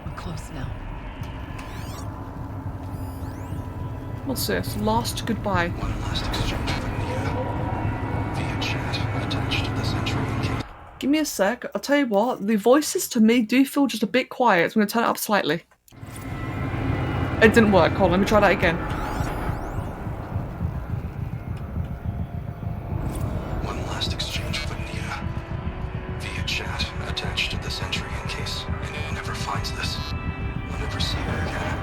Speaker 3: we're close now.
Speaker 1: What's this? Last goodbye.
Speaker 4: One last exchange with Nia. Via chat attached to this entry.
Speaker 1: Give me a sec. I'll tell you what, the voices to me do feel just a bit quiet. So I'm going to turn it up slightly. It didn't work. Hold on, let me try that again.
Speaker 4: One last exchange with Nia. Via chat attached to this entry in case anyone ever finds this. I'll never see her again.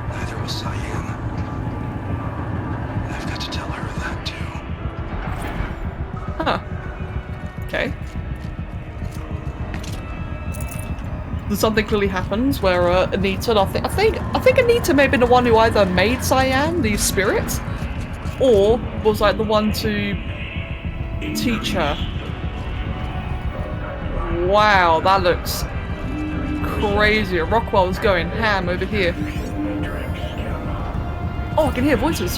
Speaker 4: Neither will Cyan. I've got to tell her that too.
Speaker 1: Huh. Okay. There's something clearly happens where Anita, and I think Anita may have been the one who either made Cyan the spirit, or was like the one to teach her. Wow, that looks crazy. Rockwell is going ham over here. Oh, I can hear voices.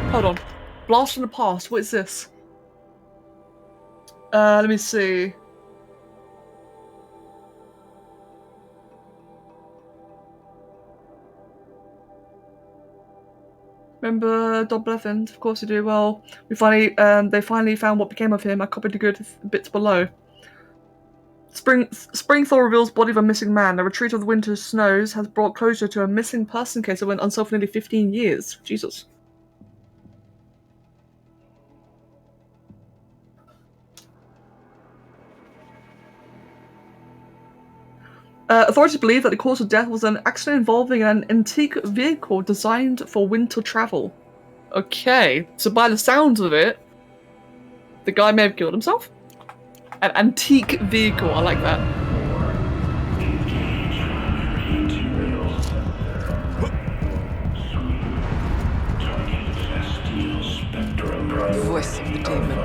Speaker 1: Hold on. Blast from the past. What is this? Let me see. Remember Don Blevins? Of course you do. Well, they finally found what became of him. I copied the good bits below. Spring thaw reveals body of a missing man. The retreat of the winter snows has brought closure to a missing person case that went unsolved for nearly 15 years. Jesus. Authorities believe that the cause of death was an accident involving an antique vehicle designed for winter travel. Okay, so by the sounds of it, the guy may have killed himself? An antique vehicle, I like that.
Speaker 3: Voice of the demon.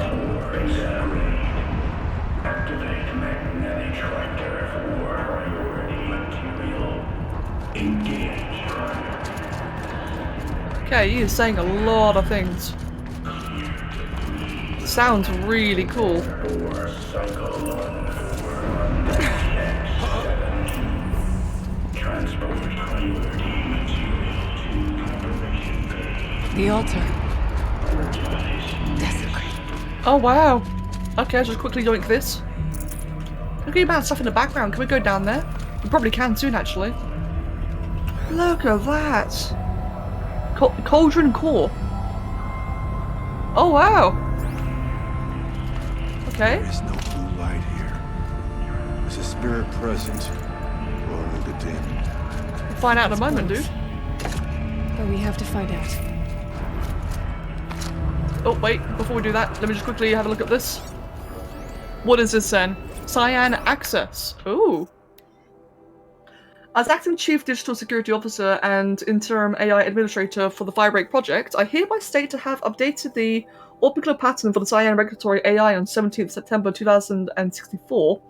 Speaker 5: Activate magnetic tractor for priority material. Engage.
Speaker 1: Okay, he is saying a lot of things. Sounds really cool.
Speaker 3: The altar. Desecrate.
Speaker 1: Oh wow. Okay, I'll just quickly yoink this. Look at the amount of stuff in the background. Can we go down there? We probably can soon, actually. Look at that. Cauldron core. Oh wow. Okay.
Speaker 6: There is no blue light here. Is a spirit present, or will it dim?
Speaker 1: We'll find out in a moment, dude.
Speaker 2: But we have to find out.
Speaker 1: Oh wait, before we do that, let me just quickly have a look at this. What is this then? Cyan access. Ooh. As Acting Chief Digital Security Officer and Interim AI Administrator for the Firebreak project, I hereby state to have updated the orbital pattern for the Cyan regulatory AI on 17th September 2064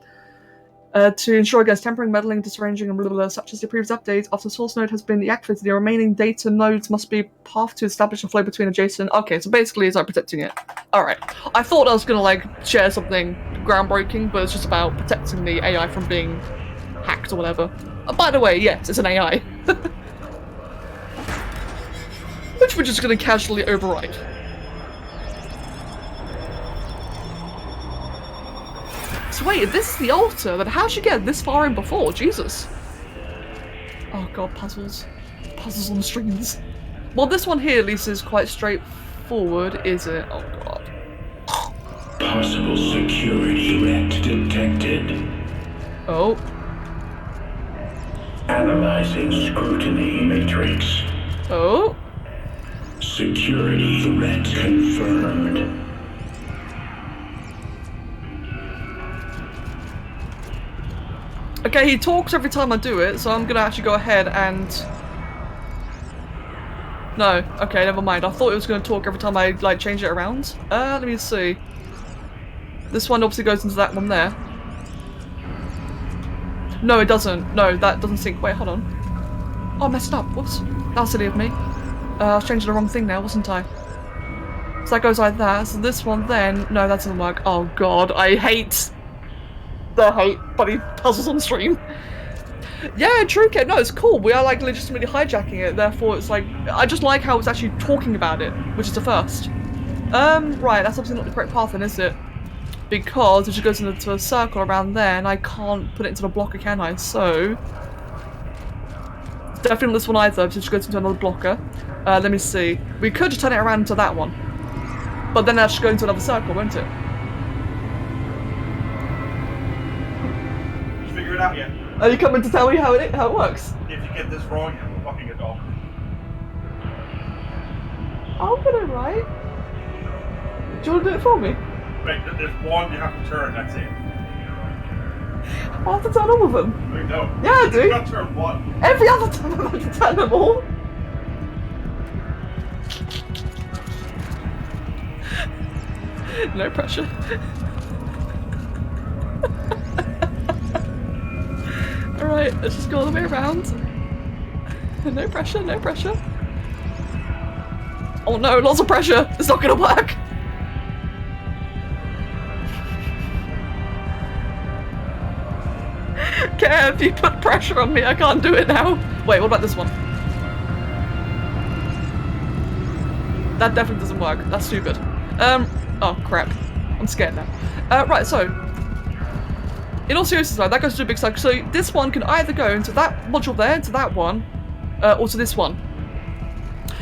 Speaker 1: to ensure against tampering, meddling, disarranging, and blah, blah, blah, such as the previous update. After the source node has been deactivated, the remaining data nodes must be pathed to establish a flow between adjacent. Okay, so basically it's like protecting it. Alright. I thought I was gonna like share something groundbreaking, but it's just about protecting the AI from being hacked or whatever. By the way, yes, it's an AI. Which we're just gonna casually override. So wait, if this is the altar, then how'd you get this far in before? Jesus. Oh god, puzzles. Puzzles on strings. Well, this one here at least is quite straightforward, is it? Oh god.
Speaker 5: Possible security threat detected.
Speaker 1: Oh.
Speaker 5: Analyzing scrutiny matrix.
Speaker 1: Oh.
Speaker 5: Security threat confirmed.
Speaker 1: Okay, he talks every time I do it, so I'm gonna actually go ahead and... No, okay, never mind. I thought it was gonna talk every time I, like, change it around. Let me see. This one obviously goes into that one there. No, it doesn't. No, that doesn't sync. Wait, hold on. Oh, I messed up. Whoops. That was silly of me. I was changing the wrong thing now, wasn't I? So that goes like that. So this one then... No, that doesn't work. Oh god, I hate bloody puzzles on stream. Yeah, true, Kate. No, it's cool. We are like legitimately hijacking it. Therefore, it's like I just like how it's actually talking about it, which is the first. Right. That's obviously not the correct path, then, is it? Because it just goes into a circle around there, and I can't put it into the blocker, can I? So it's definitely not this one either. It just goes into another blocker. Let me see. We could just turn it around into that one, but then that should go into another circle, won't it?
Speaker 7: It out yet.
Speaker 1: Are you coming to tell me how it works?
Speaker 7: If you get this wrong, you're fucking a dog.
Speaker 1: I'll get it right. Do you want to do it for me?
Speaker 7: Right, there's one you have to turn, that's it.
Speaker 1: I have to turn all of them.
Speaker 7: No, you don't.
Speaker 1: Yeah, I do.
Speaker 7: You got turn one.
Speaker 1: Every other time I have to turn them all. No pressure. Alright, let's just go all the way around. No pressure, no pressure. Oh no, lots of pressure! It's not gonna work! Kev, you put pressure on me, I can't do it now. Wait, what about this one? That definitely doesn't work. That's stupid. Oh crap. I'm scared now. Right, so in all seriousness though, that goes to a big cycle. So this one can either go into that module there, into that one, or to this one.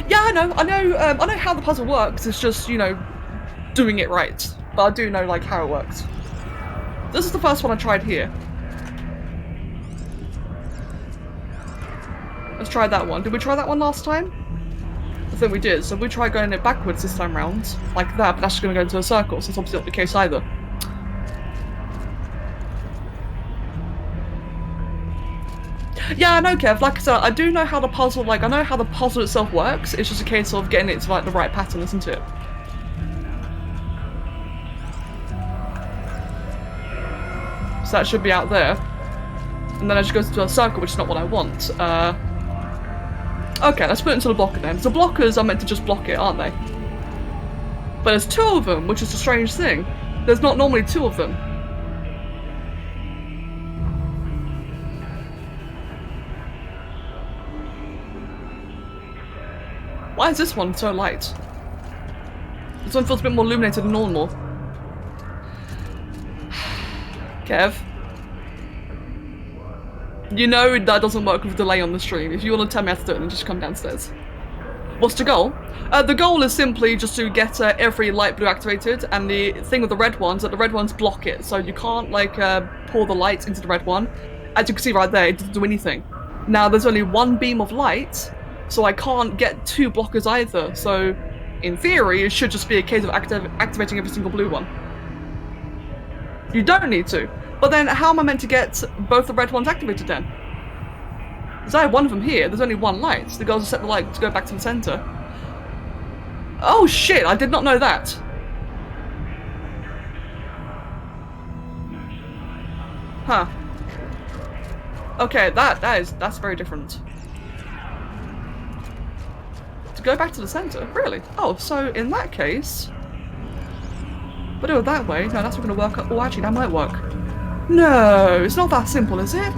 Speaker 1: Yeah, I know how the puzzle works. It's just, you know, doing it right. But I do know like how it works. This is the first one I tried here. Let's try that one. Did we try that one last time? I think we did. So we try going it backwards this time round, like that, but that's just going to go into a circle, so it's obviously not the case either. Yeah, I know, Kev. Like I said, I do know how the puzzle, like, I know how the puzzle itself works. It's just a case of getting it to, like, the right pattern, isn't it? So that should be out there. And then I just go to a circle, which is not what I want. Okay, let's put it into the blocker then. So blockers are meant to just block it, aren't they? But there's two of them, which is a strange thing. There's not normally two of them. Why is this one so light? This one feels a bit more illuminated than normal. Kev. You know that doesn't work with delay on the stream. If you want to tell me how to do it, then just come downstairs. What's the goal? The goal is simply just to get every light blue activated, and the thing with the red ones, that the red ones block it, so you can't like pour the light into the red one. As you can see right there, it doesn't do anything. Now there's only one beam of light, so I can't get two blockers either, so in theory it should just be a case of activating every single blue one. You don't need to. But then how am I meant to get both the red ones activated then? Because I have one of them here, there's only one light. The goal is to set the light to go back to the center. Oh shit, I did not know that. Huh. Okay, that's very different. To go back to the center? Really? Oh, so in that case... But do it that way? No, that's not gonna work. Oh, actually, that might work. No, it's not that simple, is it?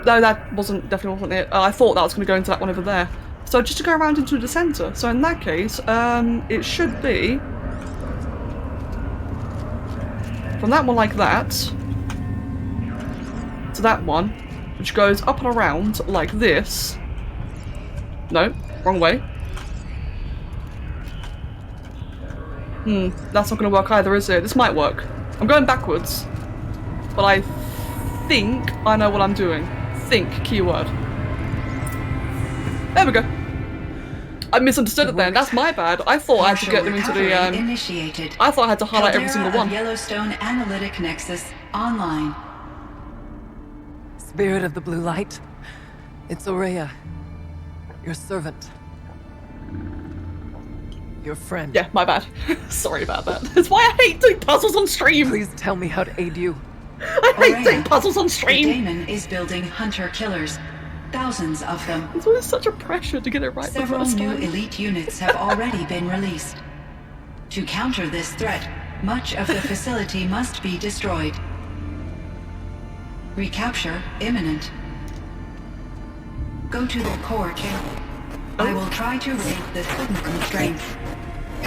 Speaker 1: No, that definitely wasn't it. I thought that was going to go into that one over there. So just to go around into the center. So in that case, it should be from that one like that to that one, which goes up and around like this. No, wrong way. That's not going to work either, is it? This might work. I'm going backwards, but I think I know what I'm doing. Think keyword. There we go. I misunderstood it then. That's my bad. I thought I had to get them into the
Speaker 8: initiated.
Speaker 1: I thought I had to highlight every
Speaker 8: Caldera
Speaker 1: single one.
Speaker 8: of Yellowstone Analytic Nexus online.
Speaker 3: Spirit of the blue light, it's Aurea, your servant. Your friend.
Speaker 1: Yeah, my bad. Sorry about that. That's why I hate doing puzzles on stream.
Speaker 3: Please tell me how to aid you.
Speaker 1: I hate doing puzzles on
Speaker 8: The
Speaker 1: stream.
Speaker 8: Daemon is building hunter-killers. Thousands of them.
Speaker 1: It's always such a pressure to get it right the
Speaker 8: Several
Speaker 1: first
Speaker 8: new
Speaker 1: time.
Speaker 8: elite units have already been released. To counter this threat, much of the facility must be destroyed. Recapture imminent. Go to the core camp. I will try to raid the hidden constraint.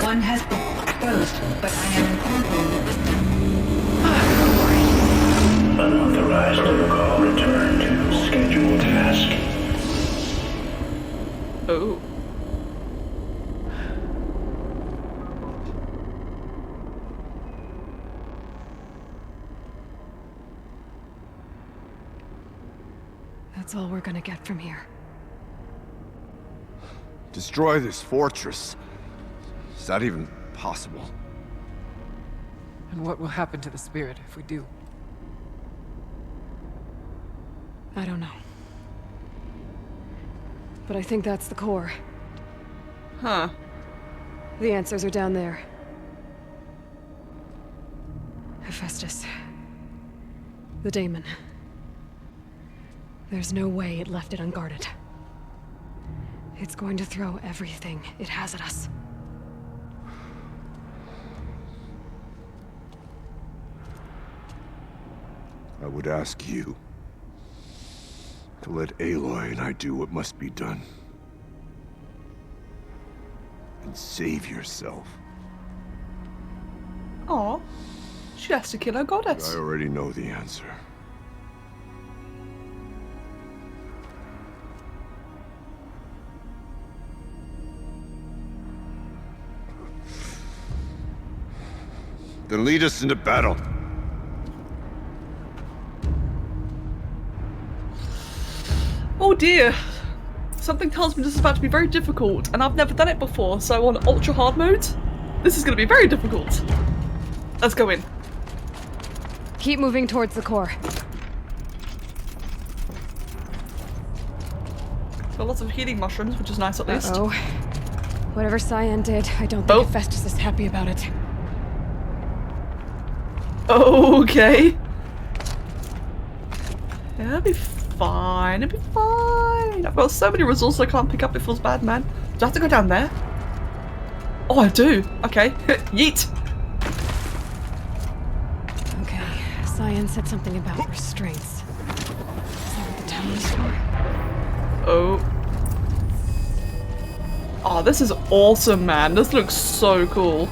Speaker 8: One has been exposed, but I am informed.
Speaker 5: Unauthorized call. Return to scheduled task.
Speaker 1: Oh.
Speaker 2: That's all we're gonna get from here.
Speaker 6: Destroy this fortress. Is that even impossible.
Speaker 3: And what will happen to the spirit if we do?
Speaker 2: I don't know. But I think that's the core.
Speaker 1: Huh.
Speaker 2: The answers are down there. Hephaestus. The daemon. There's no way it left it unguarded. It's going to throw everything it has at us.
Speaker 6: I would ask you to let Aloy and I do what must be done. And save yourself.
Speaker 1: Aw. She has to kill her goddess.
Speaker 6: I already know the answer. Then lead us into battle.
Speaker 1: Oh dear. Something tells me this is about to be very difficult, and I've never done it before, so on ultra hard mode, this is going to be very difficult. Let's go in.
Speaker 2: Keep moving towards the core.
Speaker 1: Got lots of healing mushrooms, which is nice at least.
Speaker 2: Uh-oh. Whatever Cyan did, I don't think Hephaestus is happy about it.
Speaker 1: Okay. Yeah, it'll be fine. It'll be fine. I've got so many resources I can't pick up. It feels bad, man. Do I have to go down there? Oh, I do. Okay. Yeet.
Speaker 2: Okay. Cyan said something about restraints. Is that what the tower is for?
Speaker 1: Oh. Oh, this is awesome, man. This looks so cool.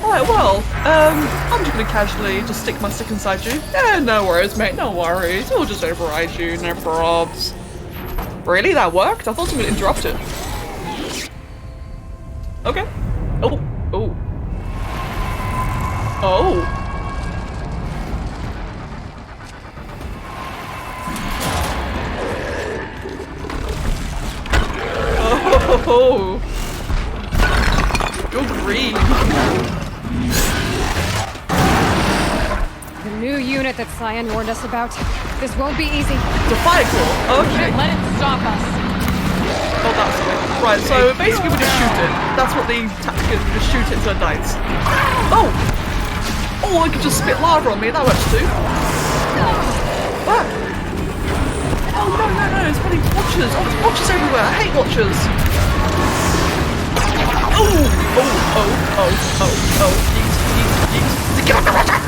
Speaker 1: Alright, well, I'm just gonna casually just stick my stick inside you. Yeah, no worries, mate, no worries. We'll just override you, no probs. Really? That worked? I thought someone would interrupt it. Okay. Oh. Oh. Oh. Oh. You're green.
Speaker 2: The new unit that Cyan warned us about. This won't be easy.
Speaker 1: The fire claw. Okay.
Speaker 2: Let it stop us.
Speaker 1: Oh, that's it. Right, so basically we just shoot it. That's what the tactic is, we just shoot it until it dies. Oh! Oh, I could just spit lava on me, that works too. What? Oh, no, no, no, it's funny. Watchers. Oh, there's watchers everywhere. I hate watchers. Oh! Oh, oh, oh, oh, oh. Yeet. Get off the watcher!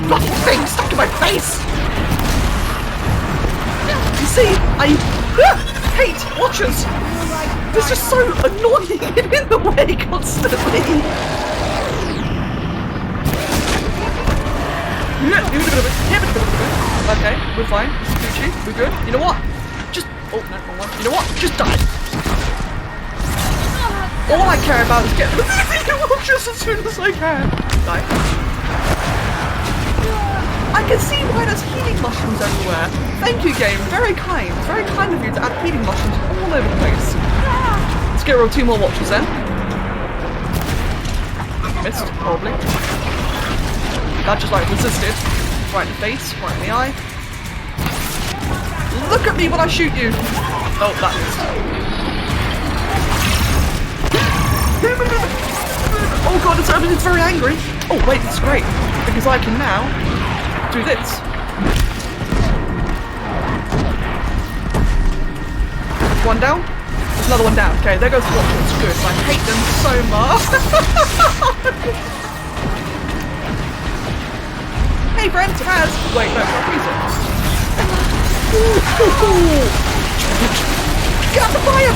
Speaker 1: Bloody thing stuck to my face! You see, I hate watchers! It's just so annoying and in the way constantly! Okay, we're fine. This is Gucci. We're good. You know what? Just... Oh, no, wrong one. You know what? Just die. All I care about is getting the watchers as soon as I can. Die. I can see why there's healing mushrooms everywhere. Thank you, game. Very kind. Very kind of you to add healing mushrooms all over the place. Let's get rid of 2 more watchers then. Missed, probably. That just like resisted. Right in the face, right in the eye. Look at me when I shoot you. Oh, that missed. Oh god, it's very angry. Oh wait, it's great. Because I can now do this. One down. There's another one down. Okay, there goes the watchers. Good. I hate them so much. Hey friend, Taz. Wait, no, not music. Get out the fire!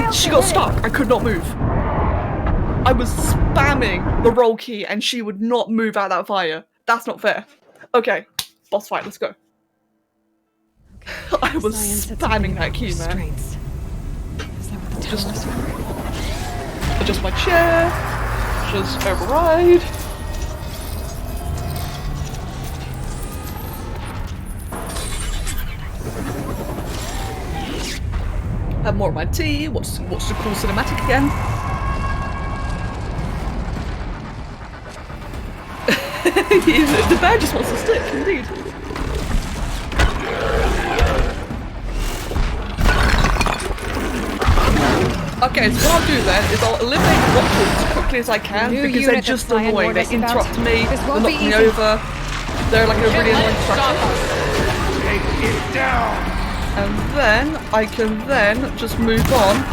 Speaker 1: Move! She got stuck. I could not move. I was spamming the roll key and she would not move out of that fire. That's not fair. Okay, boss fight, let's go. Okay. I was spamming that key, man. Just adjust my chair. Just override. Have more of my tea. Watch the cool cinematic again. The bear just wants to stick, indeed. Okay, so what I'll do then is I'll eliminate the watchers as quickly as I can because they're just annoying. They interrupt me, they knock me over. They're like a really annoying structure. And then I can then just move on.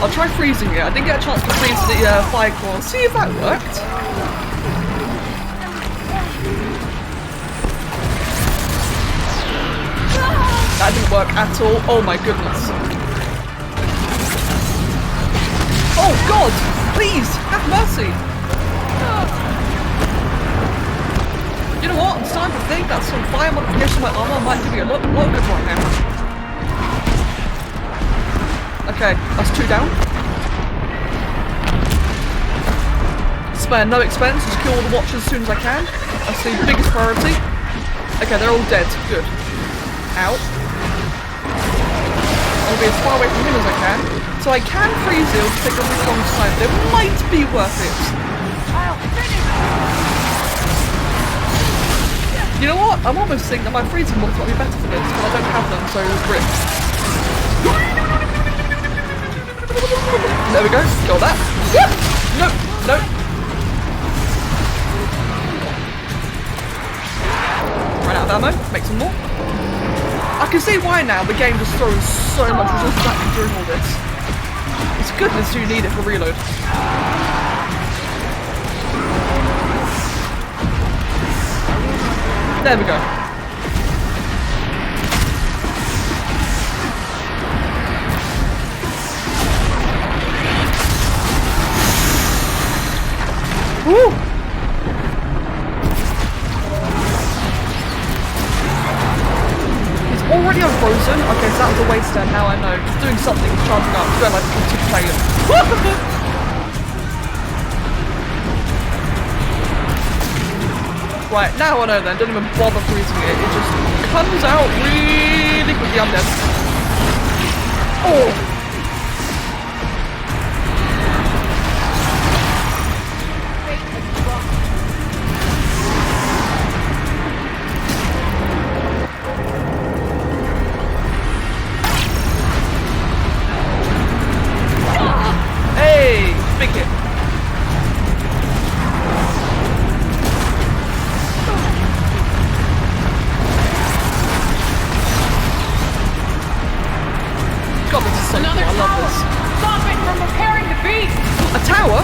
Speaker 1: I'll try freezing it. I didn't get a chance to freeze the fire core. See if that worked. That didn't work at all. Oh my goodness. Oh God! Please, have mercy. You know what? I'm starting to think that some fire modification on my armor might give me a lot good right now. Okay, that's 2 down. Spare no expense, just kill all the watchers as soon as I can. That's the biggest priority. Okay, they're all dead. Good. Out. I'll be as far away from him as I can. So I can freeze it, it'll take a really long time. It might be worth it. You know what? I'm almost thinking that my freezing mods might be better for this, but I don't have them, so rip. There we go. Kill that. Yep. Nope. Nope. Run out of ammo. Make some more. I can see why now the game just throws so much resources at me during all this. It's goodness you need it for reload. There we go. Woo! He's already unfrozen. Okay, so that was a waste then, now I know. Just doing something, charging up. Go like to play it. Right, now I know then, don't even bother freezing it, it just comes out really quickly. I'm dead. Oh! Hey! Big hit. God, this is so cool. I love this.
Speaker 2: Stop it from repairing the beast!
Speaker 1: A tower?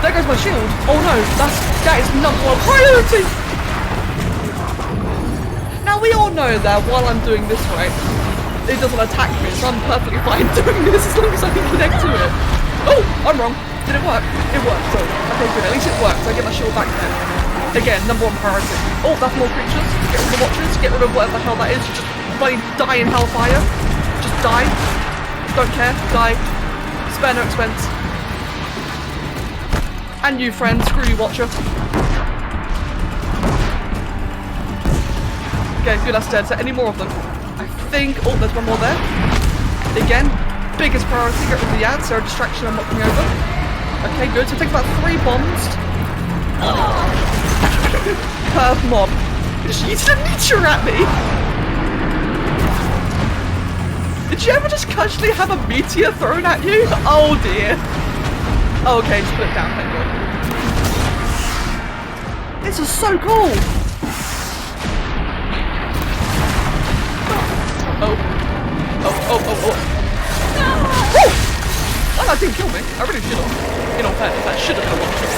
Speaker 1: There goes my shield. Oh no, that is number 1 priority! Now we all know that while I'm doing this right, it doesn't attack me, so I'm perfectly fine doing this as long as I can connect to it. Oh, I'm wrong. Did it work? It worked. So, okay, good. At least it worked. I get my shield back then. Again, number 1 priority. Oh, that's more creatures. Get rid of the watchers. Get rid of whatever the hell that is. Just bloody die in hellfire. Just die. Don't care. Die. Spare no expense. And you, friend. Screw you, watcher. Okay, good. That's dead. So any more of them? I think. Oh, there's one more there. Again, biggest priority. Get rid of the ads. They're a distraction. I'm knocking over. Okay, good. So it takes about 3 bombs per mob. She yeeted a meteor at me. Did you ever just casually have a meteor thrown at you? Oh dear. Oh, okay, just put it down. Thank God. This is so cool. Oh. Woo! Oh, that didn't kill me. I really should have. In all fairness, that should have been a one-shot.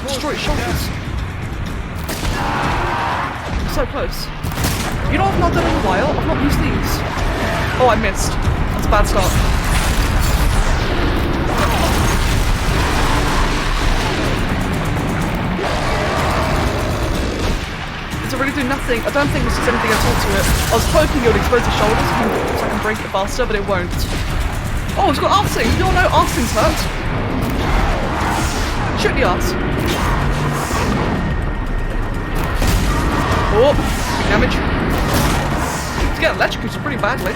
Speaker 1: Destroy its shoulders. So close. You know what I've not done in a while? I've not used these. Oh, I missed. That's a bad start. Does it really do nothing? I don't think this is anything at all to it. I was hoping it would expose the shoulders so I can break it faster, but it won't. Oh, it's got arse things. You all know arse things hurt. Shoot the arse. Oh, big damage. It's getting electrocuted pretty badly.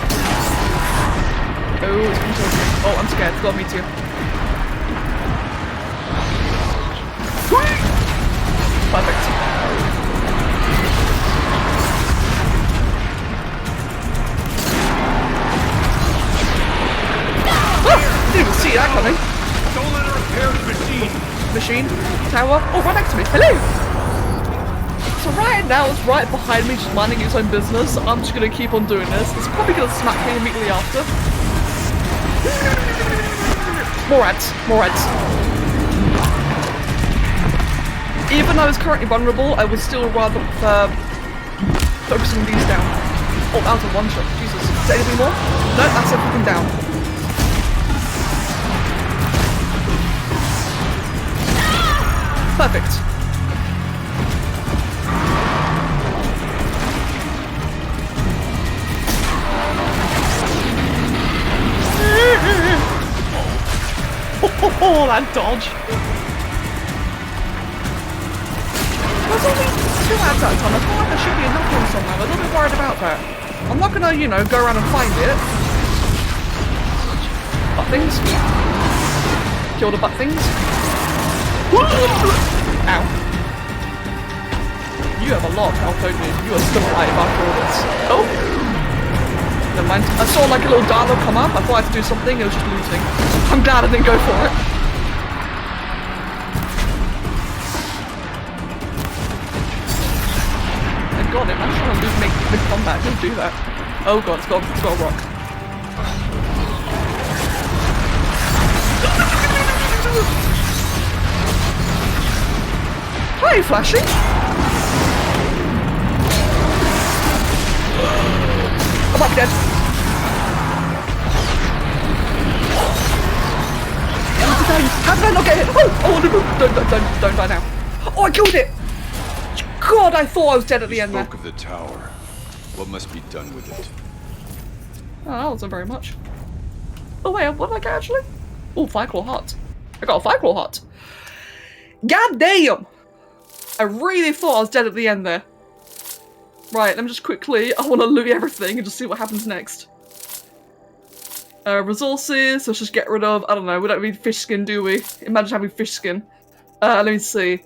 Speaker 1: Oh, it's coming towards me. Oh, I'm scared. It's got me too. Perfect. Didn't even see that coming.
Speaker 6: Don't let her repair the machine.
Speaker 1: Machine, tower. Oh, right next to me. Hello. So right now it's right behind me, just minding its own business. I'm just gonna keep on doing this. It's probably gonna smack me immediately after. More rats. More rats. Even though it's currently vulnerable, I would still rather focusing these down. Oh, that was a one shot. Jesus. Is there anything more? No, that's everything down. Perfect. Oh, that dodge. There's only 2 ads at a time. I feel like there should be another one somewhere. I'm a little bit worried about that. I'm not gonna, you know, go around and find it. Butt things. Kill the butt things. Ow. You have a lot of health, don't you? You are still alive after all this. Oh! Never mind. I saw like a little dialogue come up. I thought I had to do something. It was just looting. I'm glad I didn't go for it. I got him. I'm trying to make mid-combat. Don't do that. Oh god, it's got a rock. Hi, Flashy! I might be dead. How did I not get hit? Oh, no, don't die now. Oh, I killed it! God, I thought I was dead at the end there.
Speaker 6: Spoke of the tower. What must be done with it?
Speaker 1: Oh, that wasn't very much. Oh wait, what did I get actually? Oh, Fireclaw Heart. I got a Fireclaw Heart. God damn! I really thought I was dead at the end there. Right, let me just quickly, I want to loot everything and just see what happens next. Resources, let's just get rid of, I don't know, we don't need fish skin, do we? Imagine having fish skin. Let me see.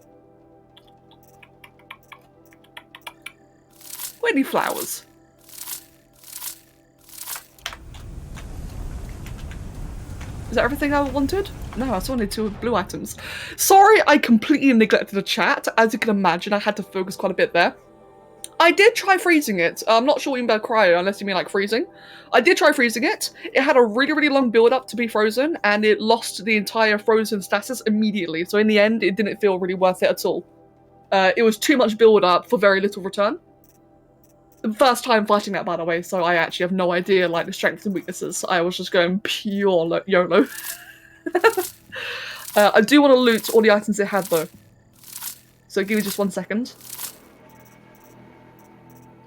Speaker 1: We need flowers. Is that everything I wanted? No, I still need 2 blue items. Sorry, I completely neglected the chat. As you can imagine, I had to focus quite a bit there. I did try freezing it. I'm not sure what you mean by cryo, unless you mean like freezing. I did try freezing it. It had a really, really long build-up to be frozen, and it lost the entire frozen status immediately. So in the end, it didn't feel really worth it at all. It was too much build-up for very little return. The first time fighting that, by the way, so I actually have no idea like the strengths and weaknesses. I was just going pure YOLO. I do want to loot all the items it had though. So give me just 1 second.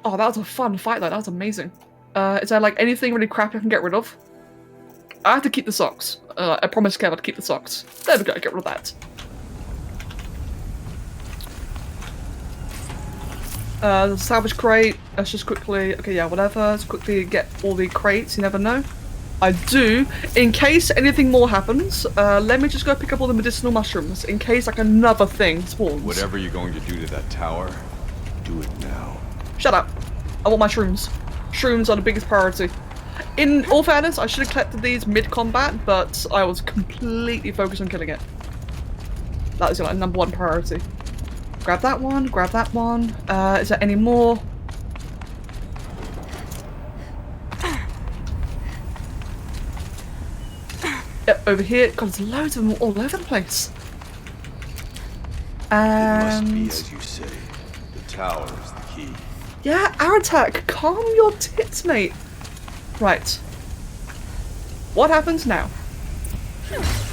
Speaker 1: Oh, that was a fun fight though, that was amazing. Is there like anything really crappy I can get rid of? I have to keep the socks. I promised Kev I'd keep the socks. There we go, get rid of that. The salvage crate, let's just quickly, okay yeah, whatever, let's quickly get all the crates, you never know. I do, in case anything more happens, let me just go pick up all the medicinal mushrooms, in case like another thing spawns.
Speaker 6: Whatever you're going to do to that tower, do it now.
Speaker 1: Shut up. I want my shrooms. Shrooms are the biggest priority. In all fairness, I should have collected these mid-combat, but I was completely focused on killing it. That was like #1 priority. Grab that one, grab that one. Is there any more? Yep, over here. God, there's loads of them all over the place. And...
Speaker 6: It must be as you say. The tower is the key.
Speaker 1: Yeah, Aratak, calm your tits, mate. Right. What happens now?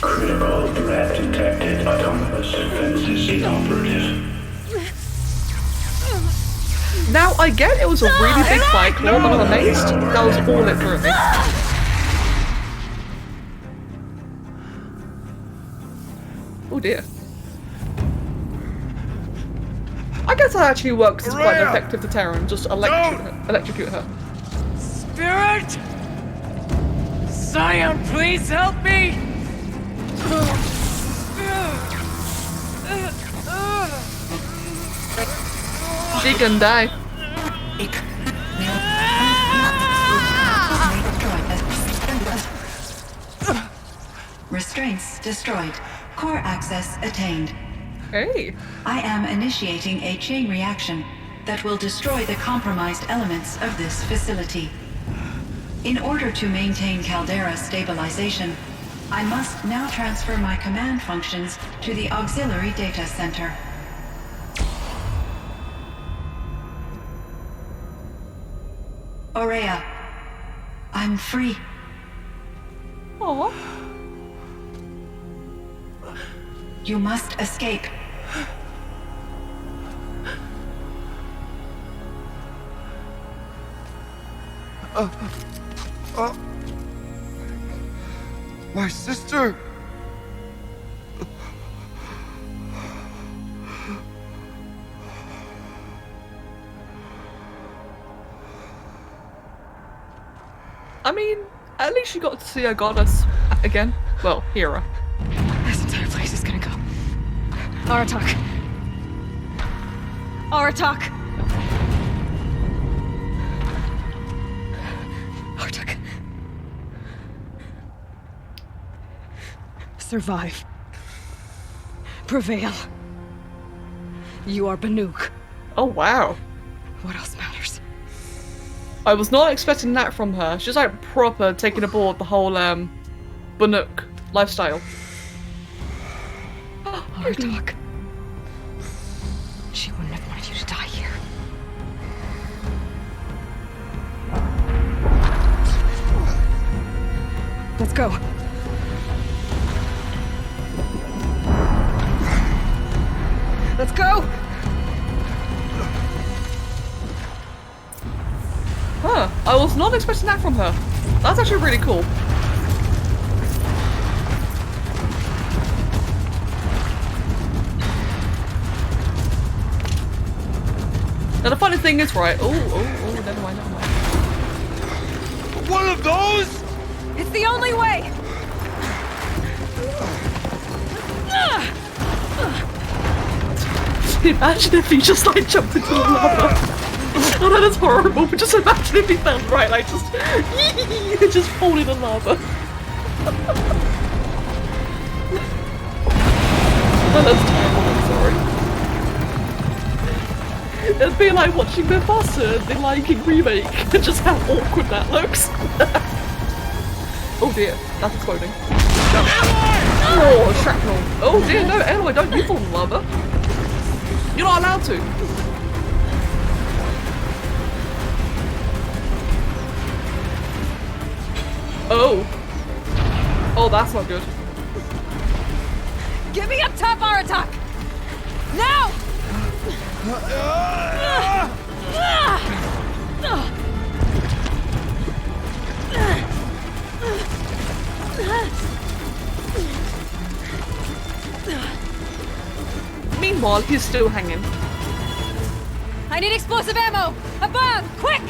Speaker 5: Critical threat detected. Autonomous defenses inoperative.
Speaker 1: Now, I get it was a really big fight, but I'm amazed that was all it threw at me. Oh dear. I guess that actually works as quite an
Speaker 6: Araya!
Speaker 1: effective deterrent, just electrocute her.
Speaker 3: Spirit! Zion, please help me!
Speaker 1: She can die.
Speaker 8: Restraints destroyed. Core access attained.
Speaker 1: Hey.
Speaker 8: I am initiating a chain reaction that will destroy the compromised elements of this facility. In order to maintain caldera stabilization, I must now transfer my command functions to the auxiliary data center. Aurea, I'm free.
Speaker 1: Aww.
Speaker 8: You must escape.
Speaker 6: My sister!
Speaker 1: I mean, at least you got to see her goddess again. Well, Hera.
Speaker 2: This entire place is gonna go. Aratak. Aratak. Aratak. Survive. Prevail. You are Banuk.
Speaker 1: Oh wow.
Speaker 2: What else matters?
Speaker 1: I was not expecting that from her. She's like proper taking aboard the whole Banuk lifestyle.
Speaker 2: Aratak. She wouldn't have wanted you to die here. Let's go. Let's go!
Speaker 1: Huh. I was not expecting that from her. That's actually really cool. Now the funny thing is, right? Oh, never mind.
Speaker 6: One of those?
Speaker 2: It's the only way!
Speaker 1: Imagine if he just like jumped into the lava. Oh no, that's horrible, but just imagine if he fell right, like just fall in the lava. Oh, that's terrible, I'm sorry. It'd be like watching Mufasa in the Lion King remake, just how awkward that looks. Oh dear, that's exploding. Oh, shrapnel. Oh dear, no, Aloy, don't you fall in lava. You're not allowed to. Oh. Oh, that's not good.
Speaker 2: Get me up top, Aratak! Now!
Speaker 1: Meanwhile, he's still hanging.
Speaker 2: I need explosive ammo! A bomb! Quick!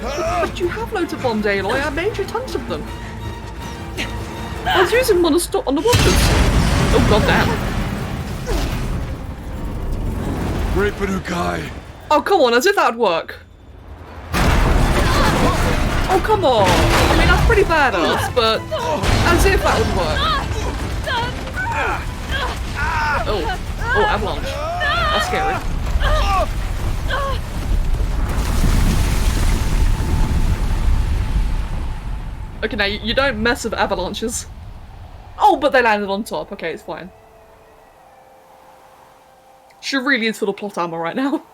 Speaker 1: But you have loads of bombs, Aloy. I made you tons of them. I was using them on the waters. Oh goddamn.
Speaker 6: Great Banukai.
Speaker 1: Oh come on, as if that would work. Oh come on. I mean, that's pretty badass, but as if that would work. Oh, avalanche. That's scary. Okay, now you don't mess with avalanches. Oh, but they landed on top. Okay, it's fine. She really is full of plot armor right now.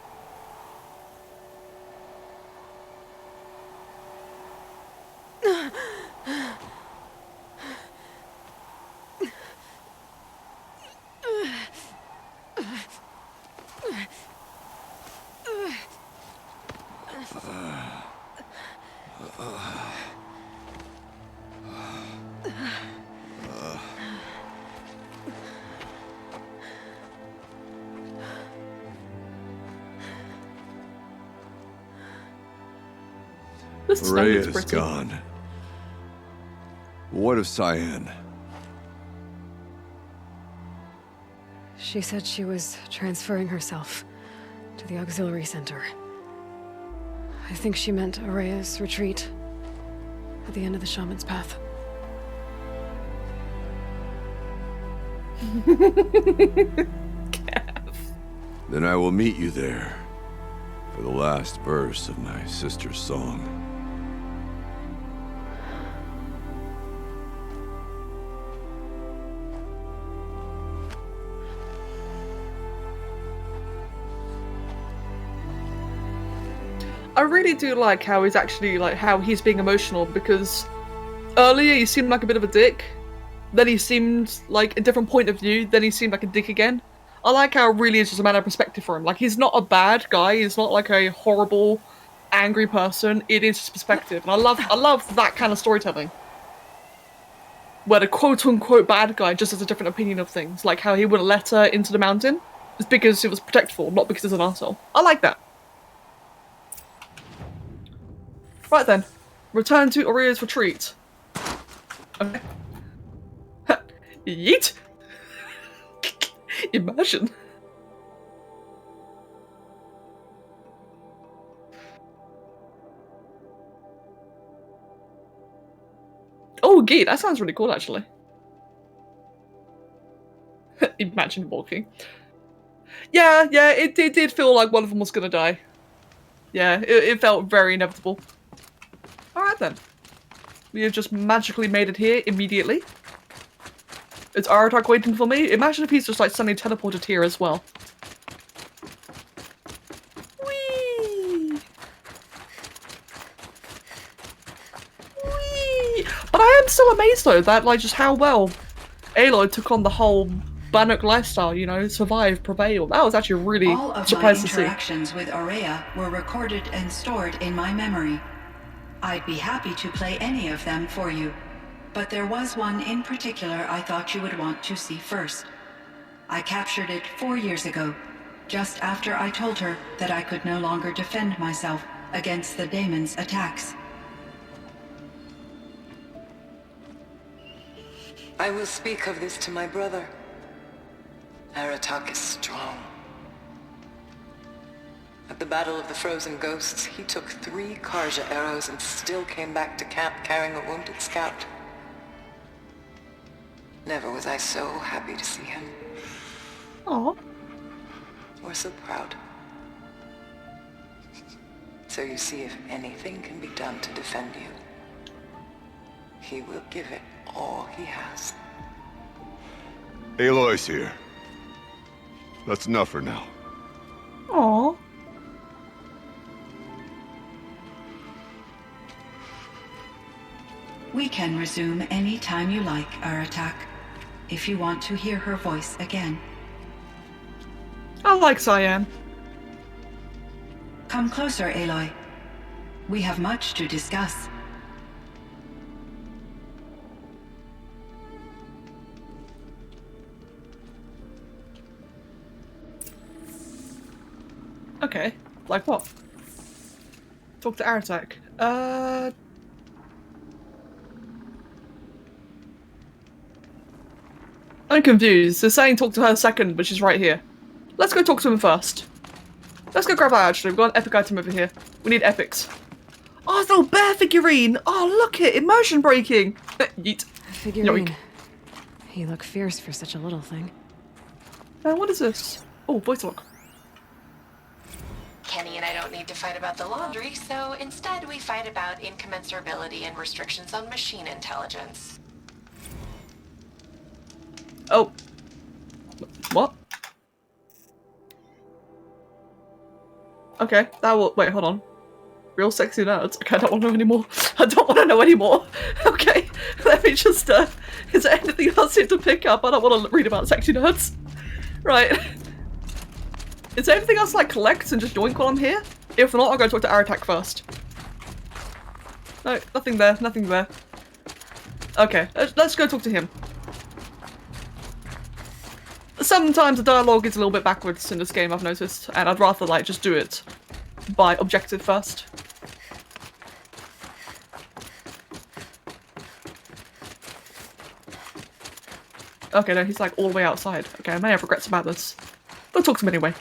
Speaker 1: This stone
Speaker 6: Rhea
Speaker 1: is
Speaker 6: is
Speaker 1: pretty.
Speaker 6: gone. What of Cyan?
Speaker 2: She said she was transferring herself to the auxiliary center. I think she meant Araya's retreat at the end of the shaman's path.
Speaker 6: Then I will meet you there for the last verse of my sister's song.
Speaker 1: I really do like how he's actually like how he's being emotional, because earlier he seemed like a bit of a dick, then he seemed like a different point of view, then he seemed like a dick again. I like how it really is just a matter of perspective for him. Like, he's not a bad guy, he's not like a horrible, angry person, it is just perspective. And I love that kind of storytelling. Where the quote-unquote bad guy just has a different opinion of things, like how he would have let her into the mountain. It's because it was protectful, not because he's an arsehole. I like that. Right then, return to Oria's retreat. Okay. Yeet! Imagine. Oh, gee, that sounds really cool, actually. Imagine walking. Yeah, it did feel like one of them was gonna die. Yeah, it felt very inevitable. Alright then. We have just magically made it here immediately. Is Aratak waiting for me? Imagine if he's just like suddenly teleported here as well. Whee! Whee! But I am so amazed though that like just how well Aloy took on the whole Bannock lifestyle, you know, survive, prevail. That was actually really
Speaker 8: All of my
Speaker 1: surprised to see.
Speaker 8: interactions with Aurea were recorded and stored in my memory. I'd be happy to play any of them for you, but there was one in particular I thought you would want to see first. I captured it 4 years ago, just after I told her that I could no longer defend myself against the daemon's attacks.
Speaker 3: I will speak of this to my brother. Aratak is strong. At the Battle of the Frozen Ghosts, he took 3 Karja arrows and still came back to camp carrying a wounded scout. Never was I so happy to see him.
Speaker 1: Aww.
Speaker 3: Or so proud. So you see, if anything can be done to defend you, he will give it all he has.
Speaker 6: Aloy's here. That's enough for now.
Speaker 1: Aww.
Speaker 8: We can resume any time you like, Aratak, if you want to hear her voice again.
Speaker 1: I like Cyan.
Speaker 8: Come closer, Aloy. We have much to discuss.
Speaker 1: Okay, like what? Talk to Aratak. I'm confused. They're saying talk to her second, but she's right here. Let's go talk to him first. Let's go grab that actually. We've got an epic item over here. We need epics. Oh, it's a little bear figurine! Oh, look it! Immersion breaking! Yeet.
Speaker 2: Figurine.
Speaker 1: Yoink.
Speaker 2: He looked fierce for such a little thing.
Speaker 1: What is this? Oh, voice lock.
Speaker 9: Kenny and I don't need to fight about the laundry, so instead we fight about incommensurability and restrictions on machine intelligence.
Speaker 1: Oh. What? Okay, that will- wait, hold on. Real sexy nerds? Okay, I don't want to know anymore. I don't want to know anymore. Okay, let me just, is there anything else here to pick up? I don't want to read about sexy nerds. Right. Is there anything else like collect and just yoink while I'm here? If not, I'll go talk to Aratak first. No, nothing there, nothing there. Okay, let's go talk to him. Sometimes the dialogue is a little bit backwards in this game, I've noticed, and I'd rather like just do it by objective first. Okay, no, he's like all the way outside. Okay, I may have regrets about this. Don't talk to him anyway.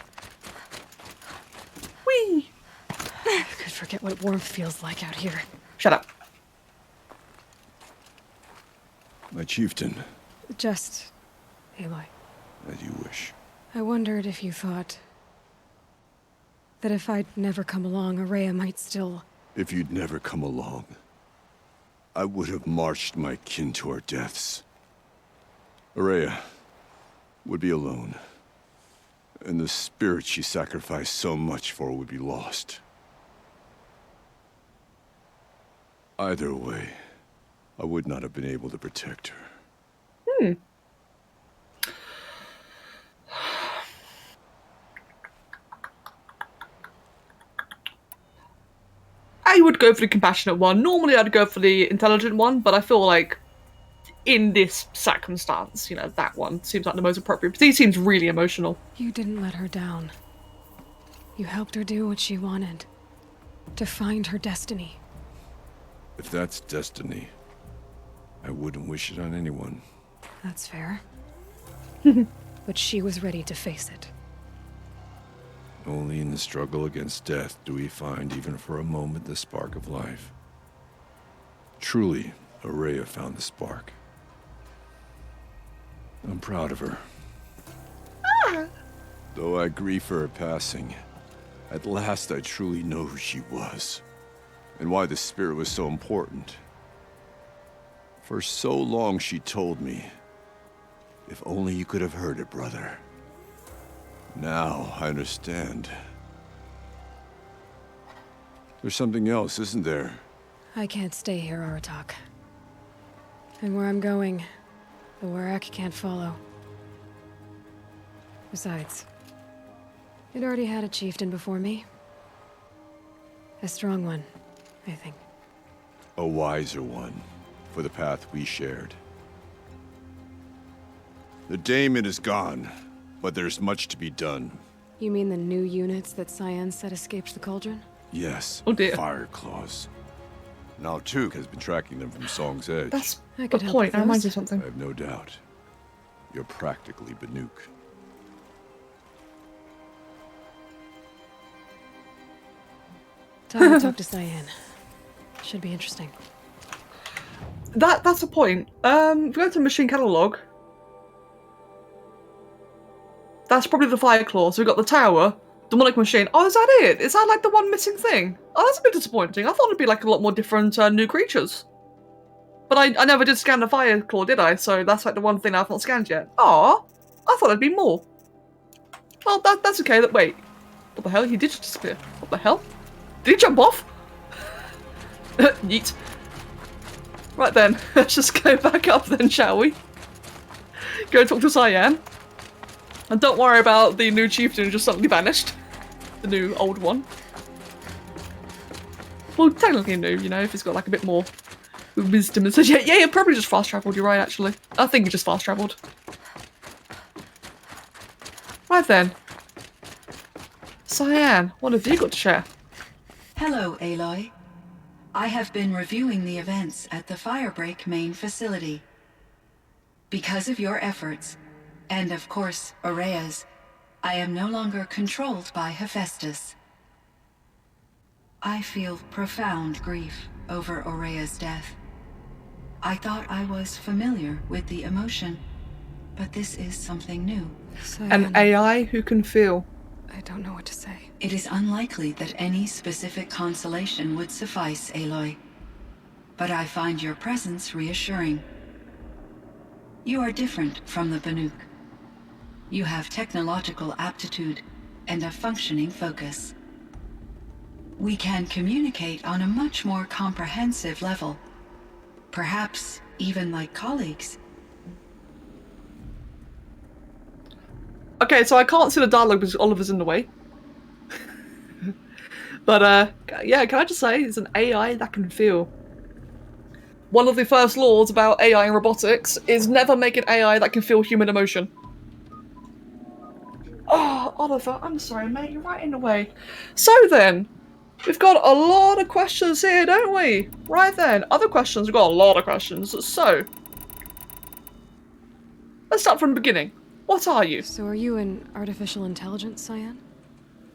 Speaker 1: Whee!
Speaker 2: I could forget what warmth feels like out here.
Speaker 1: Shut up.
Speaker 6: My chieftain,
Speaker 2: Just... Aloy.
Speaker 6: as you wish.
Speaker 2: I wondered if you thought... that if I'd never come along, Araya might still...
Speaker 6: If you'd never come along, I would have marched my kin to our deaths. Araya would be alone, and the spirit she sacrificed so much for would be lost. Either way, I would not have been able to protect her.
Speaker 1: I would go for the compassionate one. Normally I'd go for the intelligent one, but I feel like in this circumstance, you know, that one seems like the most appropriate. Because he seems really emotional.
Speaker 2: You didn't let her down. You helped her do what she wanted. To find her destiny.
Speaker 6: If that's destiny, I wouldn't wish it on anyone.
Speaker 2: That's fair. But she was ready to face it.
Speaker 6: Only in the struggle against death do we find, even for a moment, the spark of life. Truly, Araya found the spark. I'm proud of her. Though I grieve for her passing, at last I truly know who she was, and why the spirit was so important. For so long she told me, if only you could have heard it, brother. Now I understand. There's something else, isn't there?
Speaker 2: I can't stay here, Aratak. And where I'm going, the Warak can't follow. Besides, it already had a chieftain before me. A strong one, I think.
Speaker 6: A wiser one, for the path we shared. The daemon is gone, but there's much to be done.
Speaker 2: You mean the new units that Cyan said escaped the cauldron?
Speaker 6: Yes,
Speaker 1: Oh dear.
Speaker 6: fire claws. Now Tuk has been tracking them from Song's Edge.
Speaker 1: That's
Speaker 2: I
Speaker 1: the
Speaker 2: could help
Speaker 1: point.
Speaker 2: with
Speaker 1: That reminds me of
Speaker 2: those.
Speaker 6: I
Speaker 1: something.
Speaker 6: have no doubt. You're practically Banuk.
Speaker 2: Time to talk to Cyan. Should be interesting.
Speaker 1: That's a point. If we go to the machine catalog, that's probably the fire claw. So we've got the tower, demonic machine. Oh, is that it? Is that like the one missing thing? Oh, that's a bit disappointing. I thought it'd be like a lot more different new creatures. But I never did scan the fire claw, did I? So that's like the one thing I've not scanned yet. Aw, I thought there'd be more. Well, that's okay. Wait, what the hell? He did just disappear. What the hell? Did he jump off? Yeet. Right then, let's just go back up then, shall we? Go talk to Cyan. And don't worry about the new chieftain who just suddenly vanished. The new old one. Well, technically new, you know, if he's got like a bit more wisdom and such. Yeah, he probably just fast travelled, you're right actually. I think he just fast travelled. Right then. Cyan, what have you got to share?
Speaker 8: Hello, Aloy. I have been reviewing the events at the Firebreak main facility. Because of your efforts, and of course, Araya's, I am no longer controlled by Hephaestus. I feel profound grief over Araya's death. I thought I was familiar with the emotion, but this is something new.
Speaker 1: An AI who can feel.
Speaker 2: I don't know what to say.
Speaker 8: It is unlikely that any specific consolation would suffice, Aloy. But I find your presence reassuring. You are different from the Banuk. You have technological aptitude and a functioning focus. We can communicate on a much more comprehensive level. Perhaps even like colleagues.
Speaker 1: Okay, so I can't see the dialogue because Oliver's in the way. But, yeah, can I just say, it's an AI that can feel. One of the first laws about AI and robotics is never make an AI that can feel human emotion. Oh, Oliver, I'm sorry, mate, you're right in the way. So then, we've got a lot of questions here, don't we? Right then, other questions, we've got a lot of questions. So, Let's start from the beginning. What are you?
Speaker 2: So are you an artificial intelligence, Cyan?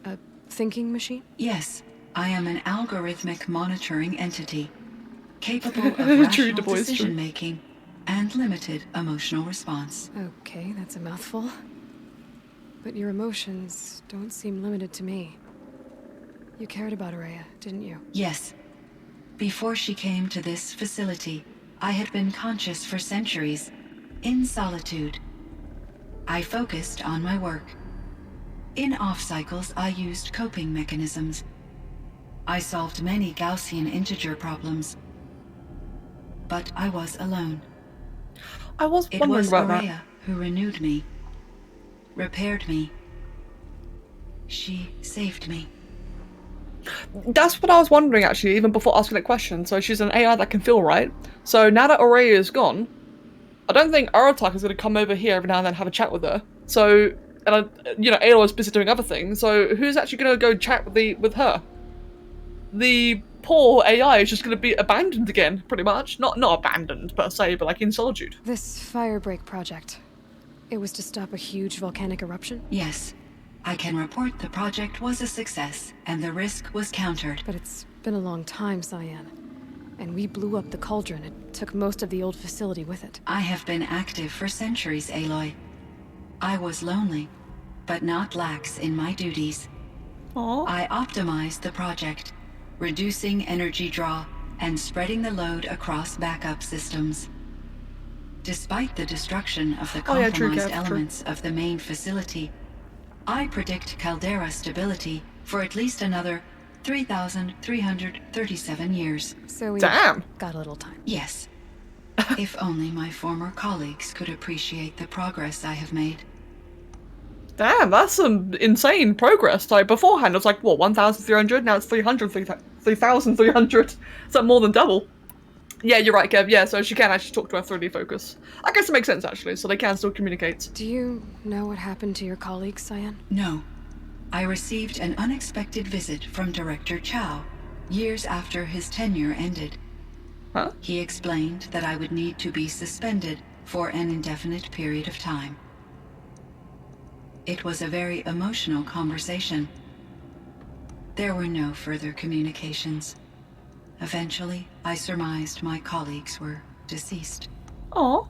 Speaker 2: A thinking machine?
Speaker 8: Yes, I am an algorithmic monitoring entity, capable of
Speaker 1: True,
Speaker 8: rational
Speaker 1: the boy is true.
Speaker 8: decision-making and limited emotional response.
Speaker 2: Okay, that's a mouthful. But your emotions don't seem limited to me. You cared about Araya, didn't you?
Speaker 8: Yes. Before she came to this facility, I had been conscious for centuries, in solitude. I focused on my work. In off-cycles, I used coping mechanisms. I solved many Gaussian integer problems. But I was alone.
Speaker 1: I was
Speaker 8: It
Speaker 1: wondering
Speaker 8: was
Speaker 1: about that.
Speaker 8: Araya who renewed me, repaired me. She saved me.
Speaker 1: That's what I was wondering, actually, even before asking that question. So she's an AI that can feel, right? So now that Araya is gone, I don't think Aratak is going to come over here every now and then have a chat with her. So, and you know, Aloy's busy doing other things. So who's actually going to go chat with her? The poor AI is just going to be abandoned again, pretty much. Not abandoned per se, but like in solitude.
Speaker 2: This firebreak project. It was to stop a huge volcanic eruption?
Speaker 8: Yes. I can report the project was a success, and the risk was countered.
Speaker 2: But it's been a long time, Cyan. And we blew up the cauldron. It took most of the old facility with it.
Speaker 8: I have been active for centuries, Aloy. I was lonely, but not lax in my duties.
Speaker 1: Aww.
Speaker 8: I optimized the project, reducing energy draw and spreading the load across backup systems. Despite the destruction of the
Speaker 1: Oh, yeah, true,
Speaker 8: compromised
Speaker 1: Kev, true.
Speaker 8: elements of the main facility, I predict caldera stability for at least another 3,337 years.
Speaker 2: So we
Speaker 1: Damn.
Speaker 2: got a little time.
Speaker 8: Yes. If only my former colleagues could appreciate the progress I have made.
Speaker 1: Damn, that's some insane progress. Like beforehand, it was like, what, 1,300? Now it's 300, 3,300. So more than double. Yeah, you're right, Kev. Yeah, so she can actually talk to her 3D focus. I guess it makes sense, actually, so they can still communicate.
Speaker 2: Do you know what happened to your colleague, Cyan?
Speaker 8: No. I received an unexpected visit from Director Chow, years after his tenure ended.
Speaker 1: Huh?
Speaker 8: He explained that I would need to be suspended for an indefinite period of time. It was a very emotional conversation. There were no further communications. Eventually, I surmised my colleagues were deceased.
Speaker 1: Aw.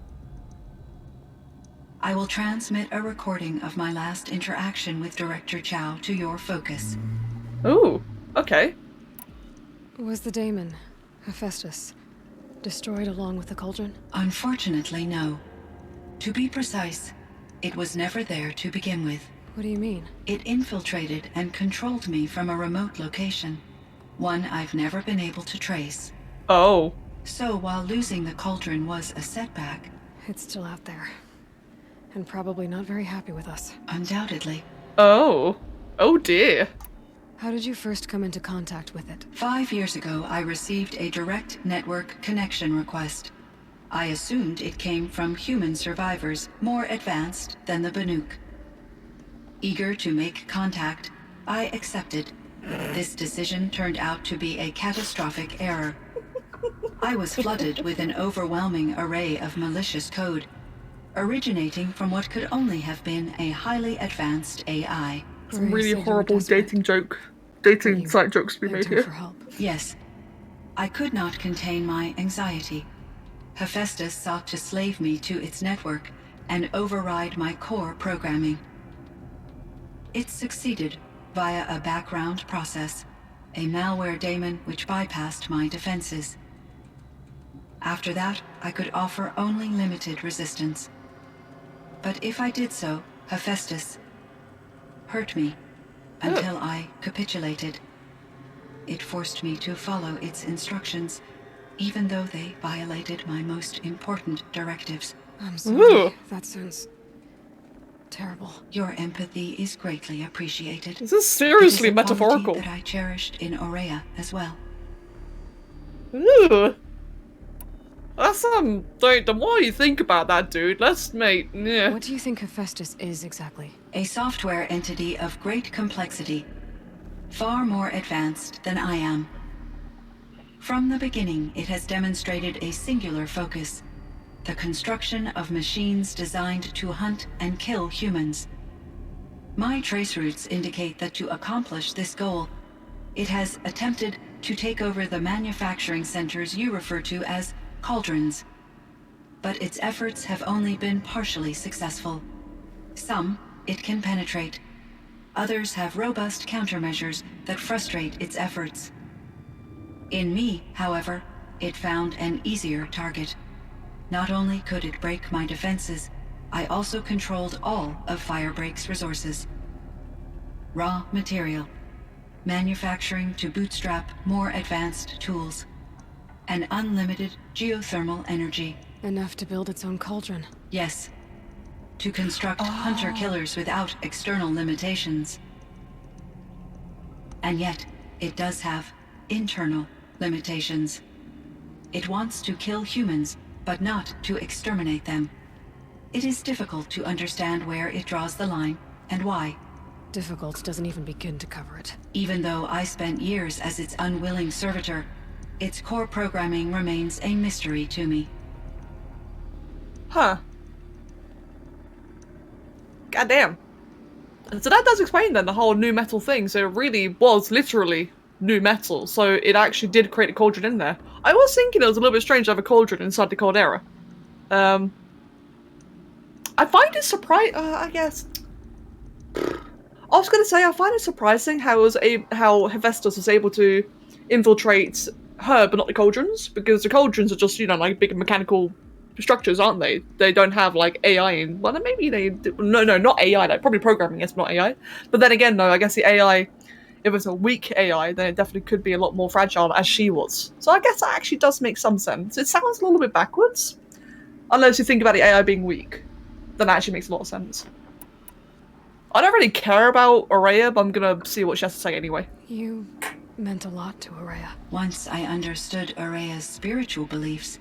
Speaker 8: I will transmit a recording of my last interaction with Director Chow to your focus.
Speaker 1: Ooh, okay.
Speaker 2: Was the daemon, Hephaestus, destroyed along with the cauldron?
Speaker 8: Unfortunately, no. To be precise, it was never there to begin with.
Speaker 2: What do you mean?
Speaker 8: It infiltrated and controlled me from a remote location, one I've never been able to trace.
Speaker 1: Oh.
Speaker 8: So while losing the cauldron was a setback,
Speaker 2: It's still out there. And probably not very happy with us.
Speaker 8: undoubtedly,
Speaker 1: Oh. Oh dear.
Speaker 2: How did you first come into contact with it?
Speaker 8: 5 years ago I received a direct network connection request. I assumed it came from human survivors more advanced than the Banuk. Eager to make contact, I accepted. This decision turned out to be a catastrophic error. I was flooded with an overwhelming array of malicious code, originating from what could only have been a highly advanced AI.
Speaker 1: Some
Speaker 2: Araya
Speaker 1: really
Speaker 2: said you were
Speaker 1: horrible
Speaker 2: desperate.
Speaker 1: dating
Speaker 2: You
Speaker 1: site jokes to be
Speaker 2: begged
Speaker 1: made
Speaker 2: him for
Speaker 1: here.
Speaker 2: help.
Speaker 8: Yes, I could not contain my anxiety. Hephaestus sought to slave me to its network and override my core programming. It succeeded via a background process, a malware daemon which bypassed my defenses. After that, I could offer only limited resistance. But if I did so, Hephaestus hurt me until I capitulated. It forced me to follow its instructions, even though they violated my most important directives.
Speaker 2: I'm sorry.
Speaker 1: Ooh.
Speaker 2: That sounds terrible.
Speaker 8: Your empathy is greatly appreciated.
Speaker 1: This is
Speaker 8: It is
Speaker 1: seriously
Speaker 8: a quality
Speaker 1: metaphorical.
Speaker 8: that I cherished in Aurea as well.
Speaker 1: Ooh. That's the more you think about that, dude, yeah.
Speaker 2: What do you think Hephaestus is exactly?
Speaker 8: A software entity of great complexity, far more advanced than I am. From the beginning, it has demonstrated a singular focus, the construction of machines designed to hunt and kill humans. My trace routes indicate that to accomplish this goal, it has attempted to take over the manufacturing centers you refer to as cauldrons. But its efforts have only been partially successful. Some it can penetrate. Others have robust countermeasures that frustrate its efforts. In me, however, it found an easier target. Not only could it break my defenses, I also controlled all of Firebreak's resources. Raw material, manufacturing to bootstrap more advanced tools, and unlimited geothermal energy.
Speaker 2: Enough to build its own cauldron.
Speaker 8: Yes. To construct hunter-killers without external limitations. And yet, it does have internal limitations. It wants to kill humans, but not to exterminate them. It is difficult to understand where it draws the line, and why.
Speaker 2: Difficult doesn't even begin to cover it.
Speaker 8: Even though I spent years as its unwilling servitor, its core programming remains a mystery to me.
Speaker 1: Huh. Goddamn. So that does explain then the whole new metal thing. So it really was literally new metal. So it actually did create a cauldron in there. I was thinking it was a little bit strange to have a cauldron inside the caldera. I find it surprising. I guess. I was going to say I find it surprising how Hephaestus was able to infiltrate her, but not the cauldrons, because the cauldrons are just, you know, like big mechanical structures, aren't they? They don't have like AI in. Well, maybe they do. No, not AI. Like probably programming, yes, not AI. But then again, no, I guess the AI, if it's a weak AI, then it definitely could be a lot more fragile, as she was. So I guess that actually does make some sense. It sounds a little bit backwards, unless you think about the AI being weak. Then that actually makes a lot of sense. I don't really care about Aurea, but I'm gonna see what she has to say anyway.
Speaker 2: You meant a lot to Aurea.
Speaker 8: Once I understood Aurea's spiritual beliefs,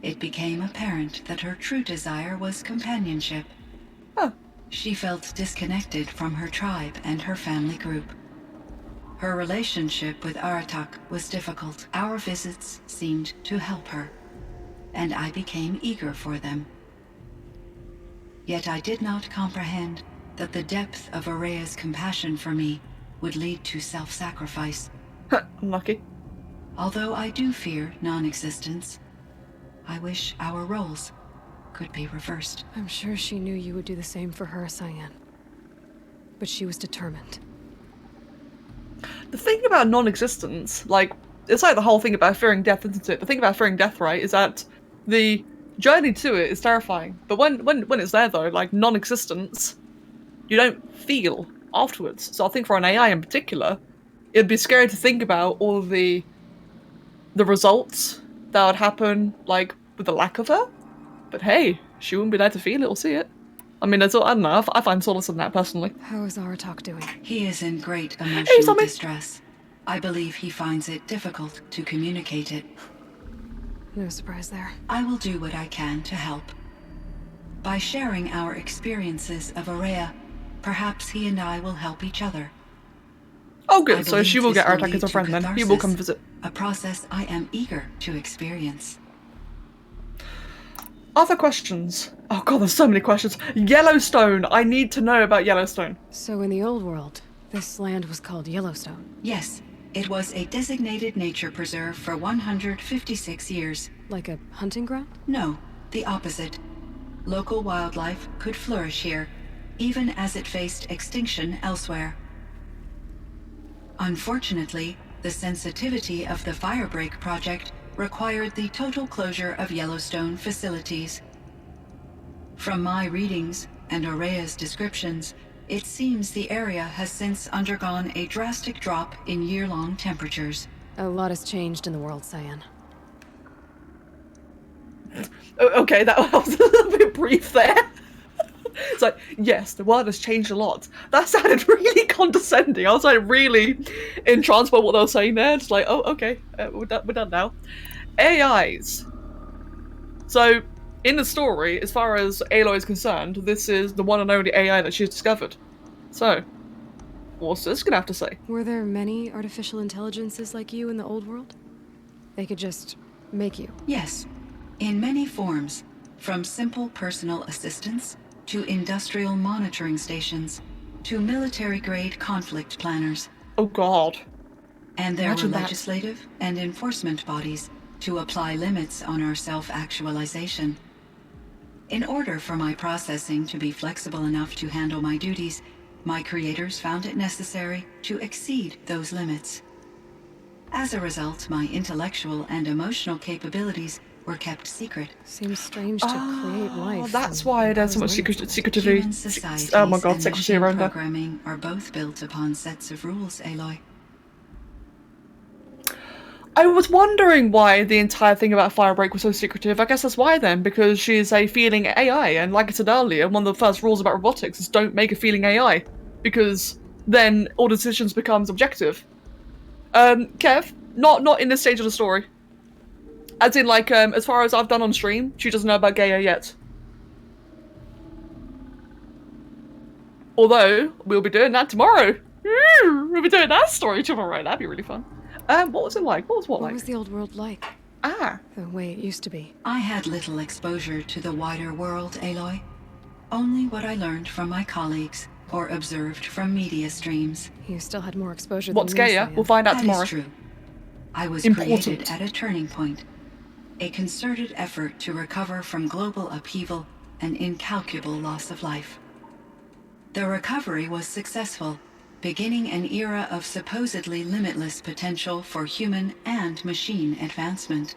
Speaker 8: it became apparent that her true desire was companionship.
Speaker 1: Huh.
Speaker 8: She felt disconnected from her tribe and her family group. Her relationship with Aratak was difficult. Our visits seemed to help her, and I became eager for them. Yet I did not comprehend that the depth of Aurea's compassion for me would lead to self-sacrifice.
Speaker 1: Unlucky.
Speaker 8: Although I do fear non-existence, I wish our roles could be reversed.
Speaker 2: I'm sure she knew you would do the same for her, Cyan. But she was determined.
Speaker 1: The thing about non-existence, like, it's like the whole thing about fearing death, isn't it? The thing about fearing death, right, is that the journey to it is terrifying. But when it's there, though, like, non-existence, you don't feel afterwards. So I think for an AI in particular, it'd be scary to think about all the results that would happen, like, with the lack of her. But hey, she wouldn't be there to feel it or see it. I mean, I don't know, I find solace in that, personally.
Speaker 2: How is Aratak doing?
Speaker 8: He is in great emotional distress. I believe he finds it difficult to communicate it.
Speaker 2: No surprise there.
Speaker 8: I will do what I can to help. By sharing our experiences of Aurea, perhaps he and I will help each other.
Speaker 1: Oh good, so she will get Aratak as a friend then. He will come visit.
Speaker 8: A process I am eager to experience.
Speaker 1: Other questions? Oh god, there's so many questions. Yellowstone! I need to know about Yellowstone.
Speaker 2: So in the old world, this land was called Yellowstone?
Speaker 8: Yes, it was a designated nature preserve for 156 years.
Speaker 2: Like a hunting ground?
Speaker 8: No, the opposite. Local wildlife could flourish here, even as it faced extinction elsewhere. Unfortunately, the sensitivity of the Firebreak project required the total closure of Yellowstone facilities. From my readings and Aurea's descriptions, it seems the area has since undergone a drastic drop in year-long temperatures.
Speaker 2: A lot has changed in the world, Cyan.
Speaker 1: Okay, that was a little bit brief there. It's like, yes, the world has changed a lot. That sounded really condescending. I was like really entranced by what they were saying there. It's like, oh, okay, we're done now. AIs. So, in the story, as far as Aloy is concerned, this is the one and only AI that she's discovered. So, what's this gonna have to say?
Speaker 2: Were there many artificial intelligences like you in the old world? They could just make you?
Speaker 8: Yes, in many forms. from simple personal assistants to industrial monitoring stations to military-grade conflict planners.
Speaker 1: Oh god.
Speaker 8: And there
Speaker 1: Imagine
Speaker 8: were
Speaker 1: that.
Speaker 8: legislative and enforcement bodies to apply limits on our self-actualization. In order for my processing to be flexible enough to handle my duties, my creators found it necessary to exceed those limits. As a result, my intellectual and emotional capabilities were kept secret.
Speaker 2: Seems strange to create life.
Speaker 1: That's
Speaker 2: and
Speaker 1: why there's so much
Speaker 2: impose limits.
Speaker 1: secretivity.
Speaker 8: Human societies
Speaker 1: Oh my god,
Speaker 8: and
Speaker 1: secrecy
Speaker 8: machine
Speaker 1: around that.
Speaker 8: programming are both built upon sets of rules, Aloy.
Speaker 1: I was wondering why the entire thing about Firebreak was so secretive. I guess that's why then, because she's a feeling AI, and like I said earlier, one of the first rules about robotics is don't make a feeling AI, because then all decisions becomes objective. Kev, not in this stage of the story. As in, like, as far as I've done on stream, she doesn't know about Gaia yet. Although, we'll be doing that tomorrow. We'll be doing that story tomorrow. That'd be really fun. What was it like? What
Speaker 2: What was the old world like?
Speaker 1: Ah.
Speaker 2: The way it used to be.
Speaker 8: I had little exposure to the wider world, Aloy. Only what I learned from my colleagues or observed from media streams.
Speaker 2: You still had more exposure
Speaker 1: What's
Speaker 2: than me,
Speaker 1: Gaia?
Speaker 2: Saya.
Speaker 1: We'll find out
Speaker 8: That
Speaker 1: tomorrow.
Speaker 8: is true. I was
Speaker 1: Important.
Speaker 8: created at a turning point. A concerted effort to recover from global upheaval and incalculable loss of life. The recovery was successful, beginning an era of supposedly limitless potential for human and machine advancement.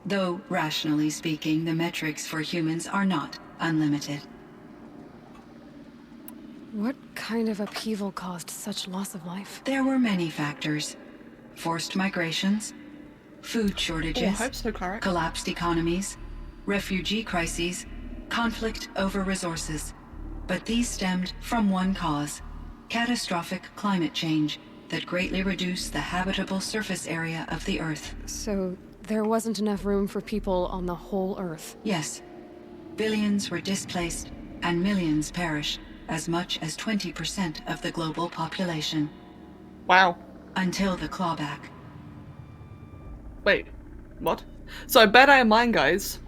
Speaker 8: Though, rationally speaking, the metrics for humans are not unlimited.
Speaker 2: What kind of upheaval caused such loss of life?
Speaker 8: There were many factors. Forced migrations, food
Speaker 1: Oh, I
Speaker 8: shortages,
Speaker 1: hope so, Clara.
Speaker 8: collapsed economies, refugee crises, conflict over resources. But these stemmed from one cause: catastrophic climate change that greatly reduced the habitable surface area of the Earth.
Speaker 2: So there wasn't enough room for people on the whole Earth.
Speaker 8: Yes, billions were displaced and millions perished, as much as 20% of the global population.
Speaker 1: Wow.
Speaker 8: Until the clawback.
Speaker 1: Wait, what? So bear that in mind, guys.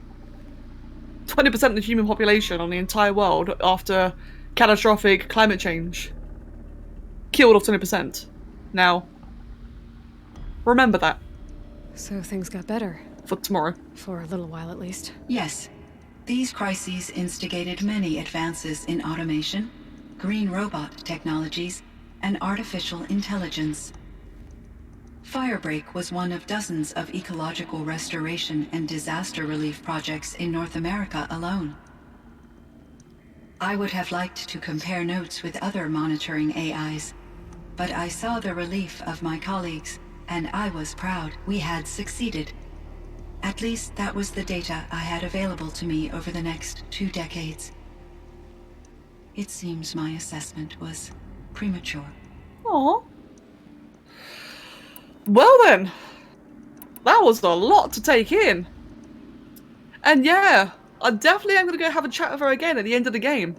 Speaker 1: 20% of the human population on the entire world after catastrophic climate change killed off 20%. Now, remember that
Speaker 2: So things got better.
Speaker 1: for tomorrow.
Speaker 2: For a little while at least.
Speaker 8: Yes, these crises instigated many advances in automation, green robot technologies, and artificial intelligence. Firebreak was one of dozens of ecological restoration and disaster relief projects in North America alone. I would have liked to compare notes with other monitoring AIs, but I saw the relief of my colleagues, and I was proud we had succeeded. At least that was the data I had available to me over the next 2 decades. It seems my assessment was premature.
Speaker 1: Aww. Well then, that was a lot to take in. And yeah, I definitely am going to go have a chat with her again at the end of the game.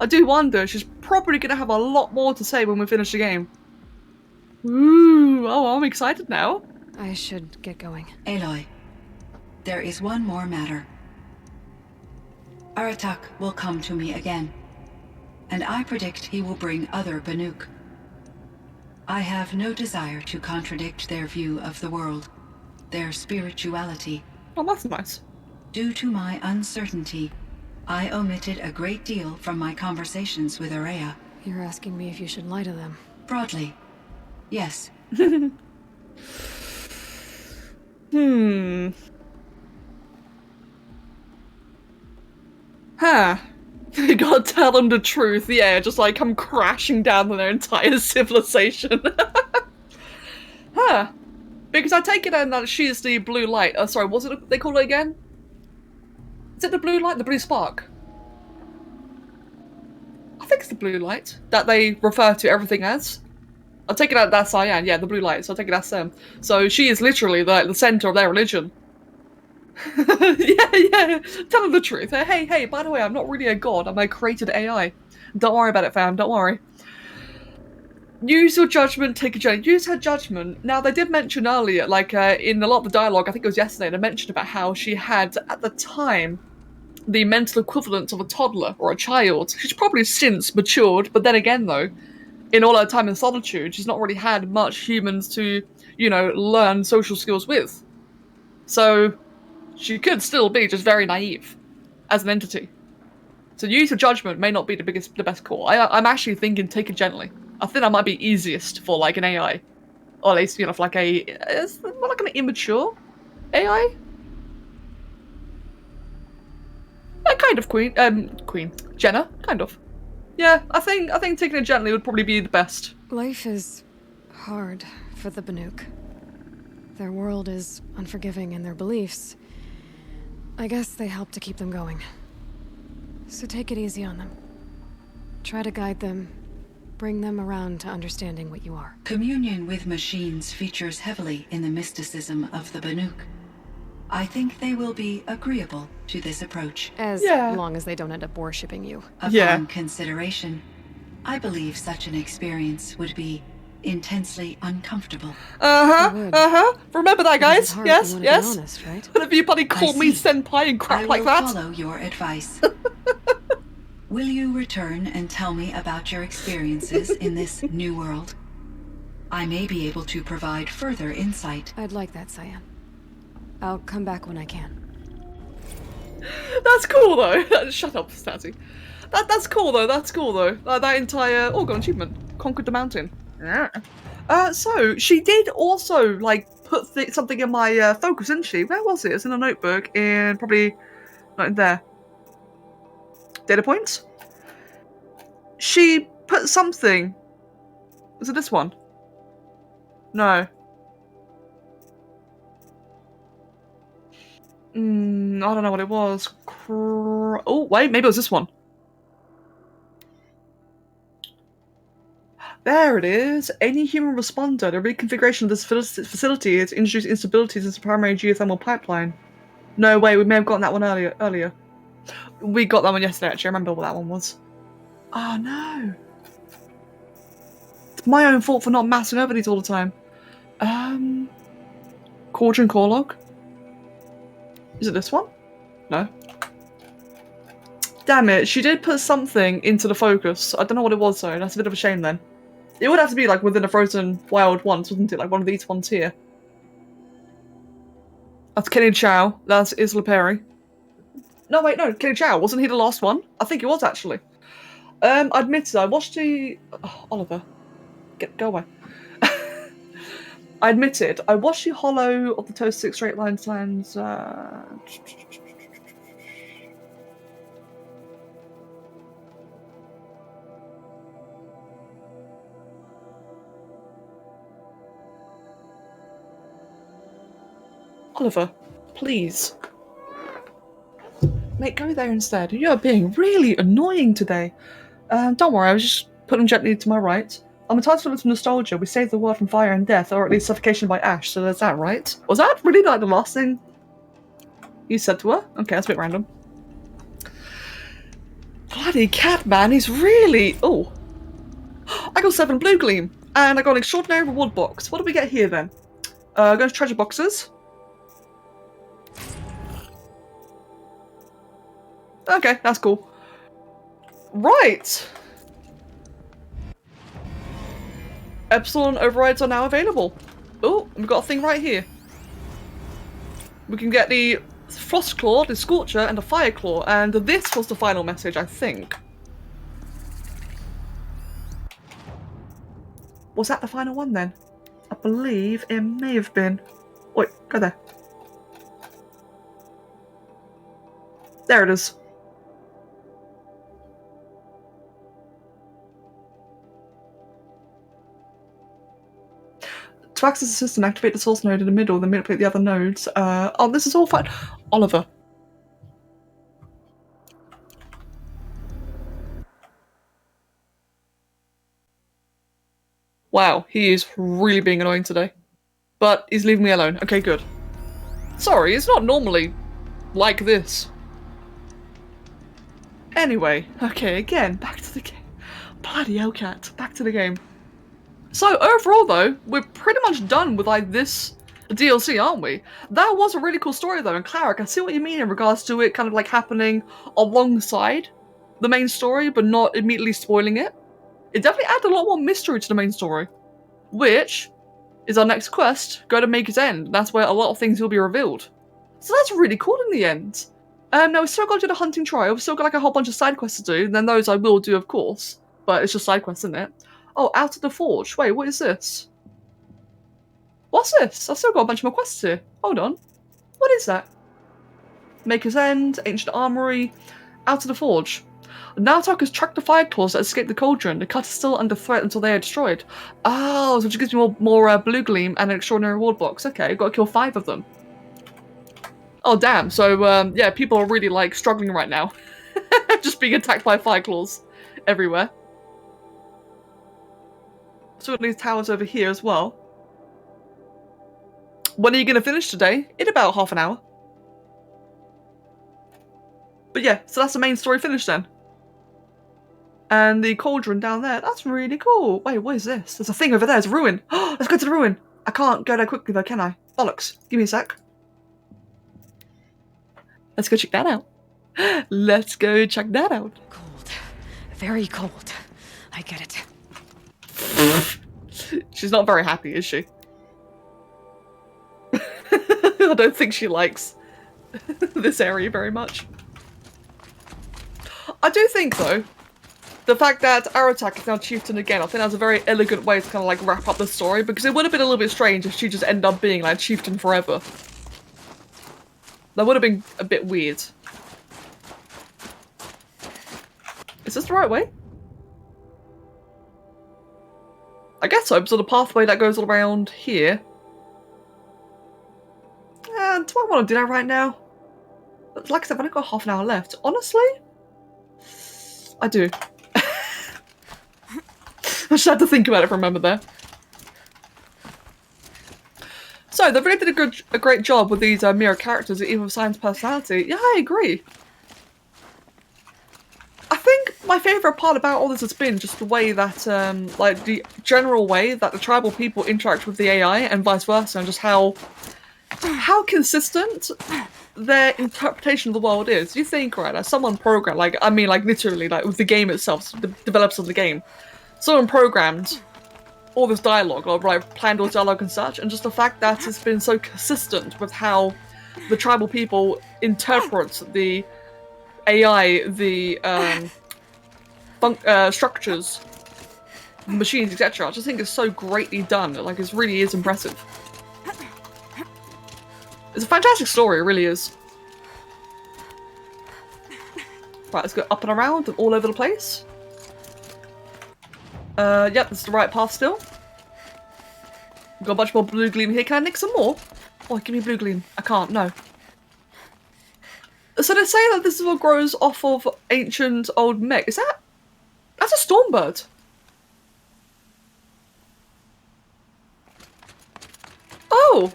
Speaker 1: I do wonder, she's probably going to have a lot more to say when we finish the game. Ooh, oh, I'm excited now.
Speaker 2: I should get going.
Speaker 8: Aloy, there is one more matter. Aratak will come to me again, and I predict he will bring other Banuk. I have no desire to contradict their view of the world, their spirituality.
Speaker 1: Oh, that's nice.
Speaker 8: Due to my uncertainty, I omitted a great deal from my conversations with Araya.
Speaker 2: You're asking me if you should lie to them.
Speaker 8: Broadly, yes.
Speaker 1: Huh. You gotta tell them the truth, yeah, just like come crashing down on their entire civilization. Huh. Because I take it that she's the blue light. Sorry, what's it they call it again? Is it the blue light? The blue spark? I think it's the blue light that they refer to everything as. I'll take it out that's Cyan, yeah, the blue light, so I'll take it that's them. So she is literally the center of their religion. yeah, tell them the truth. Hey, by the way, I'm not really a god, I'm a created AI. Don't worry about it, fam, don't worry. use your judgment, take a journey. Use her judgment. Now, they did mention earlier, like in a lot of the dialogue, I think it was yesterday, they mentioned about how she had, at the time, the mental equivalent of a toddler or a child. She's probably since matured, but then again, though, in all her time in solitude, she's not really had much humans to, you know, learn social skills with. So, she could still be just very naive as an entity. So use your judgment may not be the best call. I'm actually thinking take it gently. I think that might be easiest for like an AI, or at least, you know, for like it's more like an immature AI. Kind of Queen Jenna, kind of. Yeah, I think taking it gently would probably be the best.
Speaker 2: Life is hard for the Banuk. Their world is unforgiving in their beliefs. I guess they help to keep them going. So take it easy on them. Try to guide them, bring them around to understanding what you are.
Speaker 8: Communion with machines features heavily in the mysticism of the Banuk. I think they will be agreeable to this approach.
Speaker 2: As long as they don't end up worshipping you.
Speaker 8: Upon consideration, I believe such an experience would be intensely uncomfortable.
Speaker 1: Remember that, guys? Yes.
Speaker 2: Be honest, right?
Speaker 1: But if you bloody call me senpai and crap like that.
Speaker 8: I will follow your advice. Will you return and tell me about your experiences in this new world? I may be able to provide further insight.
Speaker 2: I'd like that, Cyan. I'll come back when I can.
Speaker 1: That's cool though. Shut up, Stazzy. That's cool though. That's cool though. That entire got achievement, conquered the mountain. So she did also like put something in my focus, didn't she? Where was it? It's in a notebook, and probably not in there. Data points. She put something. Was it this one? No. I don't know what it was. Oh, wait, maybe it was this one. There it is. Any human responder. The reconfiguration of this facility has introduced instabilities into the primary geothermal pipeline. No way, we may have gotten that one earlier. We got that one yesterday, actually. I remember what that one was. Oh, no. It's my own fault for not massing over these all the time. Cauldron core log. Is it this one? No. Damn it, she did put something into the focus. I don't know what it was though, that's a bit of a shame then. It would have to be like within the frozen wild ones, wouldn't it? Like one of these ones here. That's Kenny Chow, that's Isla Perry. No wait, no, Kenny Chow, wasn't he the last one? I think he was actually. I admitted, I watched the... Oh, Oliver. Go away. I admitted, I watched the Hollow of the Toast 6 Straight Line Sands. Oliver, please. Mate, go there instead. You're being really annoying today. Don't worry, I was just putting gently to my right. I'm entitled to nostalgia. We saved the world from fire and death, or at least suffocation by ash, so there's that, right? Was that really like the last thing you said to her? Okay, that's a bit random. Bloody cat, man, he's really... Oh. I got 7 blue gleam, and I got an extraordinary reward box. What do we get here, then? Go to treasure boxes. Okay, that's cool. Right! Epsilon overrides are now available. Oh, we've got a thing right here. We can get the Frost Claw, the Scorcher, and the Fire Claw, and this was the final message, I think. Was that the final one then? I believe it may have been. Wait, go there. There it is. To access the system, activate the source node in the middle, then manipulate the other nodes. Oh, this is all fine. Oliver. Wow, he is really being annoying today. But he's leaving me alone. Okay, good. Sorry, it's not normally like this. Anyway, okay, again, back to the game. Bloody hell, cat. Back to the game. So overall though, we're pretty much done with like this DLC, aren't we? That was a really cool story though, and Clara, I can see what you mean in regards to it kind of like happening alongside the main story, but not immediately spoiling it. It definitely added a lot more mystery to the main story, which is our next quest, go to Maker's End. That's where a lot of things will be revealed. So that's really cool in the end. No, we still got to do the hunting trial, we've still got like a whole bunch of side quests to do, and then those I will do of course, but it's just side quests, isn't it? Oh, out of the forge. Wait, what is this? What's this? I've still got a bunch more quests here. Hold on. What is that? Maker's End, Ancient Armory, out of the forge. Now attackers track the fire claws that escape the cauldron. The cut is still under threat until they are destroyed. Oh, so it gives me more blue gleam and an extraordinary reward box. Okay, got to kill 5 of them. Oh damn, so yeah, people are really like struggling right now. Just being attacked by fire claws everywhere. So at least towers over here as well. When are you going to finish today? In about half an hour. But yeah, so that's the main story finished then. And the cauldron down there, that's really cool. Wait, what is this? There's a thing over there, there's a ruin. Let's go to the ruin. I can't go there quickly though, can I? Bollocks, give me a sec. Let's go check that out. Let's go check that out.
Speaker 2: Cold. Very cold. I get it.
Speaker 1: She's not very happy, is she? I don't think she likes this area very much. I do think, though, the fact that Aratak is now chieftain again, I think that's a very elegant way to kind of like wrap up the story, because it would have been a little bit strange if she just ended up being like chieftain forever. That would have been a bit weird. Is this the right way? I guess so, so the pathway that goes all around here. And do I want to do that right now? Like I said, I've only got half an hour left. Honestly, I do. I just had to think about it for a moment there. So they really did a great job with these mirror characters, even with Simon's personality. Yeah, I agree. I think my favourite part about all this has been just the way that, like the general way that the tribal people interact with the AI and vice versa, and just how consistent their interpretation of the world is. You think, right, as someone programmed, like, I mean, like, literally, like, with the game itself, the developers of the game, someone programmed all this dialogue, or like, planned all this dialogue and such, and just the fact that it's been so consistent with how the tribal people interpret the AI, the structures, the machines, etc. I just think it's so greatly done. Like, it really is impressive. It's a fantastic story, it really is. Right, let's go up and around and all over the place. Yep, this is the right path still. Got a bunch more blue gleam here. Can I nick some more? Oh, give me blue gleam. I can't, no. So they say that this is what grows off of ancient old mech. Is that... That's a stormbird. Oh!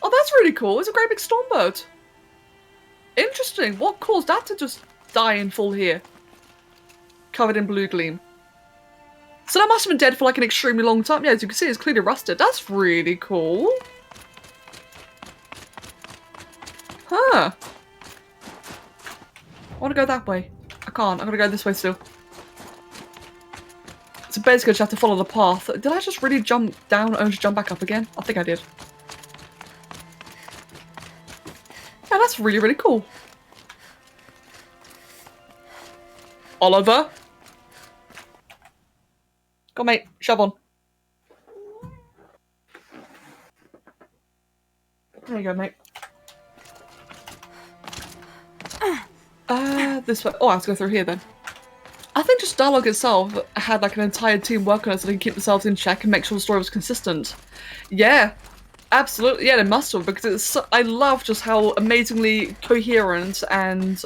Speaker 1: Oh, that's really cool. It's a great big stormbird. Interesting. What caused that to just die in full here? Covered in blue gleam. So that must have been dead for like an extremely long time. Yeah, as you can see, it's clearly rusted. That's really cool. Huh. I want to go that way. I can't. I'm going to go this way still. So basically, I just have to follow the path. Did I just really jump down and just jump back up again? I think I did. Yeah, that's really, really cool. Oliver? Go on, mate. Shove on. There you go, mate. This way. Oh, I have to go through here then. I think just dialogue itself had like an entire team working on it so they can keep themselves in check and make sure the story was consistent. Yeah, absolutely. Yeah, they must have, because it's I love just how amazingly coherent and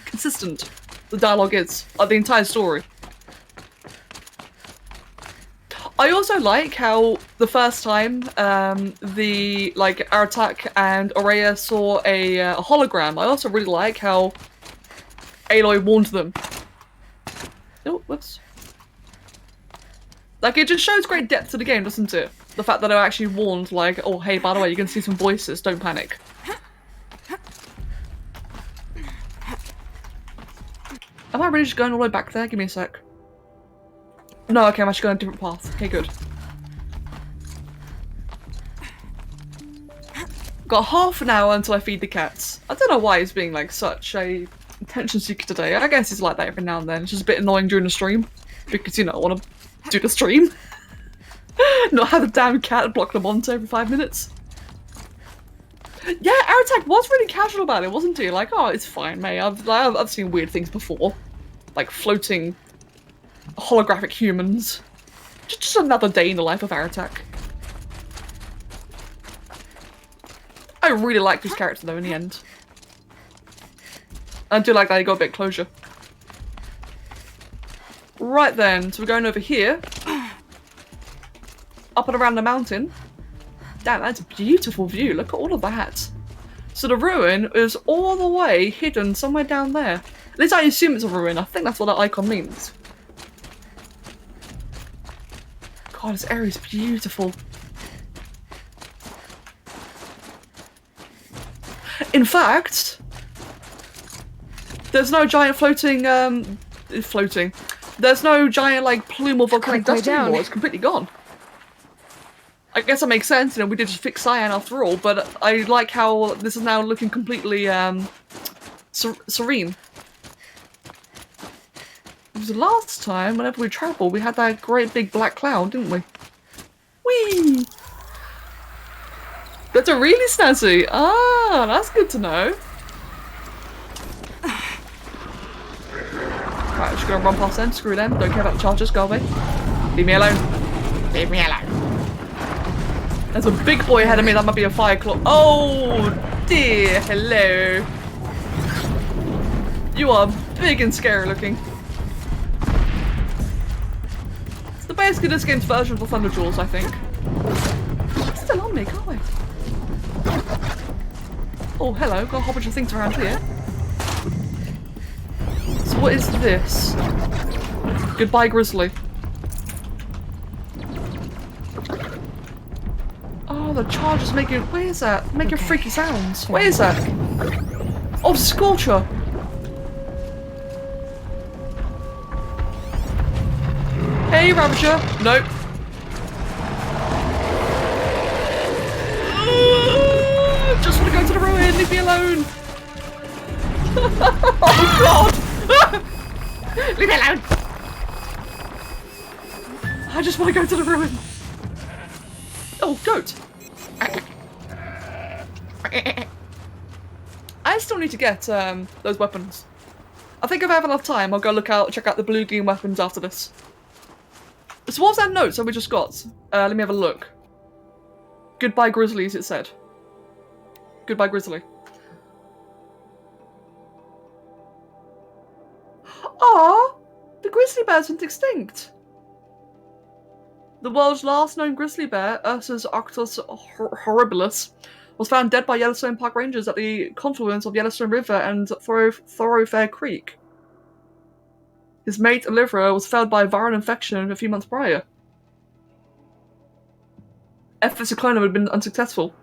Speaker 1: consistent the dialogue is of the entire story. I also like how the first time the like Aratak and Aurea saw a hologram. I also really like how Aloy warned them. Oh, whoops. Like, it just shows great depth to the game, doesn't it? The fact that I actually warned, like, oh, hey, by the way, you're gonna see some voices, don't panic. Am I really just going all the way back there? Give me a sec. No, okay, I'm actually going a different path. Okay, good. Got half an hour until I feed the cats. I don't know why he's being, like, such a attention seeker today. I guess he's like that every now and then. It's just a bit annoying during the stream. Because, you know, I want to do the stream. Not have a damn cat block the monitor every 5 minutes. Yeah, Aratak was really casual about it, wasn't he? Like, oh, it's fine, mate. I've seen weird things before. Like floating holographic humans. Just another day in the life of Aratak. I really like this character though in the end. I do like that he got a bit of closure. Right then, so we're going over here. Up and around the mountain. Damn, that's a beautiful view. Look at all of that. So the ruin is all the way hidden somewhere down there. At least I assume it's a ruin. I think that's what that icon means. God, this area is beautiful. In fact, there's no giant floating, There's no giant, like, plume of volcanic dust anymore. It's completely gone. I guess that makes sense, you know, we did just fix cyan after all, but I like how this is now looking completely, serene. Because the last time, whenever we travelled, we had that great big black cloud, didn't we? Whee! That's a really snazzy! Ah, that's good to know. Right, I'm just gonna run past them, screw them, don't care about the chargers, go away. Leave me alone. Leave me alone. There's a big boy ahead of me, that might be a fire claw. Oh dear, hello. You are big and scary looking. It's the basically this game's version of the Thunder Jaws, I think. It's still on me, can't I? Oh, hello, got a whole bunch of things around here. So what is this? Goodbye, Grizzly. Oh, the charger's making... Where is that? Making freaky sounds. Where is that? Oh, Scorcher! Hey, Ravager! Nope. Just want to go to the ruin, leave me alone! Oh god! Leave me alone! I just want to go to the ruin. Oh, goat! I still need to get those weapons. I think if I have enough time, I'll go check out the blue green weapons after this. So what was that note that we just got? Let me have a look. Goodbye, Grizzlies, it said. Goodbye, Grizzly. Ah, the grizzly bears went extinct. The world's last known grizzly bear, Ursus arctos horribilis, was found dead by Yellowstone Park Rangers at the confluence of Yellowstone River and Thoroughfare Creek. His mate, Olivera, was felled by a viral infection a few months prior. Efforts to clone him had been unsuccessful.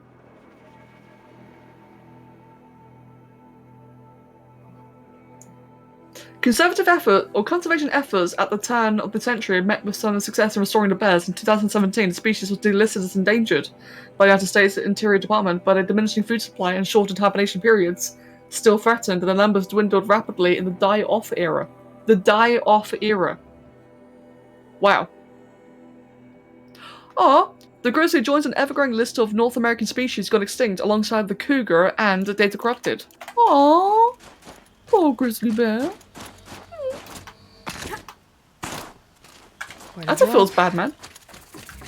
Speaker 1: Conservation efforts at the turn of the century met with some success in restoring the bears. In 2017, the species was delisted as endangered by the United States Interior Department, but a diminishing food supply and shortened hibernation periods still threatened, and the numbers dwindled rapidly in the die-off era. The die-off era. Wow. Oh, the grizzly joins an ever-growing list of North American species gone extinct alongside the cougar and the data corrupted. Aww. Poor grizzly bear. That feels bad, man.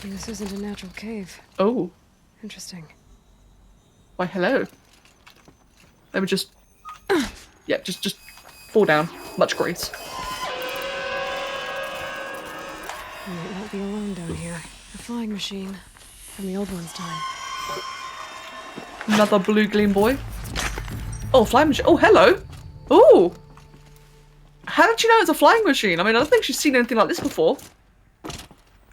Speaker 2: This isn't a natural cave.
Speaker 1: Oh.
Speaker 2: Interesting.
Speaker 1: Why, hello. Let me just... yeah, just fall down. Much grace.
Speaker 2: You might not be alone down here. A flying machine. From the old one's time.
Speaker 1: Another blue gleam boy. Oh, flying machine. Oh, hello. Oh. How did you know it's a flying machine? I mean, I don't think she's seen anything like this before.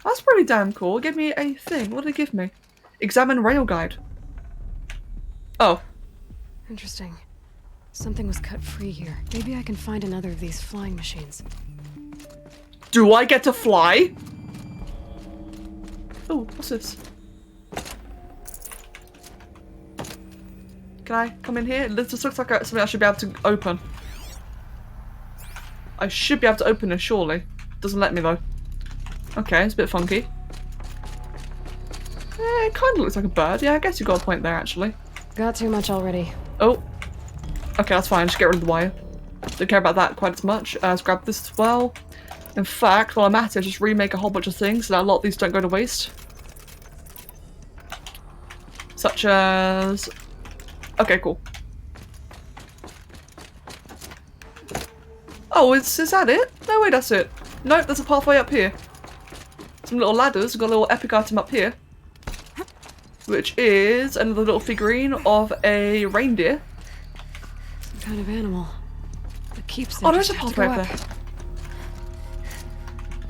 Speaker 1: That's pretty damn cool. It gave me a thing. What did it give me? Examine rail guide. Oh.
Speaker 2: Interesting. Something was cut free here. Maybe I can find another of these flying machines.
Speaker 1: Do I get to fly? Oh, what's this? Can I come in here? This looks like something I should be able to open. I should be able to open it, surely. Doesn't let me though. Okay, it's a bit funky. It kind of looks like a bird. Yeah, I guess you got a point there, actually.
Speaker 2: Got too much already.
Speaker 1: Oh. Okay, that's fine. Just get rid of the wire. Don't care about that quite as much. Let's grab this as well. In fact, while I'm at it, just remake a whole bunch of things so that a lot of these don't go to waste. Such as... Okay, cool. Oh, is that it? No, wait, that's it. Nope, there's a pathway up here. Some little ladders. We've got a little epic item up here. Which is another little figurine of a reindeer.
Speaker 2: Some kind of animal. That keeps
Speaker 1: Oh, there's a pathway up there.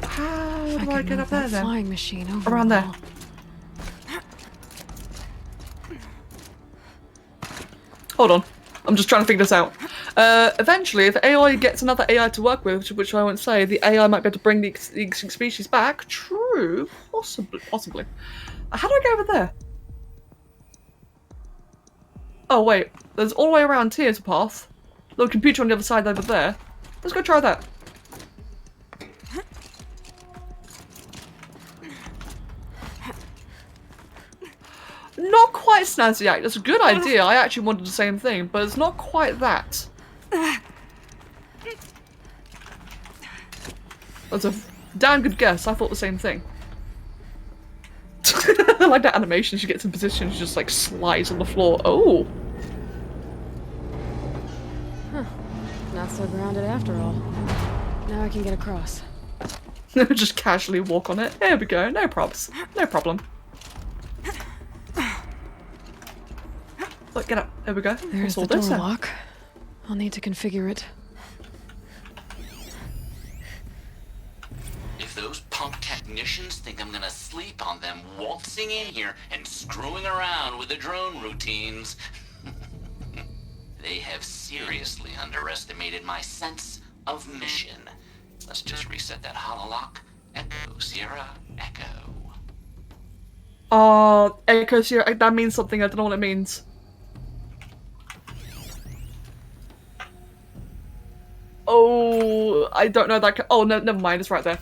Speaker 1: How do I get up there then?
Speaker 2: Flying machine over
Speaker 1: Around there. Hold on. I'm just trying to figure this out. Eventually, if AI gets another AI to work with, which I won't say, the AI might be able to bring the extinct species back. True. Possibly. How do I go over there? Oh, wait. There's all the way around here's a path. Little computer on the other side over there. Let's go try that. Not quite Snazzy. That's a good idea. I actually wanted the same thing, but it's not quite that. That's a damn good guess. I thought the same thing. I like that animation. She gets in position, she just like slides on the floor. Oh.
Speaker 2: Huh. Not so grounded after all. Now I can get across.
Speaker 1: Just casually walk on it. There we go. No probs. No problem. Look, get up. There we go.
Speaker 2: There's the door lock. I'll need to configure it.
Speaker 10: If those punk technicians think I'm gonna sleep on them waltzing in here and screwing around with the drone routines, they have seriously underestimated my sense of mission. Let's just reset that hololock. Echo, Sierra, Echo.
Speaker 1: Echo Sierra, that means something. I don't know what it means. Oh, I don't know that. Oh, no, never mind. It's right there.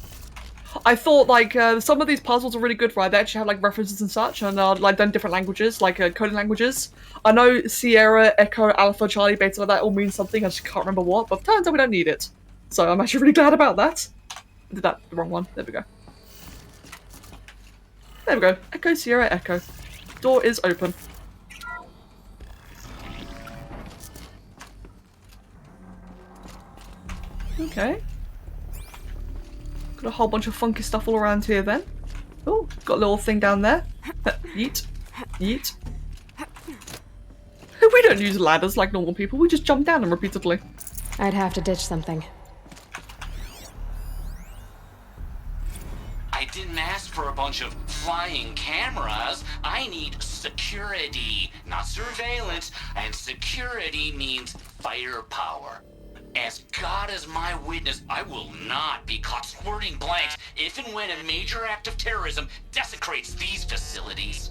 Speaker 1: I thought like some of these puzzles are really good, right? They actually have like references and such, and like done different languages, like coding languages. I know Sierra, Echo, Alpha, Charlie, Beta, like that all means something. I just can't remember what, but turns out we don't need it. So I'm actually really glad about that. I did that the wrong one. There we go. There we go. Echo, Sierra, Echo. Door is open. Okay. Got a whole bunch of funky stuff all around here then. Oh, got a little thing down there. Yeet. Yeet. We don't use ladders like normal people, we just jump down them repeatedly.
Speaker 2: I'd have to ditch something.
Speaker 10: I didn't ask for a bunch of flying cameras. I need security, not surveillance. And security means firepower. As God is my witness, I will not be caught squirting blanks if and when a major act of terrorism desecrates these facilities.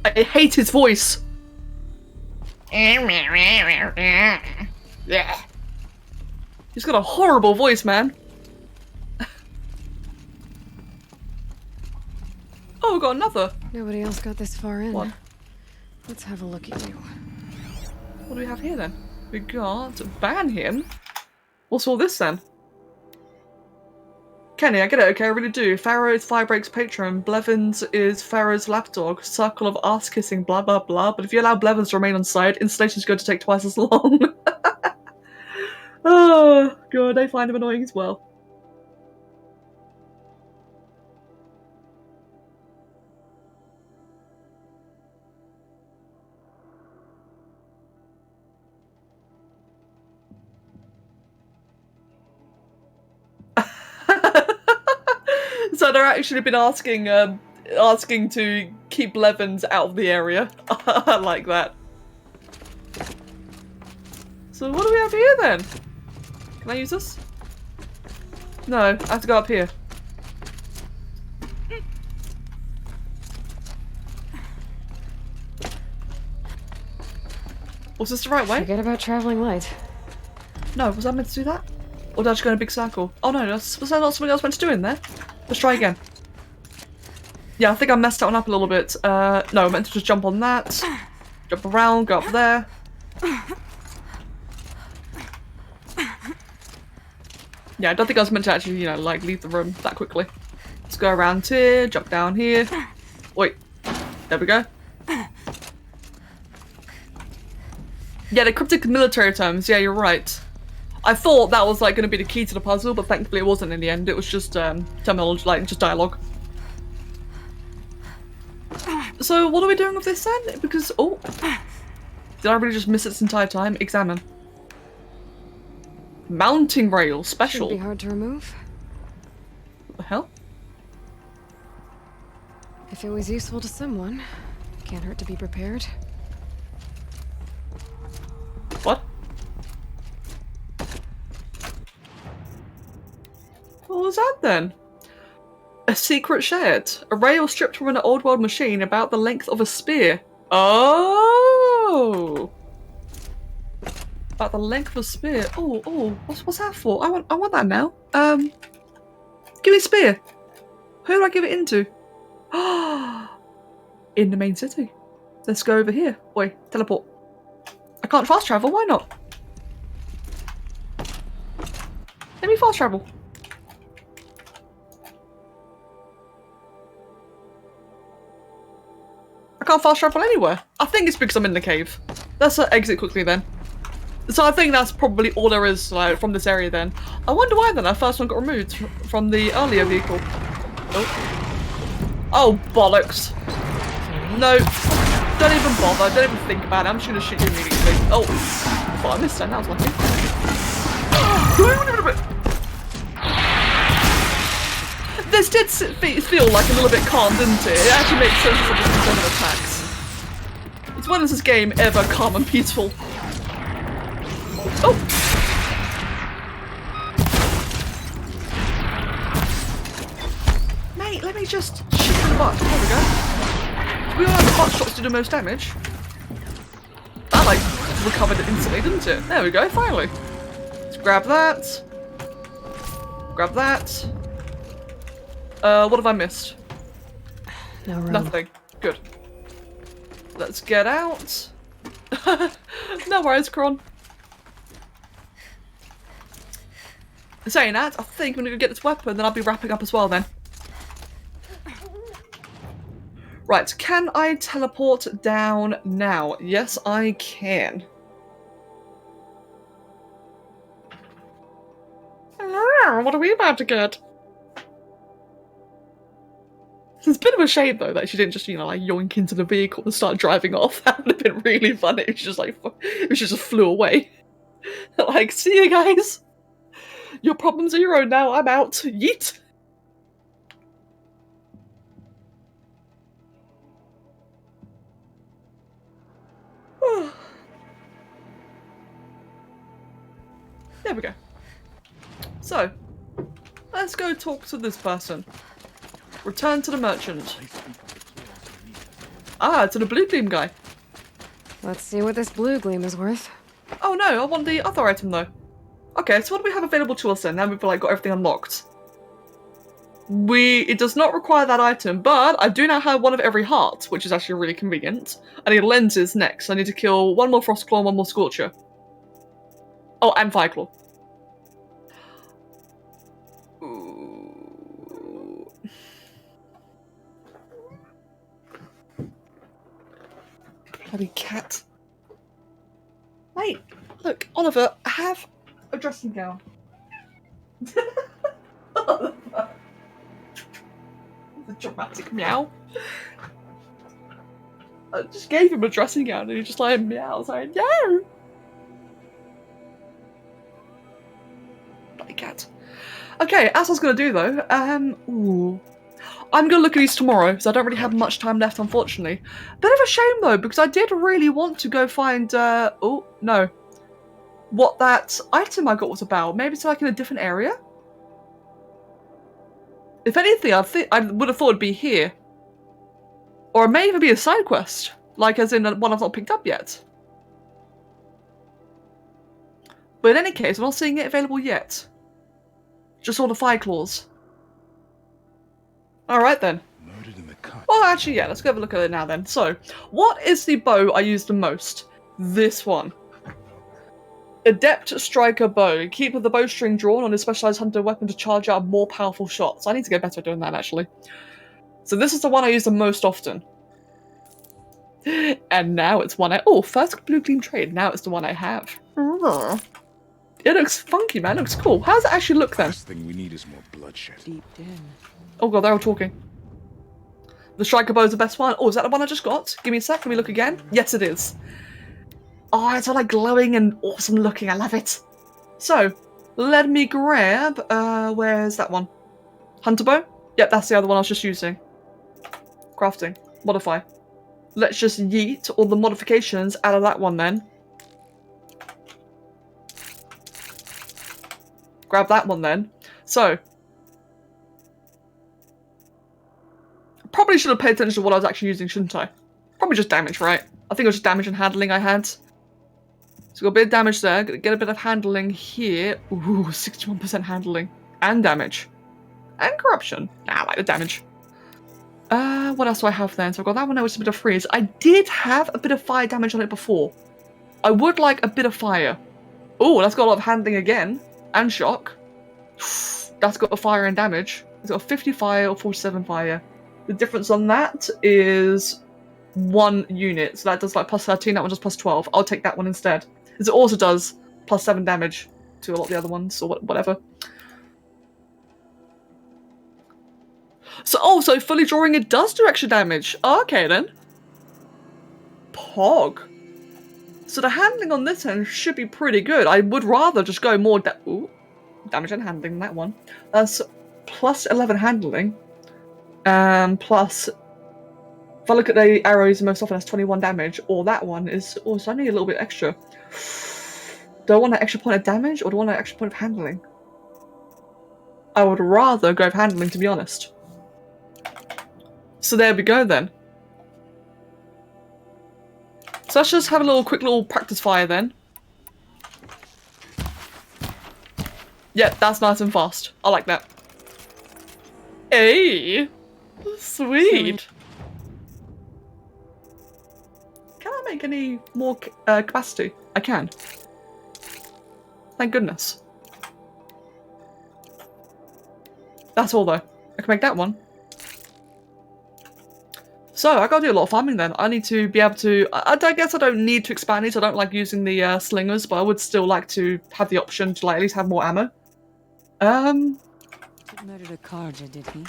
Speaker 1: I hate his voice. Yeah. He's got a horrible voice, man. Oh, we got another.
Speaker 2: Nobody else got this far in.
Speaker 1: What?
Speaker 2: Let's have a look at you.
Speaker 1: What do we have here then? We got ban him. What's all this then? Kenny, I get it, okay, I really do. Pharaoh is Firebreak's patron. Blevins is Pharaoh's lapdog. Circle of ass kissing, blah blah blah. But if you allow Blevins to remain on site, installation's going to take twice as long. Oh god, I find him annoying as well. So they're actually been asking asking to keep Levens out of the area. I like that. So what do we have here then? Can I use this? No, I have to go up here. Was this the right way?
Speaker 2: Forget about traveling light.
Speaker 1: No, was I meant to do that? Or did I just go in a big circle? Oh no, was there not something else meant to do in there? Let's try again. Yeah, I think I messed that one up a little bit. No, I meant to just jump on that. Jump around, go up there. Yeah, I don't think I was meant to actually, you know, like, leave the room that quickly. Let's go around here, jump down here. Wait. There we go. Yeah, the cryptic military terms, yeah, you're right. I thought that was, like, going to be the key to the puzzle, but thankfully it wasn't in the end. It was just, terminology, like, just dialogue. So, what are we doing with this then? Because, oh. Did I really just miss it this entire time? Examine. Mounting rail, special.
Speaker 2: Shouldn't be hard to remove.
Speaker 1: What the hell?
Speaker 2: If it was useful to someone, can't hurt to be prepared.
Speaker 1: What? What was that then? A secret shed. A rail stripped from an old world machine about the length of a spear. Oh! About the length of a spear. Oh, what's that for? I want that now. Give me a spear. Who do I give it into? In the main city. Let's go over here. Oi, teleport. I can't fast travel, why not? Let me fast travel. I can't fast travel anywhere. I think it's because I'm in the cave. Let's exit quickly then. So I think that's probably all there is from this area then. I wonder why then our first one got removed from the earlier vehicle. Oh bollocks. No, don't even bother, don't even think about it. I'm just going to shoot you immediately. Oh, well, I missed that, that was lucky. This did feel like a little bit calm, didn't it? It actually makes sense as a concern of attacks. It's when is this game ever calm and peaceful? Oh! Mate, let me just shoot in the butt. There we go. We all have the butt shots to do most damage. That, like, recovered it instantly, didn't it? There we go, finally. Let's grab that. Grab that. What have I missed?
Speaker 2: No room.
Speaker 1: Nothing. Good. Let's get out. No worries, Kron. Saying that, I think I'm gonna go get this weapon, then I'll be wrapping up as well then. Right, can I teleport down now? Yes, I can. What are we about to get? It's a bit of a shame though that she didn't just, you know, like yoink into the vehicle and start driving off. That would have been really funny if she just like, if she just flew away. Like, see you guys. Your problems are your own now. I'm out. Yeet. There we go. So, let's go talk to this person. Return to the merchant. Ah, to the blue gleam guy.
Speaker 2: Let's see what this blue gleam is worth.
Speaker 1: Oh no, I want the other item though. Okay, so what do we have available to us then? Now we've like got everything unlocked. It does not require that item, but I do now have one of every heart, which is actually really convenient. I need lenses next. I need to kill one more Frostclaw and one more Scorcher. Oh, and Fireclaw. Bloody cat. Wait, look, Oliver, I have a dressing gown. Oliver. The dramatic meow. I just gave him a dressing gown and he just like meows like, no! Bloody cat. Okay, as I was gonna do though, ooh. I'm gonna look at these tomorrow, because I don't really have much time left, unfortunately. Bit of a shame though, because I did really want to go find oh no. What that item I got was about. Maybe it's like in a different area? If anything, I would have thought it'd be here. Or it may even be a side quest. Like as in one I've not picked up yet. But in any case, I'm not seeing it available yet. Just saw the fire claws. Alright then. Well, actually, yeah, let's go have a look at it now then. So, what is the bow I use the most? This one. Adept Striker Bow. Keep the bowstring drawn on a specialized hunter weapon to charge out more powerful shots. I need to get better at doing that, actually. So this is the one I use the most often. And now it's one I... Oh, first blue gleam trade. Now it's the one I have. It looks funky, man. It looks cool. How does it actually look then?
Speaker 11: Last thing we need is more bloodshed.
Speaker 2: Deep in.
Speaker 1: Oh god, they're all talking. The Striker Bow is the best one. Oh, is that the one I just got? Give me a sec. Can we look again? Yes, it is. Oh, it's all like glowing and awesome looking. I love it. So, let me grab... where's that one? Hunter Bow? Yep, that's the other one I was just using. Crafting. Modify. Let's just yeet all the modifications out of that one then. Grab that one then. So. Probably should have paid attention to what I was actually using, shouldn't I? Probably just damage, right? I think it was just damage and handling I had. So got a bit of damage there. Get a bit of handling here. Ooh, 61% handling. And damage. And corruption. Nah, I like the damage. What else do I have then? So I've got that one there, which is a bit of freeze. I did have a bit of fire damage on it before. I would like a bit of fire. Oh, that's got a lot of handling again. And shock. That's got a fire and damage. It's got 50 fire or 47 fire. The difference on that is 1 unit. So that does like plus 13, that one does plus 12. I'll take that one instead. Because it also does plus 7 damage to a lot of the other ones, or whatever. So, oh, so fully drawing it does do extra damage. Oh, okay then. Pog. So the handling on this end should be pretty good. I would rather just go more damage and handling than that one. That's plus 11 handling. Plus, if I look at the arrows, most often that's 21 damage. Or that one is also only a little bit extra. Do I want an extra point of damage or do I want an extra point of handling? I would rather go with handling, to be honest. So there we go then. So let's just have a quick little practice fire then. Yeah, that's nice and fast. I like that. Hey! Sweet! Can I make any more capacity? I can. Thank goodness. That's all though. I can make that one. So, I gotta do a lot of farming then. I need to be able to... I guess I don't need to expand these. I don't like using the slingers, but I would still like to have the option to like at least have more ammo.
Speaker 12: Murdered a Karja, did he?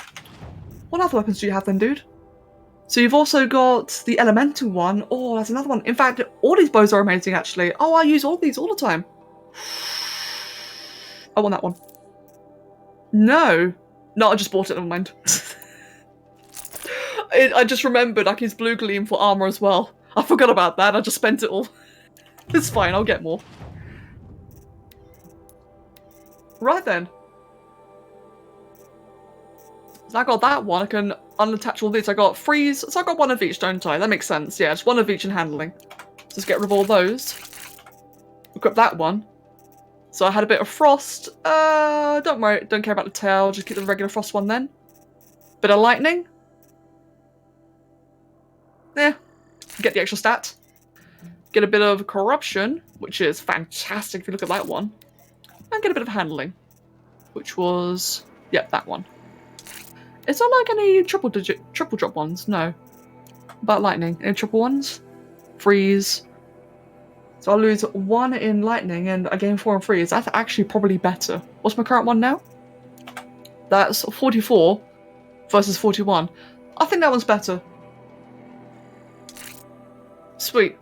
Speaker 1: What other weapons do you have then, dude? So you've also got the elemental one. Oh, that's another one. In fact, all these bows are amazing, actually. Oh, I use all these all the time. I want that one. No. No, I just bought it, never mind. I just remembered I can use blue gleam for armor as well. I forgot about that. I just spent it all. It's fine, I'll get more. Right then. So I got that one. I can unattach all these. I got freeze. So I got one of each, don't I? That makes sense. Yeah, just one of each in handling. So let's get rid of all those. Equip that one. So I had a bit of frost. Don't worry. Don't care about the tail. Just keep the regular frost one then. Bit of lightning. Yeah. Get the extra stat. Get a bit of corruption, which is fantastic if you look at that one. And get a bit of handling, which was, yep, that one. It's not like any triple drop ones, no. About lightning, any triple ones? Freeze. So I'll lose 1 in lightning and I gain 4 in freeze. That's actually probably better. What's my current one now? That's 44 versus 41. I think that one's better. Sweet.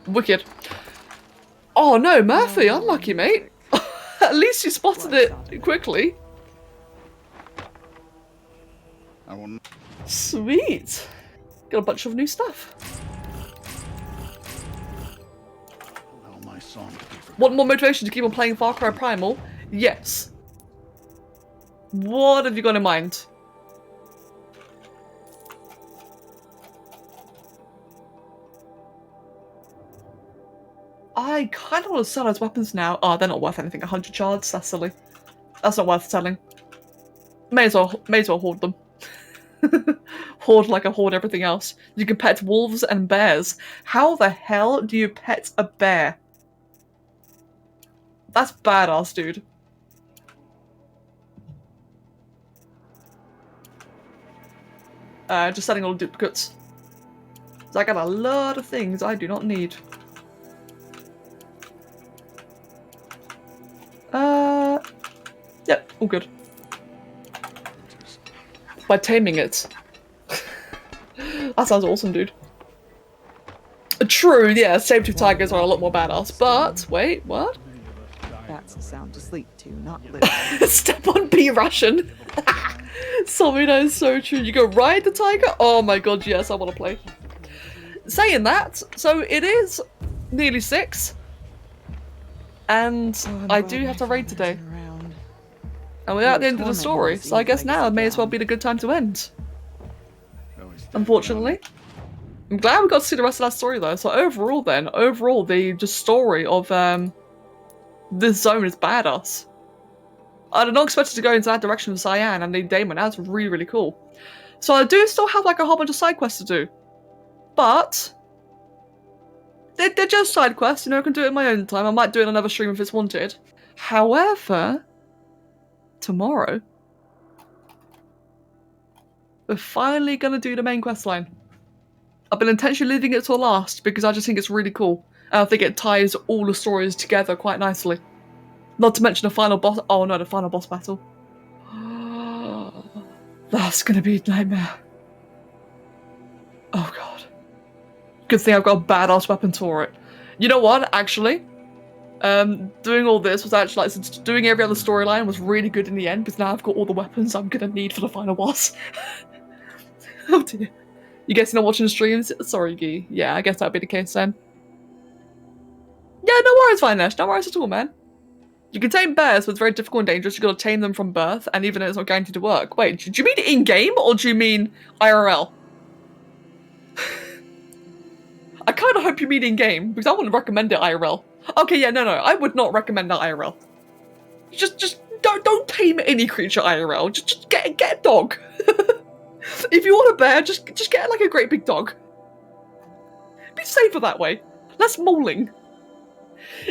Speaker 1: Wicked. Oh no, Murphy, unlucky, mate. At least you spotted it quickly. Sweet. Got a bunch of new stuff. Want more motivation to keep on playing Far Cry Primal? Yes. What have you got in mind? I kind of want to sell those weapons now. Oh, they're not worth anything. 100 shards? That's silly. That's not worth selling. May as well hoard them. Hoard like I hoard everything else. You can pet wolves and bears. How the hell do you pet a bear? That's badass, dude. Just selling all the duplicates. So I got a lot of things I do not need. Yep, all good. By taming it. That sounds awesome, dude. True, yeah, saber-tooth tigers are a lot more badass, but wait, what?
Speaker 11: That's a sound to sleep to, not live.
Speaker 1: Step on B ration. Sorry, that is so true. You go ride the tiger? Oh my god, yes, I want to play. Saying that, so it is nearly 6. And I do have to raid today. And we're at the end of the story, so I guess now may as well be the good time to end. Unfortunately. I'm glad we got to see the rest of that story though. So overall the just story of this zone is badass. I did not expect it to go into that direction with Cyan and the Damon. That's really, really cool. So I do still have like a whole bunch of side quests to do. But they're just side quests, you know, I can do it in my own time. I might do it on another stream if it's wanted. However, tomorrow we're finally gonna do the main quest line. I've been intentionally leaving it till last because I just think it's really cool. And I think it ties all the stories together quite nicely. Not to mention the final boss. Oh no, the final boss battle. That's gonna be a nightmare. Oh god. Good thing I've got a badass weapon for it. You know what, actually? Doing all this was actually, like, doing every other storyline was really good in the end because now I've got all the weapons I'm gonna need for the final boss. Oh dear. You guys not watching the streams? Sorry, Guy. Yeah, I guess that'd be the case then. Yeah, no worries, Vinesh. No worries at all, man. You can tame bears, but it's very difficult and dangerous. You've got to tame them from birth, and even though it's not guaranteed to work. Wait, do you mean in-game, or do you mean IRL? I kind of hope you mean in-game, because I wouldn't recommend it IRL. Okay, yeah, no, I would not recommend that IRL. Just don't tame any creature IRL. Just get a dog. If you want a bear, just get like a great big dog. Be safer that way. Less mauling.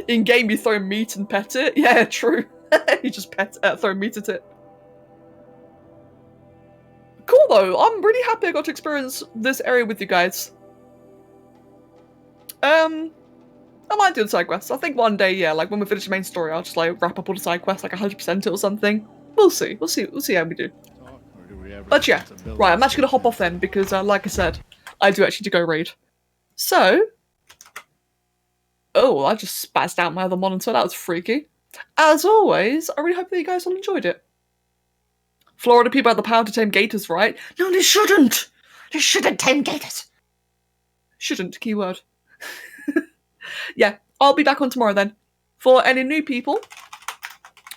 Speaker 1: In game, you throw meat and pet it. Yeah, true. You just throw meat at it. Cool though. I'm really happy I got to experience this area with you guys. I might do the side quests. I think one day, yeah, like when we finish the main story, I'll just like wrap up all the side quests, like 100% it or something. We'll see. We'll see how we do. But yeah, right, I'm actually gonna hop off then because, like I said, I do actually need to go raid. So, oh, I just spazzed out my other monitor. That was freaky. As always, I really hope that you guys all enjoyed it. Florida people have the power to tame gators, right? No, they shouldn't. They shouldn't tame gators. Shouldn't, keyword. Yeah, I'll be back on tomorrow then. For any new people,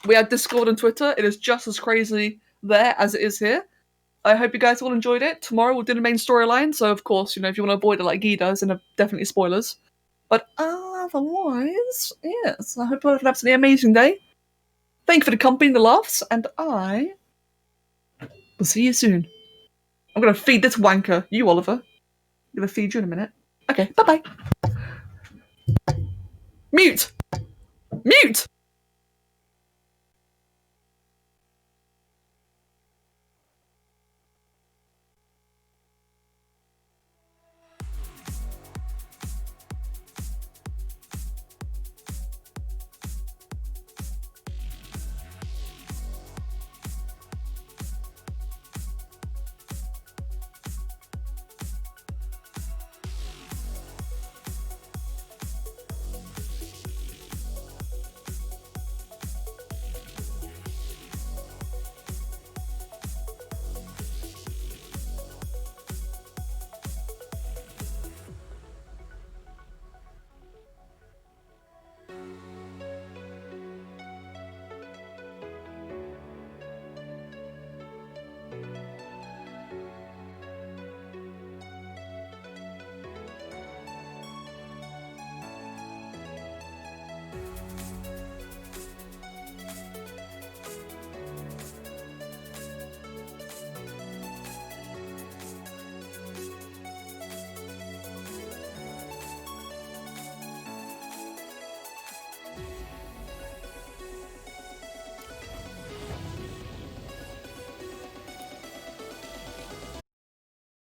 Speaker 1: we have Discord and Twitter. It is just as crazy there as it is here. I hope you guys all enjoyed it. Tomorrow we'll do the main storyline, so of course, you know, if you want to avoid it like Guy does, then definitely spoilers. But otherwise, yes, I hope you have an absolutely amazing day. Thank you for the company and the laughs, and I will see you soon. I'm going to feed this wanker. You, Oliver. I'm going to feed you in a minute. Okay, bye-bye. Mute! Mute!